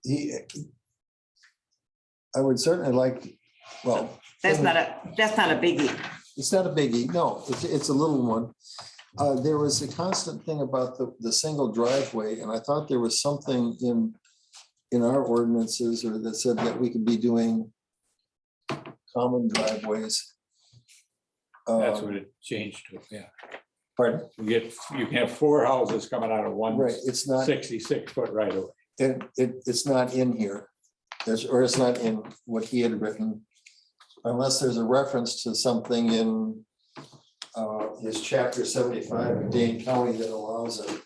he, I would certainly like, well, That's not a biggie. it's not a biggie, no, it's a little one. There was a constant thing about the single driveway, and I thought there was something in our ordinances or that said that we could be doing common driveways. That's what it changed to, yeah. Pardon? You can have 4 houses coming out of one Right, it's not, 66-foot right away. it's not in here. Or it's not in what he had written. Unless there's a reference to something in his chapter 75 in Dane County that allows it.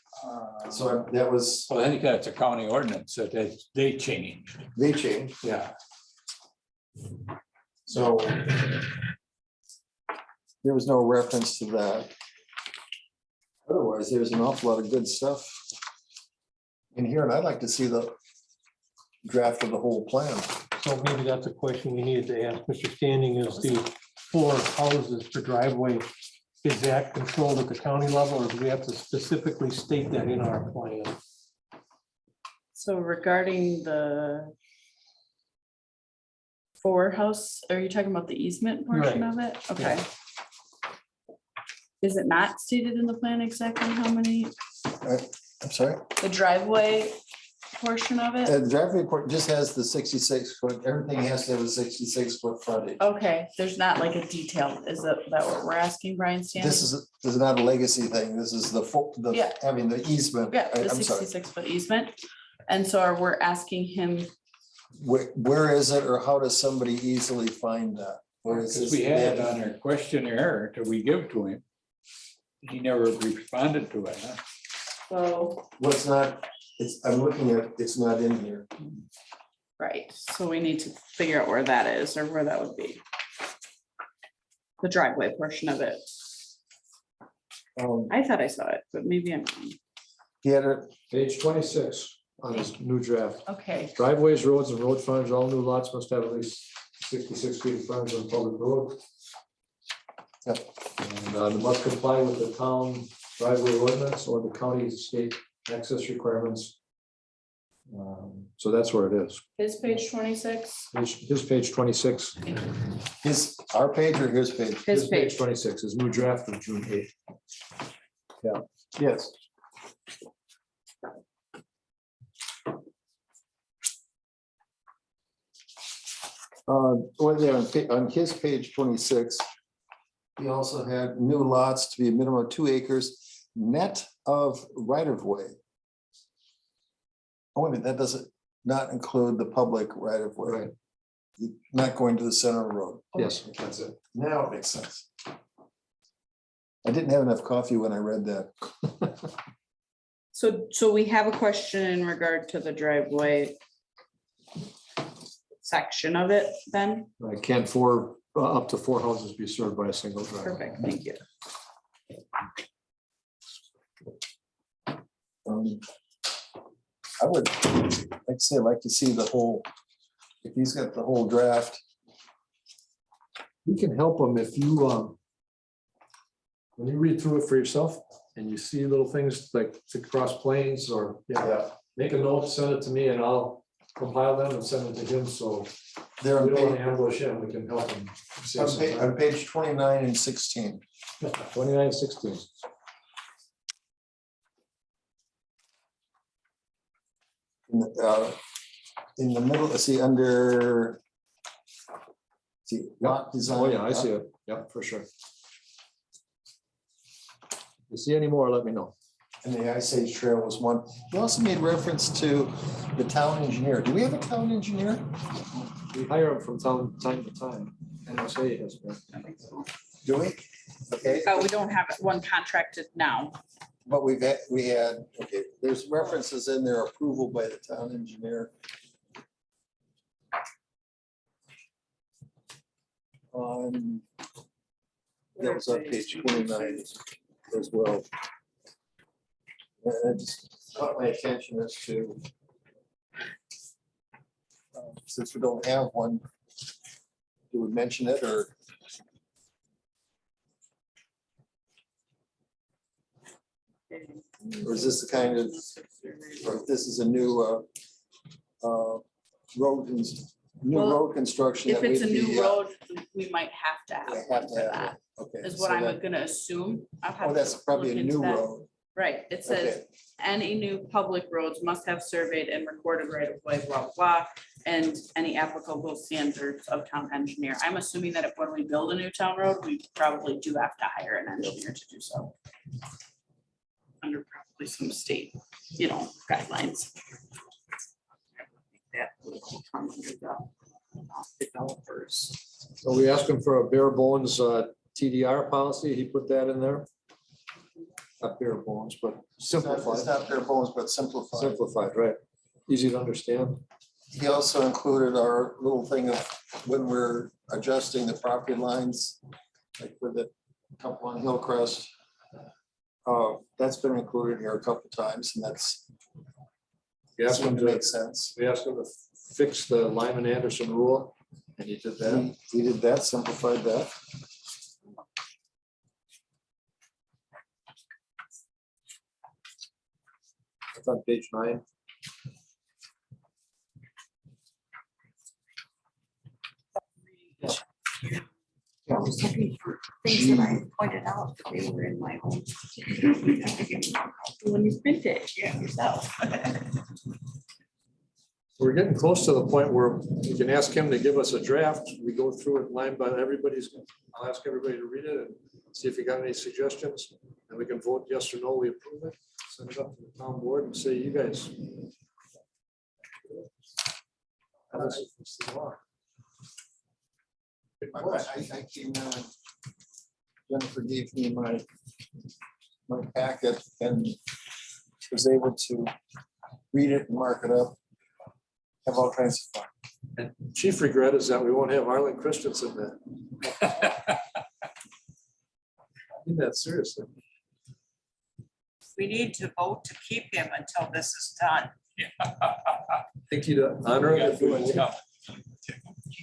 So that was, Well, I think that's a county ordinance that they changed. they changed, Yeah. so there was no reference to that. Otherwise, there's an awful lot of good stuff in here, and I'd like to see the draft of the whole plan. So maybe that's a question we needed to ask. Mr. Standing, is the 4 houses per driveway, is that controlled at the county level, or do we have to specifically state that in our plan? So regarding the 4 house, are you talking about the easement portion Right. of it? Okay. Is it not stated in the plan exactly how many, I'm sorry, the driveway portion of it? the driveway report just has the 66 foot, everything has to have a 66 foot frontage. Okay, there's not like a detail, is that what we're asking, Brian Stanley? This is not a legacy thing, this is the full, Yeah. having the easement. Yeah, the I'm sorry, 66-foot easement, and so we're asking him, where is it, or how does somebody easily find that? Where is Because this? we had it on our questionnaire till we give to him. He never responded to it, huh? so, What's not, I'm looking at, it's not in here. right, so we need to figure out where that is, or where that would be. The driveway portion of it, I thought I saw it, but maybe I'm wrong. He had it, Page 26 on his new draft. Okay, Driveways, roads, and road frontage, all new lots must have at least 66 feet of frontage on public road. Yep. And they must comply with the town driveway ordinance or the county's state access requirements. So that's where it is. his page 26, His page 26. our page or his page? his page, 26, his new draft of June 8th. Yes. Well, there on his page 26, he also had new lots to be a minimum of 2 acres net of right of way. Oh, wait a minute, that doesn't not include the public right of way. Right. Not going to the center of the road. Yes, that's it. Now it makes sense. I didn't have enough coffee when I read that. so we have a question in regard to the driveway section of it then, Can't up to 4 houses be served by a single driveway? perfect, thank you. I would, like I say, like to see the whole, if he's got the whole draft. We can help them if you, when you read through it for yourself and you see little things like to cross planes or, make a note, send it to me and I'll compile them and send it to him. So They're we on don't want page, to ambush him. We can help him. save some time. on page 29 and 16. 29, 16. In the middle, see, under. See, lot design. Oh, yeah, I see it. Yep, for sure. You see any more, let me know. And the Ice Age Trail was one. You also made reference to the town engineer. Do we have a town engineer? We hire them from time to time. NSA has been. Do we? Okay, We don't have one contracted now, but we had, okay, there's references in there, approval by the town engineer. That was on page 29 as well. And it just caught my attention as to, since we don't have one, do we mention it or? Or is this the kind of, or if this is a new road, new Well, road construction? if that it's a we'd new be, road, we might have to have we one have to for have that, it. Okay. is so what I'm that- gonna assume. I'll have Oh, to that's probably look a into new that. road. Right, it says, Okay. any new public roads must have surveyed and recorded right of way, blah, blah, blah, and any applicable standards of town engineer. I'm assuming that if when we build a new town road, we probably do have to hire an engineer to do so. Under probably some state, guidelines. That would come under the developers. So we asked him for a bare bones TDR policy. He put that in there. Not bare bones, but It's simplified, not bare bones, but simplified. simplified, right? Easy to understand. He also included our little thing of when we're adjusting the property lines, like with the couple on Hillcrest. That's been included here a couple times and that's, We asked him seemed to to, make sense. we asked him to fix the Lyman Anderson rule, and you did that. We did that, simplified that. It's on page 9. I was looking for things that I pointed out, that they were in my own. When you print it, yeah, yourself. We're getting close to the point where you can ask him to give us a draft. We go through it line by everybody's, I'll ask everybody to read it and see if you got any suggestions. And we can vote yes or no, we approve it, send it up to the town board and say, you guys. This is the law. I came in, Jennifer gave me my packet and was able to read it and mark it up. Have all kinds of fun. And chief regret is that we won't have Arlen Christensen there. I mean that seriously. We need to vote to keep him until this is done. Think you'd honor it if we would.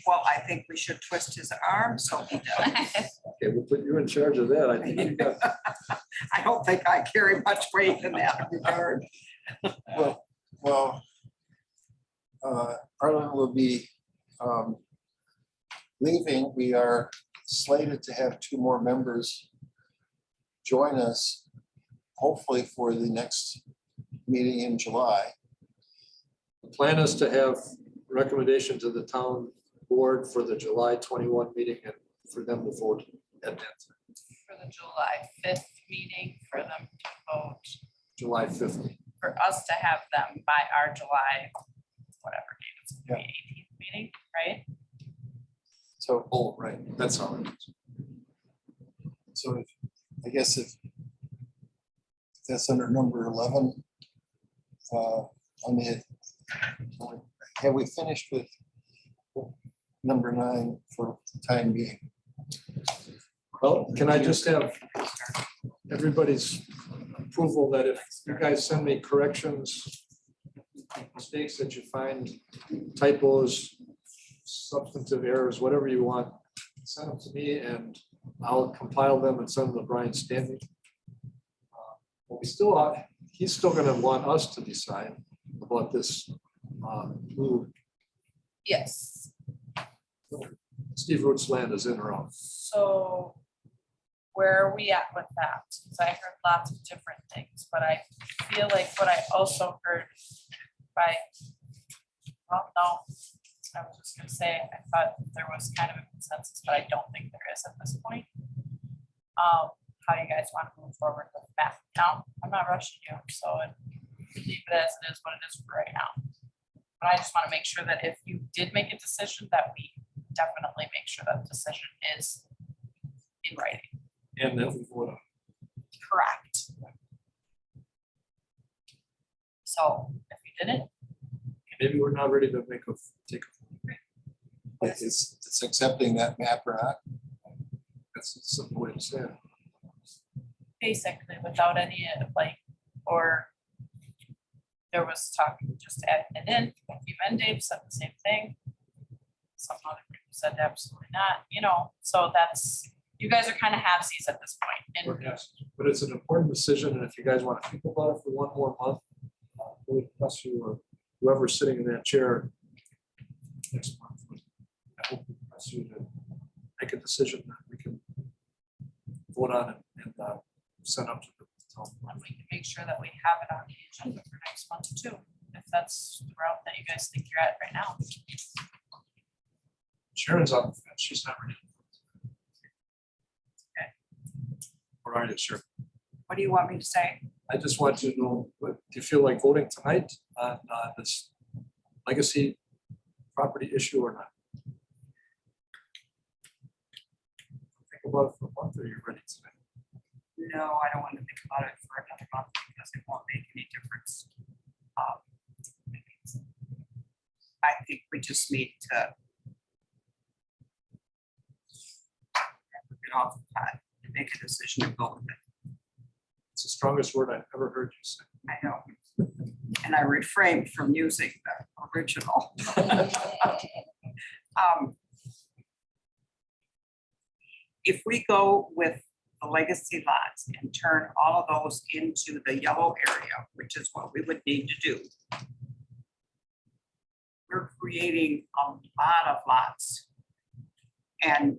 Well, I think we should twist his arm so he does. Okay, we'll put you in charge of that. I think you got. I don't think I carry much weight in that regard. Well, Arlen will be leaving. We are slated to have 2 more members join us, hopefully for the next meeting in July. The plan is to have recommendation to the town board for the July 21 meeting and for them to vote at that time, For the July 5th meeting, for them to vote, July 5th. for us to have them by our July, whatever date it's gonna be, 18th meeting, right? So, Oh, right, that's how it is. so I guess if that's under number 11, on the, have we finished with number 9 for the time being? Well, can I just have everybody's approval that if you guys send me corrections, mistakes that you find, typos, substantive errors, whatever you want, send them to me and I'll compile them and send them to Brian Stanley. But we still are, he's still gonna want us to decide about this new Yes. Steve Roots land is in or out. So where are we at with that? Because I heard lots of different things, but I feel like what I also heard by, well, no, I was just gonna say, I thought there was kind of a consensus, but I don't think there is at this point. How do you guys want to move forward with that? Now, I'm not rushing you, so leave it as it is what it is for right now. But I just want to make sure that if you did make a decision, that we definitely make sure that decision is in writing. And that we vote on. Correct. So if you didn't, Maybe we're not ready to take a It's accepting that map or not? That's a simple way to say it. basically without any like, or there was talk just add it in, even Dave said the same thing. Some other people said absolutely not, you know, so that's, you guys are kind of halvesies at this point. And Yes, but it's an important decision, and if you guys want to think about it for one more month, really press you or whoever's sitting in that chair next month. I hope we press you to make a decision that we can vote on and send up to the town. and we can make sure that we have it on the agenda for next month too, if that's the route that you guys think you're at right now. Sharon's on the fence, she's not ready. Or are you sure? What do you want me to say? I just want to know, do you feel like voting tonight on this legacy property issue or not? Think about it for a month, or you're ready tonight? No, I don't want to think about it for another month because it won't make any difference. I think we just need to get off the pot and make a decision and go with it. It's the strongest word I've ever heard you say. I know. And I refrained from using the original. If we go with the legacy lots and turn all of those into the yellow area, which is what we would need to do, we're creating a lot of lots. And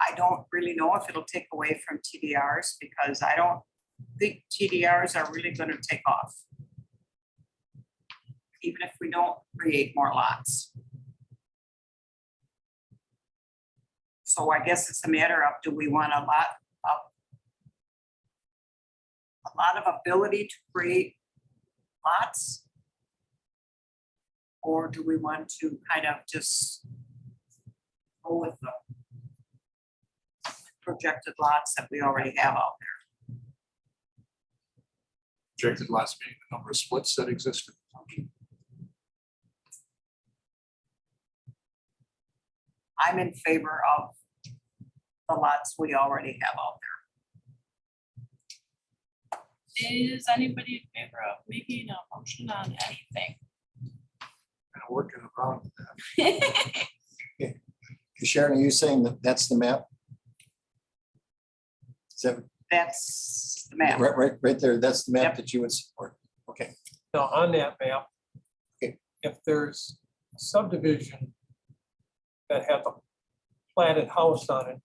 I don't really know if it'll take away from TDRs, because I don't think TDRs are really gonna take off. Even if we don't create more lots. So I guess it's a matter of, do we want a lot of ability to create lots? Or do we want to kind of just go with the projected lots that we already have out there? Projected last meeting, the number of splits that existed. I'm in favor of the lots we already have out there. Is anybody in favor of making a motion on anything? Kind of working around with that. Sharon, are you saying that that's the map? Is that That's the map. right there? That's the map Yep. that you would support? Okay. Now, on that map, Okay. if there's a subdivision that has a platted house on it,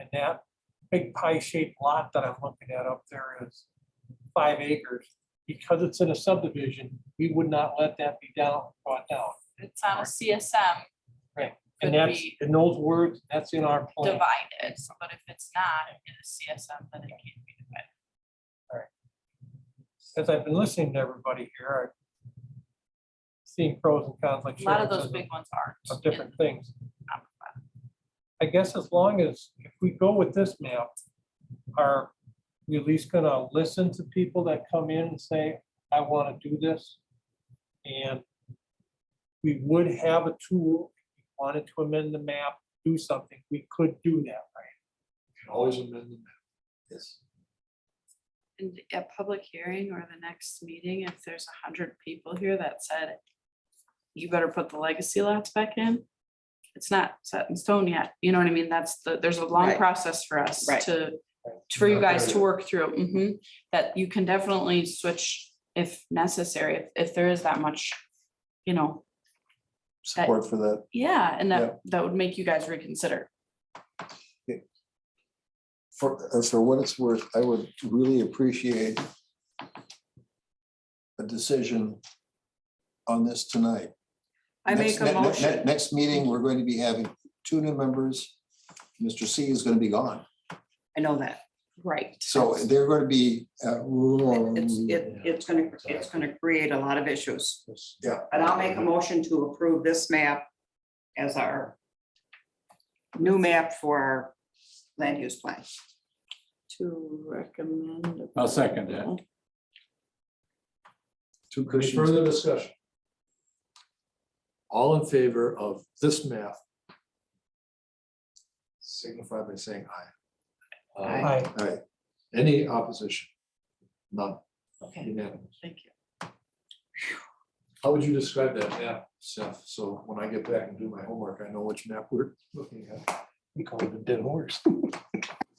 and that big pie-shaped lot that I'm looking at up there is 5 acres, because it's in a subdivision, we would not let that be brought down. It's on a CSM And Could that's, be in those words, that's in our plan. divided, but if it's not in a CSM, then it can't be divided. As I've been listening to everybody here, I've seen pros and cons like. A lot of Sharon those says, big ones aren't. Of different things. in- I guess as long as, if we go with this map, are we at least gonna listen to people that come in and say, I wanna do this? And we would have a tool, if we wanted to amend the map, do something, we could do that, right? Can always amend the map. Yes. And a public hearing or the next meeting, if there's 100 people here that said, you better put the legacy lots back in, it's not set in stone yet. You know what I mean? There's a long Right. process for us Right. for you Not guys there to yet. work through. That you can definitely switch if necessary, if there is that much, Support for that. yeah, and Yeah. that would make you guys reconsider. For what it's worth, I would really appreciate a decision on this tonight. I make a motion. Next meeting, we're going to be having 2 new members. Mr. C is going to be gone. I know that. Right. So they're going to be. It's gonna create a lot of issues. Yeah. But I'll make a motion to approve this map as our new map for our land use plan. To recommend. I'll second that. 2 Any cushions. further discussion? All in favor of this map? Signify by saying aye. Aye. Aye. Any opposition? None. Okay, Unanimous. thank you. How would you describe that map, Seth? So when I get back and do my homework, I know which map we're looking at. We call it a dead horse.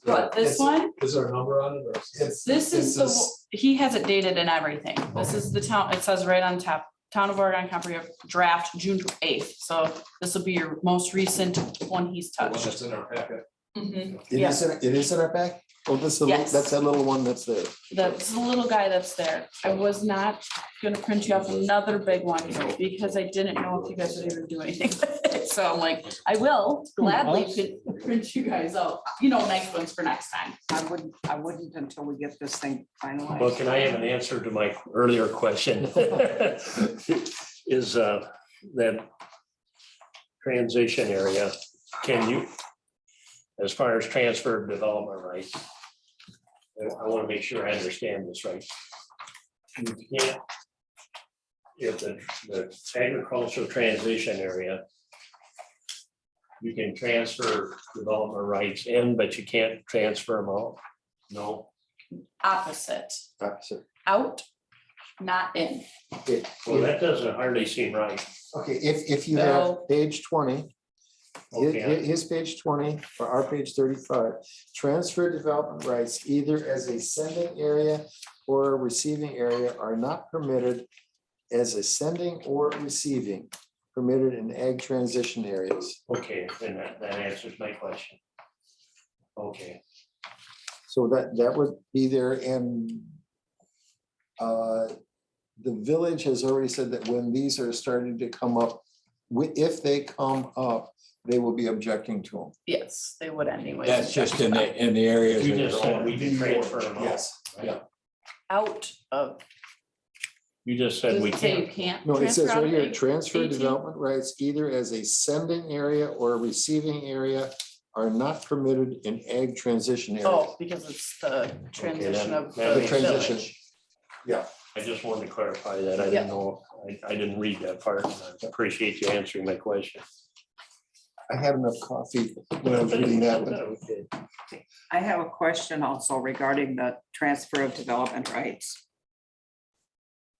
But this one, Is there a number on it or? this is he has it dated and everything. This is the town, it says right on top, Town of Oregon Comprehensive Draft, June 8th. So this will be your most recent one he's The one touched. that's in our packet. Mhm. It Yeah. is, it is in our pack? Oh, Yes. that's that little one that's there. That's the little guy that's there. I was not gonna print you off another big one because I didn't know if you guys would even do anything with it. So I'm like, I will gladly print you guys out, nice ones for next time. I wouldn't until we get this thing finalized. Well, can I have an answer to my earlier question? Is that transition area, can you, as far as transfer of development rights? I want to make sure I understand this right. You can't, if the agricultural transition area, you can transfer development rights in, but you can't transfer them out? No? Opposite, Opposite. out not in. Well, that doesn't hardly seem right. Okay, if you have No. page 20, Okay. his page 20 or our page 35, transfer development rights either as a sending area or a receiving area are not permitted as a sending or receiving, permitted in ag transition areas. Okay, then that answers my question. Okay, So that would be there, and the village has already said that when these are starting to come up, if they come up, they will be objecting to them. Yes, they would anyway. That's just in the areas. you that just are said owned. we can transfer them. out, Yes, right? yeah. Out of, You just said does we it say you can't. can't? No, it says transfer out right of here, A- transfer 18? development rights either as a sending area or a receiving area are not permitted in ag transition areas. Oh, because it's the transition of that the makes transition. village. Yeah, I just wanted to clarify that. I Yeah. didn't know, I didn't read that part. and I appreciate you answering my question. I had enough coffee when I was reading that one. Okay. I have a question also regarding the transfer of development rights.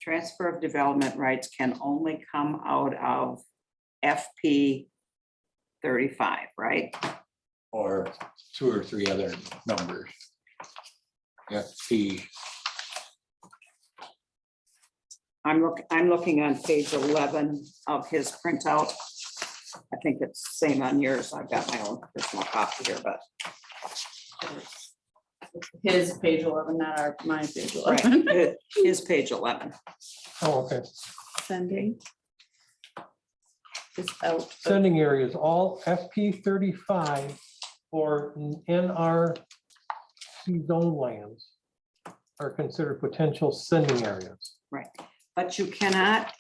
Transfer of development rights can only come out of FP 35, right? Or 2 or 3 other numbers. FP, I'm looking on page 11 of his printout. I think it's same on yours. I've got my own personal copy here, but His page 11, not our, my page right, 11. his page 11. Oh, okay. Sending. Is out. of- Sending areas, all FP 35 or NRC zone lands are considered potential sending areas. But you cannot,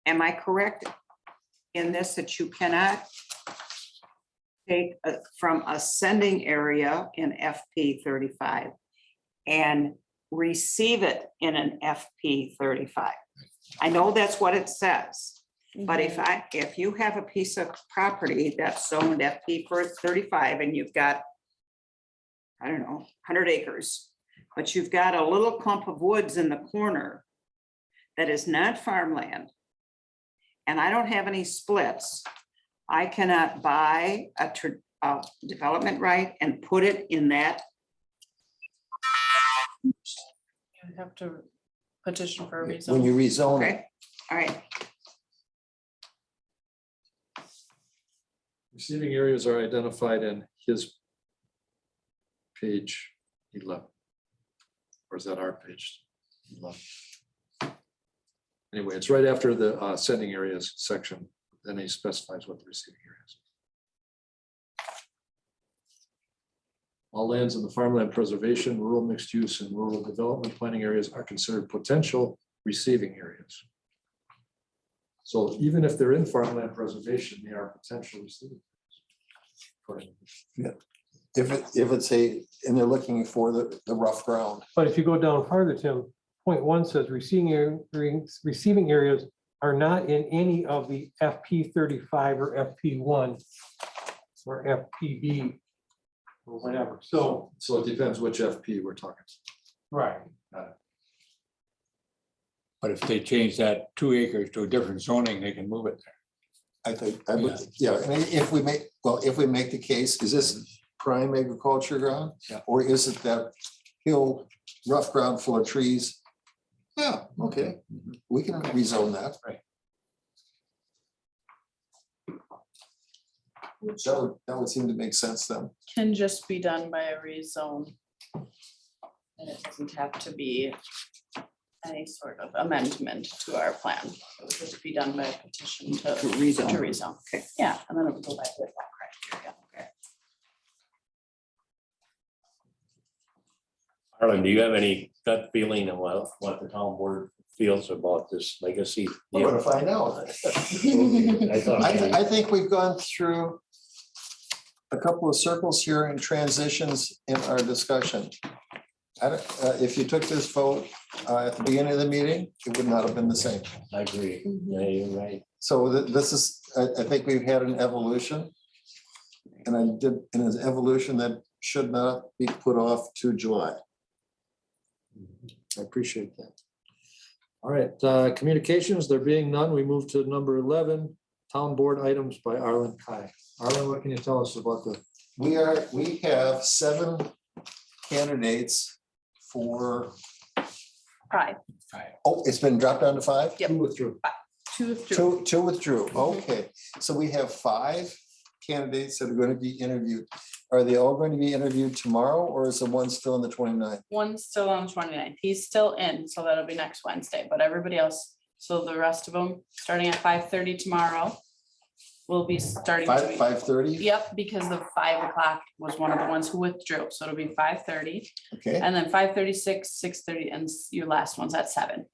am I correct in this, that you cannot take from a sending area in FP 35 and receive it in an FP 35? I know that's what it says, but if you have a piece of property that's zoned FP for 35 and you've got, I don't know, 100 acres, but you've got a little clump of woods in the corner that is not farmland, and I don't have any splits, I cannot buy a development right and put it in that. You have to petition for a When rezone. you rezone it, Okay, all right, Receiving areas are identified in his page 11. Or is that our page 11? Anyway, it's right after the sending areas section, then he specifies what the receiving areas. All lands in the farmland preservation, rural mixed use, and rural development planning areas are considered potential receiving areas. So even if they're in farmland preservation, they are potential receiving. areas. if it's and they're looking for the rough ground. But if you go down farther, Tim, point 1 says receiving areas are not in any of the FP 35 or FP 1 or FPB or whatever. So, So it depends which FP we're talking. right. but if they change that 2 acres to a different zoning, they can move it there. I think, I would, yeah, I mean, if we make the case, is this prime agriculture ground? Yeah. Or is it that hill, rough ground full of trees? Yeah, okay, we can rezone that. Right. That would seem to make sense then. Can just be done by a rezone. And it doesn't have to be any sort of amendment to our plan. It would just be done by a petition to rezone. to rezone. Okay. Yeah, and then it would go back with that criteria. Okay. Harlan, do you have any gut feeling of what the town board feels about this legacy? We're gonna find out. I thought maybe- I think we've gone through a couple of circles here and transitions in our discussion. If you took this vote at the beginning of the meeting, it would not have been the same. I agree. Yeah, you're right. So this is, I think we've had an evolution. And in an evolution that should not be put off to July. I appreciate that. All right, communications, there being none, we move to number 11, town board items by Arlen Kai. Arlen, what can you tell us about the? We have 7 candidates for, Five, oh, it's been dropped down to 5? Yep. Who withdrew? 2 withdrew. Two withdrew. Okay, so we have 5 candidates that are going to be interviewed. Are they all going to be interviewed tomorrow, or is the one still on the 29th? One's still on the 29th. He's still in, so that'll be next Wednesday, but everybody else, so the rest of them, starting at 5:30 tomorrow, will be starting. to be- 5:30? Yep, because the 5 o'clock was one of the ones who withdrew, so it'll be 5:30, Okay, and then 5:36, 6:30, and your last one's at 7.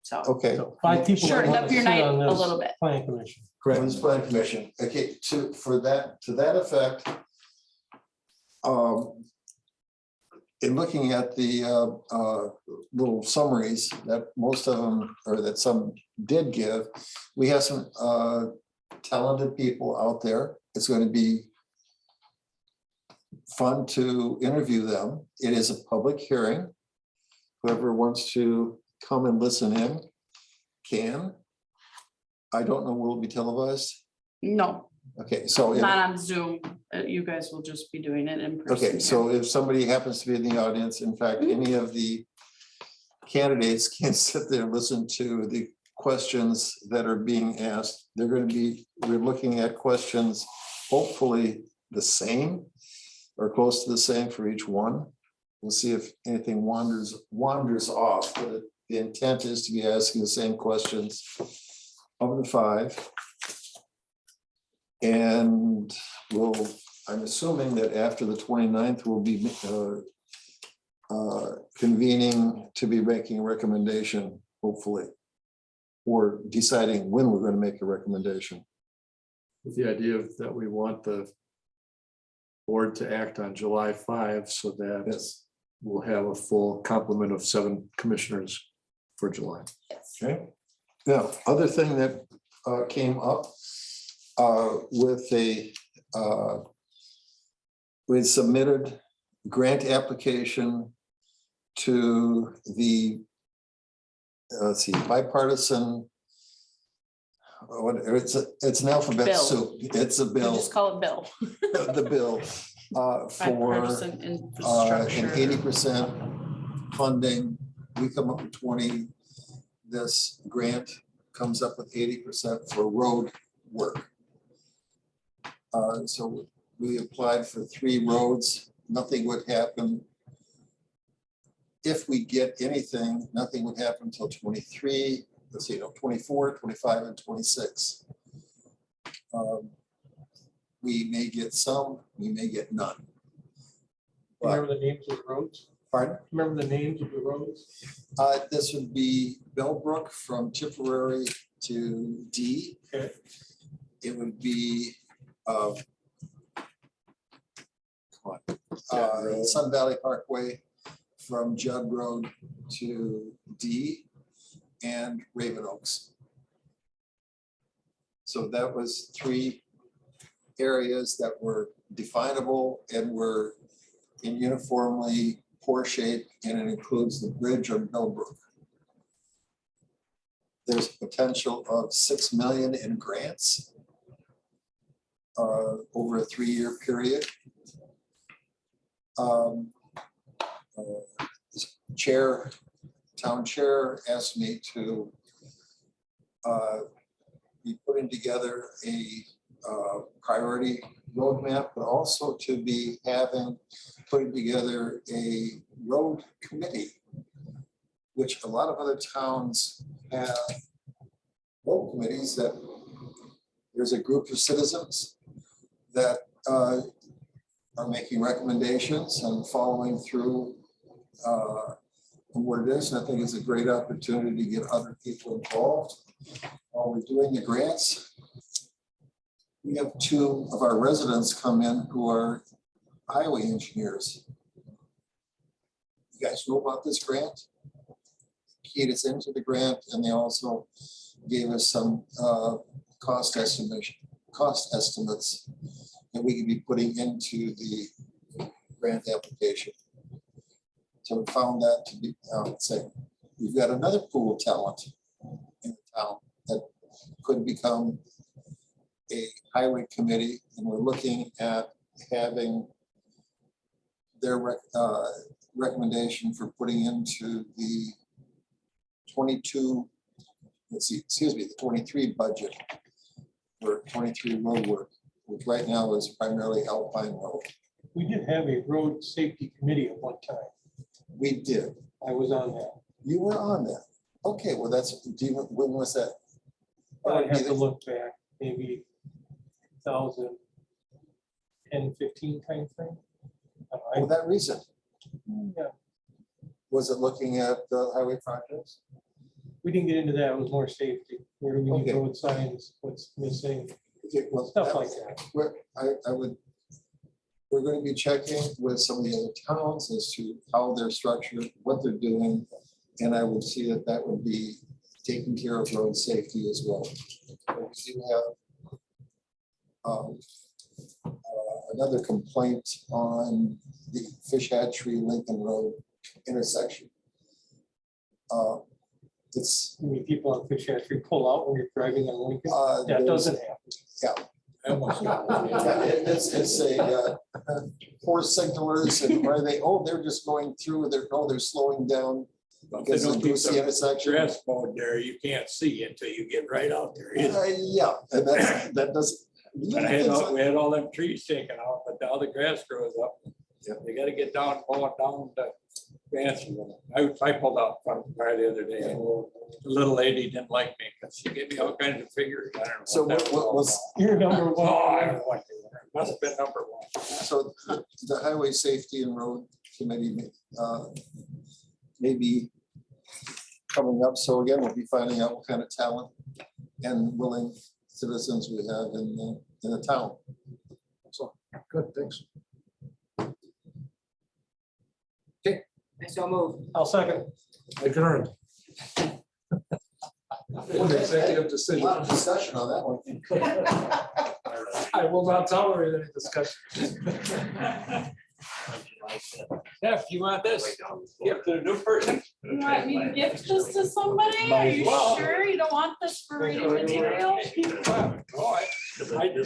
So okay. So 5 people. that shorten want up to your sit night on a this little bit. Planning commission. Correct. Women's Planning Commission. Okay, to that effect. In looking at the little summaries that most of them, or that some did give, we have some talented people out there. It's going to be fun to interview them. It is a public hearing. Whoever wants to come and listen in can. I don't know, will it be televised? No, Okay, so. if- not on Zoom. You guys will just be doing it in person. Okay, here. so if somebody happens to be in the audience, in fact, any of the candidates can sit there and listen to the questions that are being asked. They're going to be, we're looking at questions, hopefully the same or close to the same for each one. We'll see if anything wanders off, but the intent is to be asking the same questions of the 5. And I'm assuming that after the 29th, we'll be convening to be making a recommendation, hopefully, or deciding when we're going to make a recommendation. With the idea that we want the board to act on July 5 so that Yes. we'll have a full complement of 7 commissioners for July. Yes. Okay. Now, other thing that came up with we submitted grant application to the let's see, bipartisan. It's an alphabet Bill. soup. It's a We'll bill, just call it Bill. the bill for Bipartisan an infrastructure. 80% funding. We come up with 20. This grant comes up with 80% for road work. So we applied for 3 roads. Nothing would happen. If we get anything, nothing would happen until 23, let's see, 24, 25, and 26. We may get some, we may get none. But, Remember the names of the roads? pardon? Remember the names of the roads? This would be Bellbrook from Tipperary to D. Okay. It would be Sun Valley Parkway from Judd Road to D and Raven Oaks. So that was 3 areas that were definable and were in uniformly poor shape, and it includes the bridge on Bellbrook. There's potential of 6 million in grants over a 3-year period. Town chair asked me to be putting together a priority roadmap, but also to be putting together a road committee, which a lot of other towns have road committees that there's a group of citizens that are making recommendations and following through on what it is. And I think it's a great opportunity to get other people involved. While we're doing the grants, we have 2 of our residents come in who are highway engineers. You guys know about this grant? Keyed us into the grant, and they also gave us some cost estimates that we can be putting into the grant application. So we found that to be, we've got another pool of talent in the town that could become a highway committee, and we're looking at having their recommendation for putting into the 22, let's see, excuse me, the 23 budget for 23 road work, which right now is primarily Alpine Road. We did have a road safety committee at one time. We did. I was on that. You were on that. Okay, well, that's, when was that? I'd have to look back, maybe 2010, 15 timeframe. Oh, that recent. Yeah, Was it looking at the highway projects? we didn't get into that. It was more safety. Where do we need Okay. road signs? What's missing? Okay, well, Stuff like that. We're going to be checking with some of the other towns as to how they're structured, what they're doing. And I would see that that would be taking care of road safety as well. But we do have another complaint on the Fish Hatchery Lincoln Road intersection. It's, I mean, people on Fish Hatchery pull out when you're driving on Lincoln. That there's- doesn't happen. yeah. It's a poor signalers and where they, oh, they're just going through, they're slowing down. Because they do see intersection. Dress mode there, you can't see until you get right out there. Yeah, and that doesn't. We had all them trees taken out, but now the grass grows up. Yeah. You gotta get down, pull it down the grass. I pulled out front of the car the other day. The little lady didn't like me because she gave me all kinds of figures. I don't know. So that what all was, about. You're number Oh, I one. don't know what they were. Must have been number one. so the Highway Safety and Road Committee may be coming up. So again, we'll be finding out what kind of talent and willing citizens we have in the town. So, good, thanks. I so move. I'll second. Adjourned. Executive decision. A lot of discussion on that one. I will not tolerate any discussion. Jeff, you want this? Give to the new person? You want me to gift this to somebody? Are you sure you don't want this for reading material? This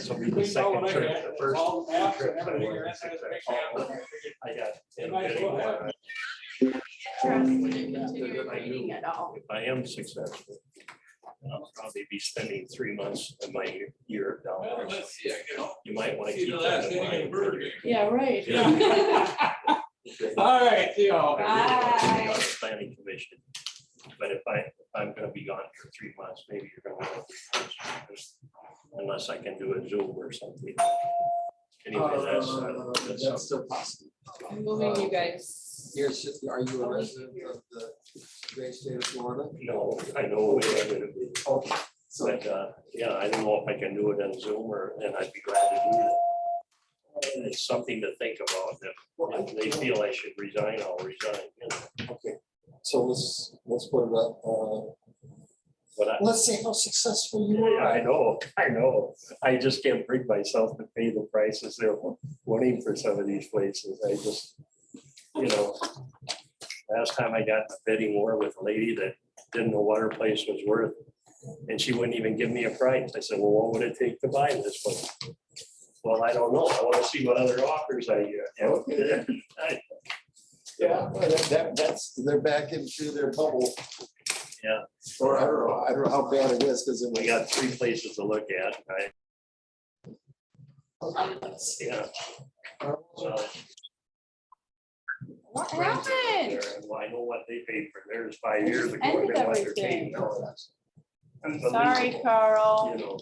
will be the second trip. The first trip I got. Reading it all. If I am successful, I'll probably be spending 3 months of my year down there. You might want to keep that in mind. Yeah, right. All right, Theo. Bye. On the Planning commission. But if I'm gonna be gone for 3 months, maybe you're gonna want to, unless I can do a Zoom or something. Anyway, that's still possible. I'm moving you guys. Are you a resident of the great state of Florida? no, I know. Okay. So But, yeah, I don't know if I can do it on Zoom and I'd be glad to do that. It's something to think about. If they feel I should resign, I'll resign. You know. okay, so let's put it up. But Let's see how successful you yeah, are. I know. I just can't bring myself to pay the prices they're wanting for some of these places. I just, last time I got in a bidding war with a lady that didn't know what her place was worth. And she wouldn't even give me a price. I said, well, what would it take to buy this place? Well, I don't know. I want to see what other offers I get. Yeah, that's, they're back into their bubble. Yeah. Or I don't know how bad it is, because We got 3 places to look at. Yeah. What happened? Well, I know what they paid for theirs 5 years ago. Ended and what they're everything. paying now. Sorry, Carl. You know,